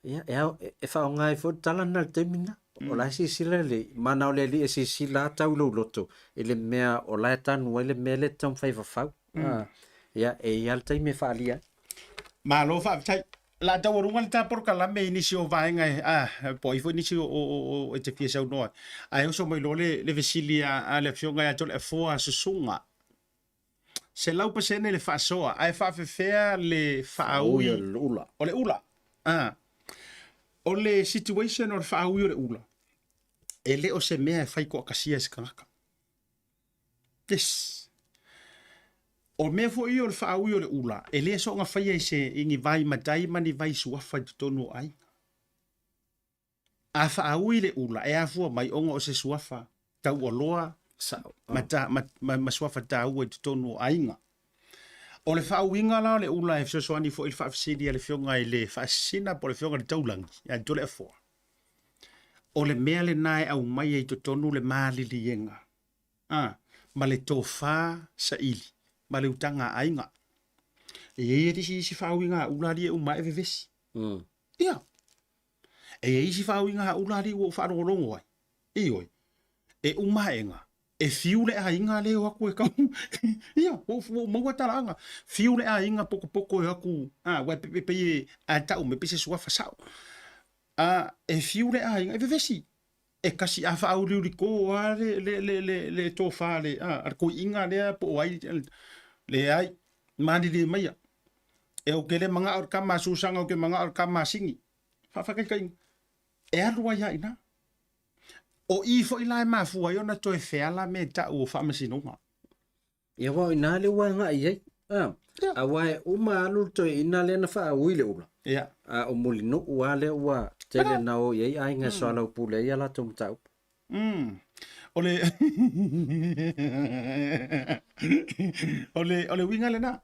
Ia, e whao ngai fo tala na te mina. O lai sila le, mana o le li e sila tau lo loto. E le mea o lai tanu e le mea le tam whai whau. Ia, e ia le taimi e whaalia. Ma lo whaavitai. La tau orunga le tā porka la me inisi o vaenga po ifo inisi o te fia sau noa. Ai oso mai lo le vesili a le fionga ya tole a foa susunga. Se lau pasene le whaasoa. Ai whaafewhea le whaaui. O le ula. O le situation o le whaaui o le ula. E le o se mea e whai ko akasia se kangaka. Yes. O mea fo i o le whaaui o le ula. E le so nga whai se ingi vai madai mani vai suafa i tonu ai. A whaaui le ula. E a fua mai onga o se suafa. Tau o loa. Ma suafa tau e tonu ainga. O le whaauinga la le ula e fsoani fo il whaafsidi le fionga i le whaasina po le fionga le taulangi. Ia tole e fua. O le mea le nae au mai e tonu le maali li yenga. Ma le tofa sa ili. Ma le utanga ainga. E disi whaauinga ula li e umai e vevesi. Ia. E isi whaauinga ula li o whaarolongo ai. Ioi. E umaenga. E fiule a inga leo aku e kau. Ia, o maua talanga. Fiule a inga poko e aku. Wai pepe a tau me pese sua fasau. E fiule a inga e vevesi. E kasi a wha uri ko le tofa le. Ar ko inga lea po ai. Le ai. Mani le maia. E o ke le manga or kama susanga o ke manga or kama singi. Whawhakaikainga. E arua ia ina. O i fo i lai mafua i ona toe wheala me ta o whamasinonga. Ia wau ina le wanga i ei. A wai uma alu toi ina le na wha uile ula. Ia. O mulino ua le ua tele na o iei a inga soala upule ia la tum tau. Ole winga le na.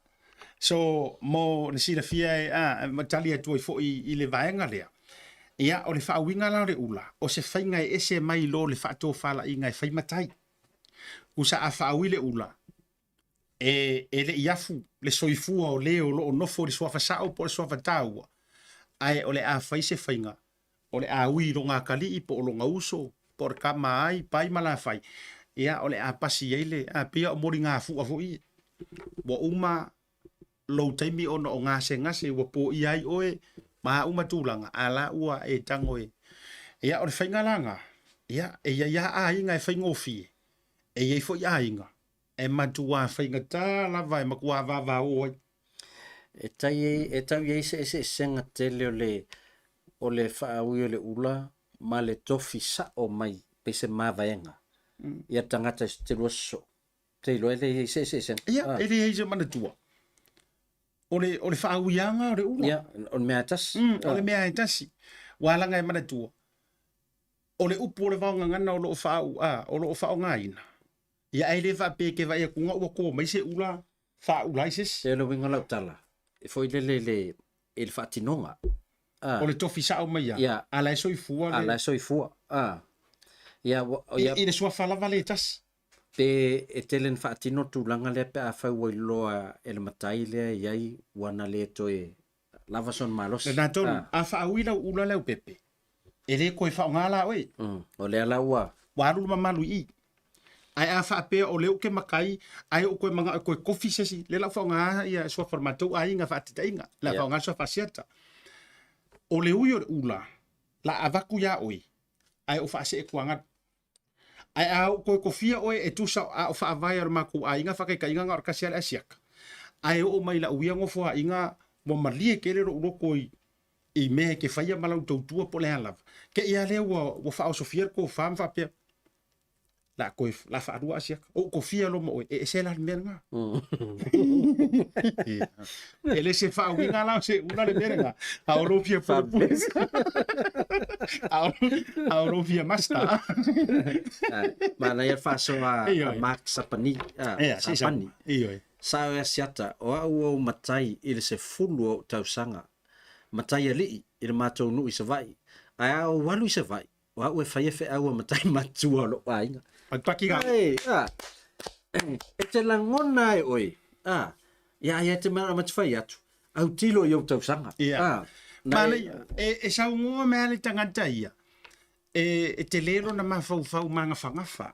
So mo le sila fia e matali atu i fo i le vaenga lea. Ia o le whaawinga la le ula. O se whainga e ese mai lo le whaato whala i ngai whaimatai. Usa a whaawi le ula. E le iafu, le soifua o leo lo o nofo le suafa sao po le suafa taua. Ai o le a whaise whainga. O le a ui lo ngā kali i po o lo ngā uso. Po le kama ai, pai mala whai. Ia o le a pasi eile, a pia o mori ngā fu a fu i. Wa uma lo taimi ono o ngā se ngase, wa po i ai oe. Ma uma tūlanga, ala ua e tango e. Ia o le whainga langa. Ia, e ia a inga e whaingo fie. E fo i a inga. E matua whainga tā lava e makua vava oi. e tau ye se senga tele o le whaaui o le ula ma le tofi sa o mai pe se mavaenga. Ia tangata te roso. Te ilo ele se senga. Ia, ele e se mana tua. O le whaauianga o le ula. Ia, o le mea tasi. O le mea e tasi. Walanga e mana tua. O le upu o le vaonga ngana o lo whao ngaina. Ia e le whape ke vai a kunga ua kua mai se ula whaulai ses. Te lo winga lau tala. E foi le whaatinonga. O le tofi sa o mai ia. Ala e soifua le. Ala e soifua. Ia, I le sua whalava le tasi. Pe e telen whaatino tūlanga lea pe a whau o iloa e le matai lea iai wana le toe lava son malos. Le nātonu, a whaauila ula leo pepe. E le koe whaongala oe. O lea la ua. Waru mamalu i. Ai a whaapea o leo ke makai, ai o koe manga, koe kofi sesi, le lau whaonga ia sua formatou a inga whaatita inga, la whaonga sua whasiata. O le ui o le ula, la avaku ya oe, ai o whaase e kuangat. Ai a koe kofia oe e tusa a o whaavai ar maku a inga whakaika inga ngā orkasiale asiaka. Ai o mai la uia ngofo a inga mo malie kere ro uroko i me ke whaia malau tautua po le halawa. Ke ia leo wa whao sofia ko whaam whapea. La koe la whaarua asiaka. O kofia lo mo e se la mea nga. E le se whao inga lao se una le mea nga. Aoropia purpus. Aoropia masta. Mana ia whaso a Mark Sapani. Sapani. Sao e siata o au au matai i le se fulu o tausanga. Matai a lii i le mātou nui sa vai. Ai au walu i sa vai. O au e whaiewhe au a matai matua lo a inga. Paki ga. E te langona e oi. Ia te mara matwhai atu. Au tilo i au tausanga. Mana e sau ngoa mea le tangata ia. E te lero na mawhau manga whangafa.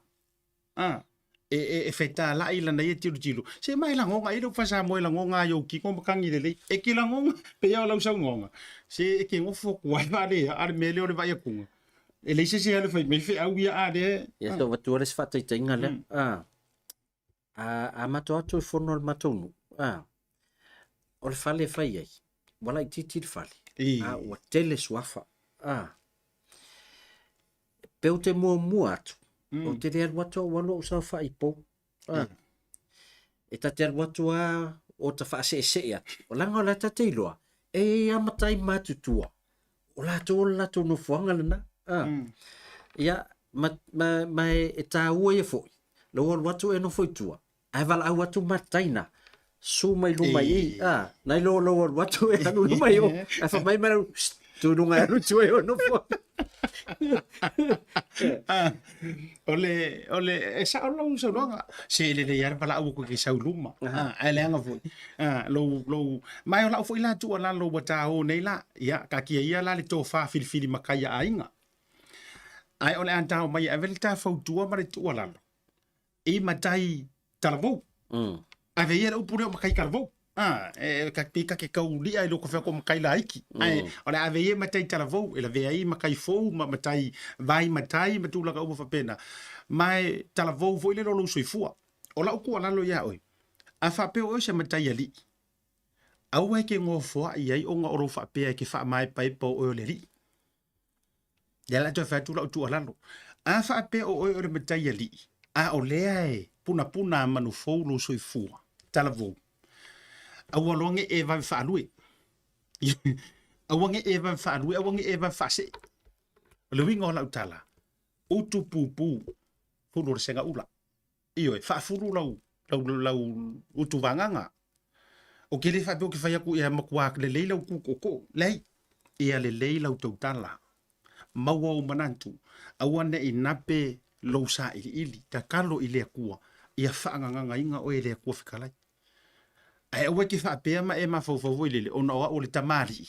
E feta la ila na ye tilo. Se mai la ngonga ilo fasa mo la ngonga yo ki ko makangi le. E ki la ngonga pe ya la sau ngonga. Se e ke ngofo kwa vale ar mele o le vai kunga. E le se ale fai me fe au ia ade. Ya to watu res fata tinga le. A mato atu fono al matonu. O le fale fai ai. Wala i titi le fale. O tele swafa. Peu te mua atu. O te rea watu wano o sa whai po. E ta te watu o ta wha se atu. O langa o la ta te iloa. E amatai matutua. O la to no fuanga lana. Ia, mai e tā ua e foi. Lo watu e no foi tua. Ai vala au watu mataina. Su mai lumai i. Nai lo watu e anu lumai o. A wha mai marau. Tu nunga anu tu e o no foi. Ole e sa lo so longa se le yar pala u ko ke sa luma ale anga fu lo mai la fu ila tu la lo bata o nei la ya ka ki ia la le to fa fili makaya ainga ai ole anta o mai avelta fa tu ma tu la e matai talvo ave ia o pure makai kalvo ka pika ke kau li ai lo ko fa ko makai la iki ai ole ave ia matai talvo ele ve ai makai fo matai vai matai matu la ka u fa pena mai talvo vo ile lo soifua o la ku ala lo ya oi a fa pe o se matai ali au e ke ngo fo ai o nga oro fa pe ke fa mai pai po o le li ya la to fa tu la tu ala lo a fa pe o le matai ali a o le ai puna manu fo lo soifua talvo awalonge eva fa lui awange eva fa lui awange eva fa se le wingo la utala utu pupu fulu senga ula iyo fa fulu lau utu vanganga o ke le fa be ke fa ya ku ya makwa le leila ku ko lei ia le leila utala mawa o manantu awane inape lo sa ili ta kalo ile ku ia fa nganga inga o ile ku fikala ai o ke fa pe ma e ma fo ile ona o le tamari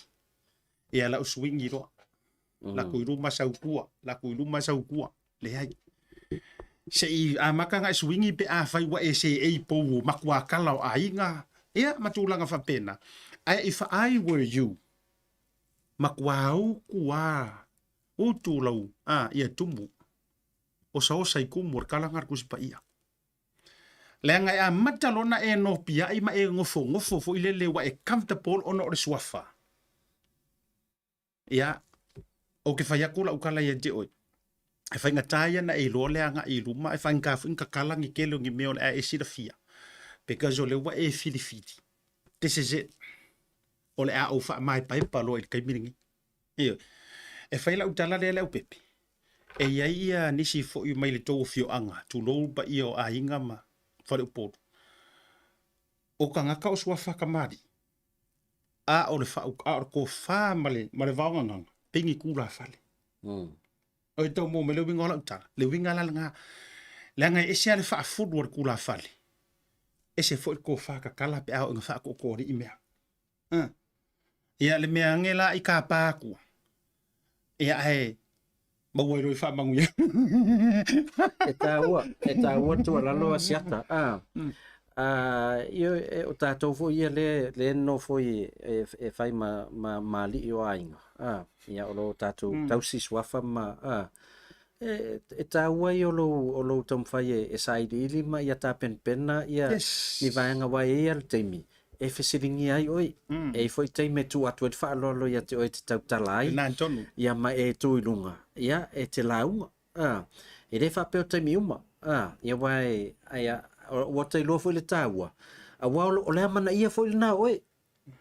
ia la swingi ro la kuiruma saukua le ai se a makanga swingi pe a fai wa ese e po makwa kala ainga ia matulanga fa pena ai if I were you makwa kuwa utulau ia tumbu o sa kumur kala ngar kus pa ia Lenga e mata lona e no pia I ma e ngofo fo ile le wa e comfortable ono o le suafa. Ia o ke fai akula ukala ia je oi. E fai ngataya na e lo le anga I luma e fai ngafu inka kalangi kelo ngi meo e sida fia. Because o le wa e fili. This is it. O le a o fa mai pai palo e kai miringi. Ia. E fai la utala le au pepe. E ia nisi fo I mai le tau fio anga. Tu lo ba ia o a inga ma. Fale upodu. O ka ngaka o suafa kamari. A o le fa a o ko fa male vaonga pingi kula fale. O i tau mo me le winga o la utala. Le winga la nga. Le nga e se ale fa fudu o kula fale. E se fo ko fa ka kala pe a o nga fa ko ko ri imea. Ia le mea ngela I ka pa ku. Ia e mau i fa mangu ia. E tā ua tua lalo a siata. Io o tātou fo ia le no fo e fai ma li o ainga. Ia o lo tātou tausi swafa ma. E tā ua I o lo tam fai e saidi ili ma ia tā penpena ia ni vaenga wai e al teimi. E fesiringi ai oi. E foi teime tu atu e wha lolo ia te oi te tau talai. Ia ma e tu ilunga. Ia e te launga. E re wha peo teimi uma. Ia wai aia o te loa foi le tāua. A wao o lea mana ia foi le nā oi.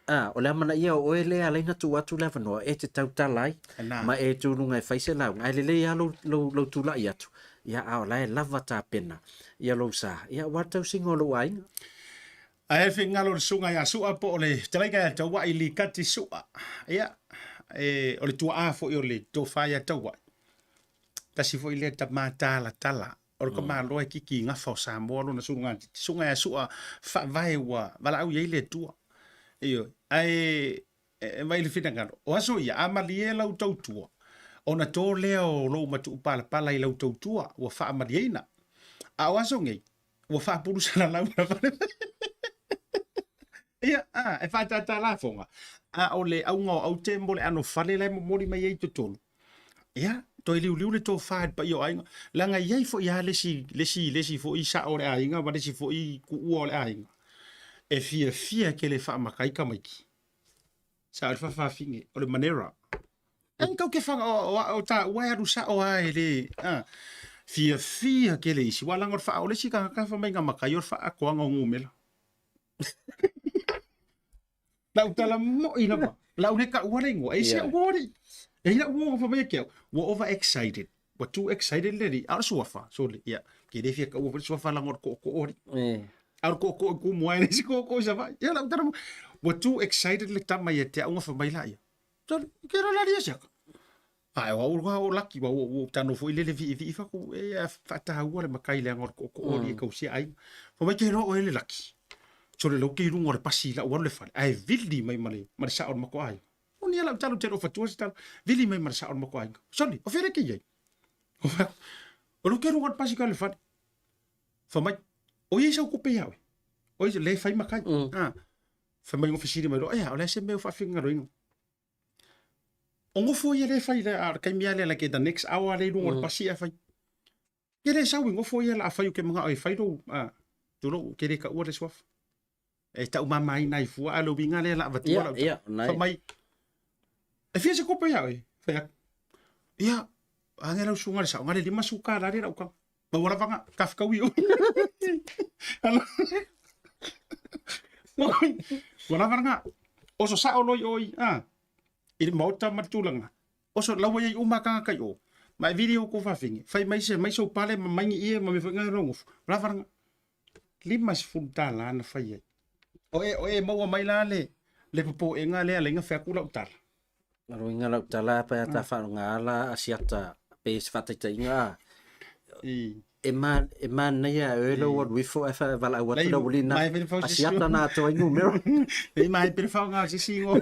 O lea mana ia o e lea leina tu atu lewa noa. E te tau talai. Ma e tu lunga e whaise launga. Ai le lea lo tu lai atu. Ia ao lai lava tā pena. Ia lo sa. Ia watau singo lo ainga. Ai fe ngalo le sunga ya sua po le talaika ya tawa I li kati sua. Ia o le tua a fo I o le to fa ya tawa. Tasi fo I le ta mata la tala. O le kama loa kiki nga fa Samoa lo na sunga ya sua fa vai wa wala au ye le tua. Iyo ai vai le fina ngalo. O aso ia amalie lau tau tua. Ona to leo lo matu pala I lau tau tua wa fa amaliena. A o aso ngei wa fa puru sana lau na Ia, e whai tata la fonga. O le au ngau au te mo le ano whale lai mo mori mai ei to tonu. Ia, toi liu le tō whaad pa I o ainga. Langa iei fo ia lesi fo I sa o le ainga, wa lesi fo I ku ua o le ainga. E fia ke le wha makai ka maiki. Sa o le wha finge, o le manera. Ai kau ke whanga o ta ua aru sa o ai le. Fia ke le isi. Walanga o le wha o lesi ka wha mai nga makai o le wha a koanga o ngumela. Lau tala mo ina ba. Lau ne ka uare ngo. E se uare. E ina uare fa mai keo. Wa over excited. Wa too excited le di. Ar suafa. So le. Ia. Ke defia ka uare suafa langor ko ori. Ar ko moai ne si ko sa va. Ia lau tala mo. Wa too excited le tama ia te aunga fa mai la ia. So ke ra la dia sia. Ai wa o laki wa o tano fo ile le vi fa ko e fa ta uare makai le ngor ko ori ko si ai. Fa mai ke ro o ele laki. So le loki rungo le pasi la wale fale. Ai vili mai male sa on mako ai. Oni ala talo te ofa tuas talo. Vili mai male sa on mako ai. Soni, o fere ke ye. O loki rungo le pasi ka le fale. Fa mai o ye sa ko pe yawe. O ye le fai makai. Fa mai ofisiri mai ro. Ai, o le se me fa finga ro ingo. O ngofo ye le fai le ar kai mia le ke the next hour le rungo le pasi a fai. Ye le sa wingo fo ye la fai ke manga ai fai do. Tulo ke le ka ua le swaf. E tau mamai nai fua alo winga le la vatua la. Ia, nai. Fa mai. E fia se kopa ia e. Fa ia. Angela usunga le sa ngale lima suka la le ka. Ba wala vanga kafka wi. Wala vanga. Oso sa oloi oi. Il Maota matulanga. Oso lawa ye uma ka kai o. Mai video ko fa fingi. Fai mai so pale mai ia ma me fanga rongo. Wala vanga. Lima sfunda la na fai. Oe maua mai la le popo e ngā lea le inga whea kula utala. Aro inga lau tala pa ya ta whanau ngā ala asiata pe se whataita inga. E man nei a elo wat wifo e wha wala watu na wuli na asiata na ato ingu mero. E mai pere whao ngā si singo.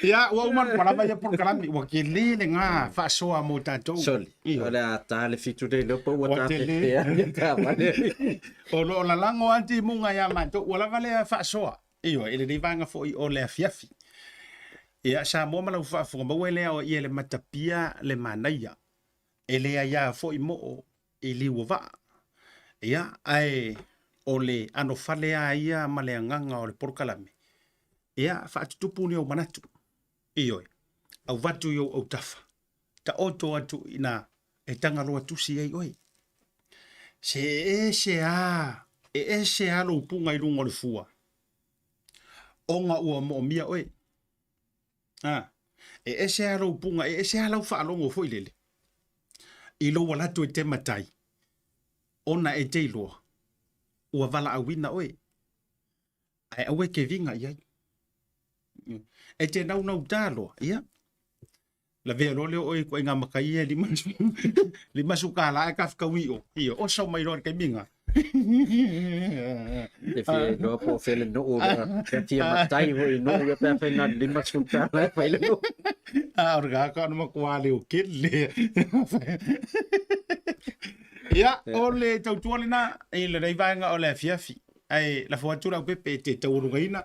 Ia, ua uman wala mai a porkalami. Ua ke le ngā whaasoa mo tātou. Soli. Ole a tā le fitu de leopa ua tā te O lo la lango anti munga ya mato wala vale a whaasoa. Iyo, ele ni vanga fo I o le fiafi. Ia Samoa malau whaafunga maua lea o ia le matapia le manaia. Ele a ia fo I mo I liu va. Ia, ai o le ano fale a ia ma le anganga o le porkalame. Ia, whaatutupu ni o manatu. Ioi, au vatu i au tafa. Ta oto atu ina e tangaroa tusi ei oi. Se se a lo punga i rungo le fua. Onga ua mo mia oi. Se a lo punga, se a lo whaalongo foi lele. I lo walatu e te matai. Ona e te iloa. Ua wala a wina oi. Ai awe ke vinga iai. E te nau tāloa, ia. La vea lo leo oi ko inga makai e lima suka la e kafka wio. Ia, o sau mai roa ke minga. E fie no po fele no o ke tia matai ho no o pe pe na lima suka la pe le no. Orga ka no ko ale o kille. Ia, ole tau tualina e le reivanga o le fiafi. Ai la foatura pepe te taurungaina.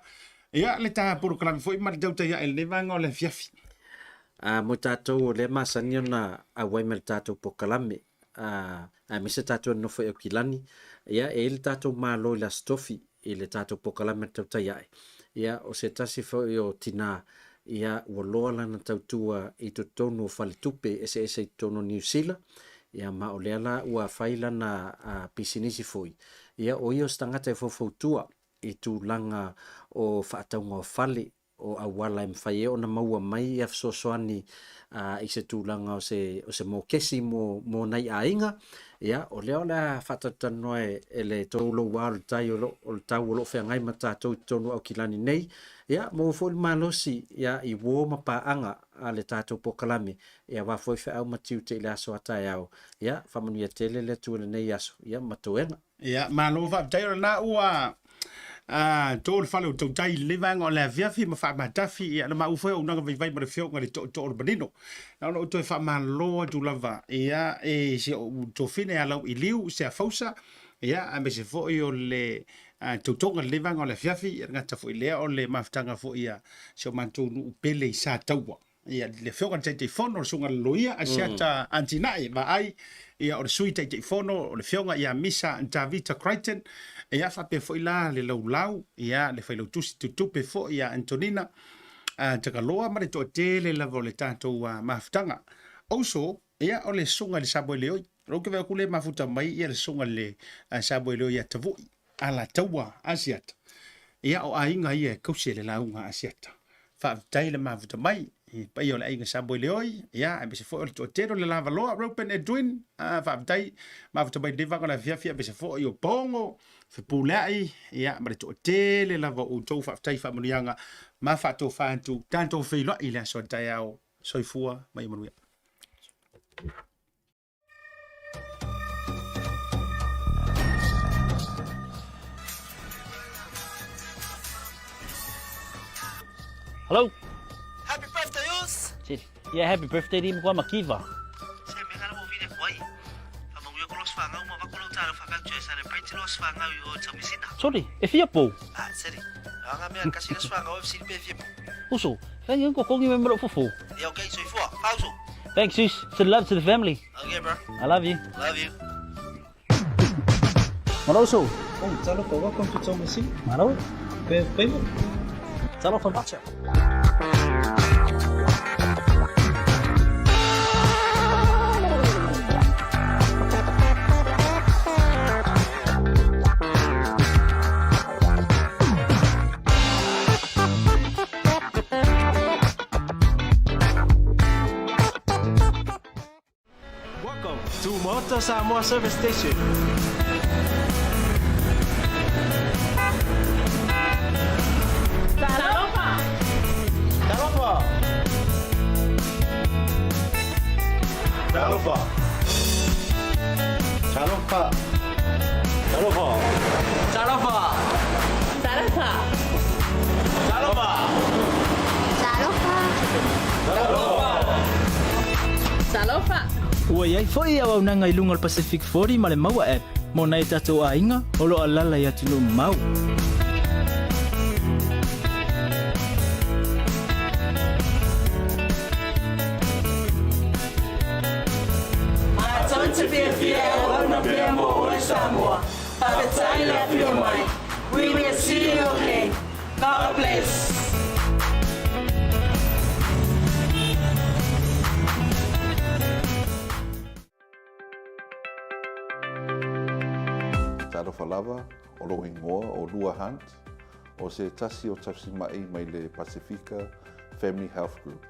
Ia, le tā puru kalami foi ma tau tai e le reivanga o le fiafi. Mo tātou le masani ona a waimel tātou po kalame. A misa tātou no foi o kilani. Ia, e le tātou malo la stofi e le tātou po kalame Tautai A'e. Ia, o se tasi foi o tina. Ia, ua loa lana tautua i to tonu o fale tupe ese i tono New Zealand. Ia, ma o leala ua whaila na pisinisi foi. Ia, o io stangata e fofoutua i tu langa o whaataunga o fale o awala e mwhaie o na maua mai e fsosoani i se tūlanga o se mō kesi mō nei a inga. Ia, o leo la whatatanoa e le tōlo wā o tai o le tau o lo whea ngai ma tātou tonu au kilani nei. Ia, mō fōi malosi ia i wō mapaanga a le tātou pokalame. Ia, wā fōi whea au matiu te ile aso atai au. Ia, whamanuia tele le tuele nei aso. Ia, matoenga. Ia, malo wha taira na ua tō le whale o Tautai levanga o le aviafi ma wha matafi ia na mau whea unanga vai ma le whio ngari tō o manino. Na ono tō e wha maloa tu lava ia e se o tō whine a lau i liu se a fausa ia a me se fōi o le tautonga levanga o le aviafi ia ngata fōi lea o le maftanga fōi ia se o mantou nu upele i sa taua. Ia le whio ngari te whono o sunga loia a seata antinai ma ai ia o le sui te whono o le whionga ia misa Davita Crichton. Ia whape fo ila le lau ia le whailau tusi tutupe fo ia Antonina taka loa mare to tele lava o le tātou maftanga. Also, ia o le sunga le sabo leoi. Roke vea kule mafuta mai ia le sunga le sabo leoi a tavui. Ala taua asiata. Ia o ainga ia kausi le launga asiata. Whaaftai le mafuta mai. Pa ia o le ainga sabo leoi. Ia, e bese fo o le to tero le lava loa. Ropen Edwin. Whaaftai mafuta mai levanga la fiafia. Bese fo i o pongo. Fipulai, ia, mare to tele lava o tau whaftai whamanianga, ma whato whantu, tanto whiloa i lea soa tai au, soifua, mai manuia. Hello? Happy birthday, Us! Yeah, happy birthday di mo kwa makiva. Se me gana mo vine kwai. Famanguia ko los fanga mo vakulo talo fakakcho celebrate los fanga o tamisina. Sorry, e fia po. Seri. Anga me kasi los fanga o silpe fia po. Uso, kaya ko kongi member fufu. Yeah, okay, so ifua. Pauso. Thanks, sis. Send love to the family. Okay, bro. I love you. Love you. Maloso. Oh, talo ko welcome to Tomasi. Malo? Pe. Talo for bacha. To Maota, Samoa service station. Talofa! Talofa! Talofa! Talofa! Talofa! Talofa! Talofa! Talofa! Talofa! Ua iai foi au nanga i lunga Pacific 40 ma le maua app. Mo nei tatou a inga, o lo alala i atu lu mau. Don't be a We will see you again. God bless. Tarofa lava, o lo ingoa o Lua Hunt, o se tasi o Tasi Market mai le Pacifica Family Health Group.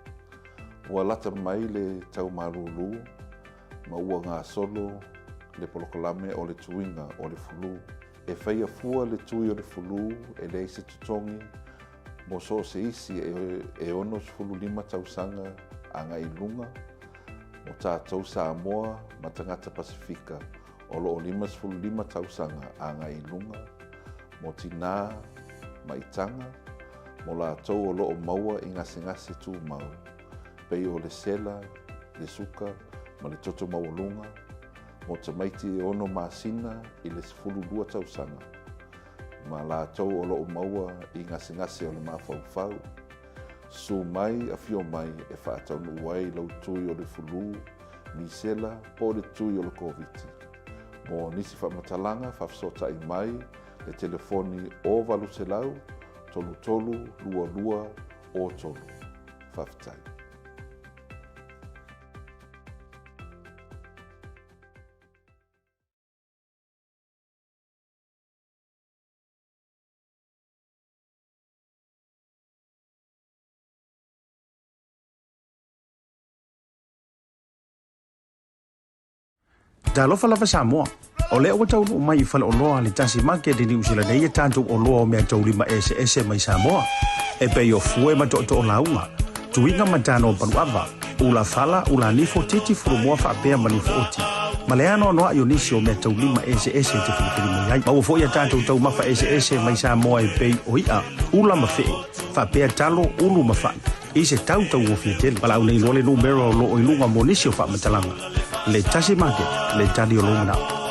Ua lata mai le tau marulu, ma ua ngā solo, le polokalame o le tuinga o le fulu. E whaia fua le tui o le fulu, e le se tutongi, mo so se isi e ono fulu lima tausanga a ngā ilunga, mo tātou Samoa ma tangata Pasifika, o lo limas fulu lima tausanga a ngā ilunga, mo tina ma itanga, mo la tau o lo o maua i ngase tu mau, pei o le sela, le suka, ma le toto maulunga, mo tamaiti e ono masina i le fulu lua tausanga, ma la tau o lo o maua i ngase o le mafau, su mai a fio mai e whaatau nuai lau tui o le fulu, ni sela po le tui o le koviti. Mo nisi whamatalanga whafsota i mai le telefoni o valuselau, tolu, lua o tolu. Whaftai. Talofa lava Samoa. O lea ua taunu mai I whala o loa le Tasi Market ni usila nei e tātou o loa o mea taurima ese mai Samoa. E pei o fue ma to o launga. Tuinga matano o Bluwave. Ula fala, ula nifo titi furu mua whaapea ma nifo oti. Ma le ano noa io nisi o mea taurima ese te whilipiri mai ai. Ma ua fo ia tātou tau mafa ese mai Samoa e pei o ia. Ula mawhee. Whaapea talo, ulu mawhai. I se tau o fiatele. Pala au nei lole numero o lo o ilunga mo nisi o whaamatalanga. Le Tasi Market, le tali o longa nao.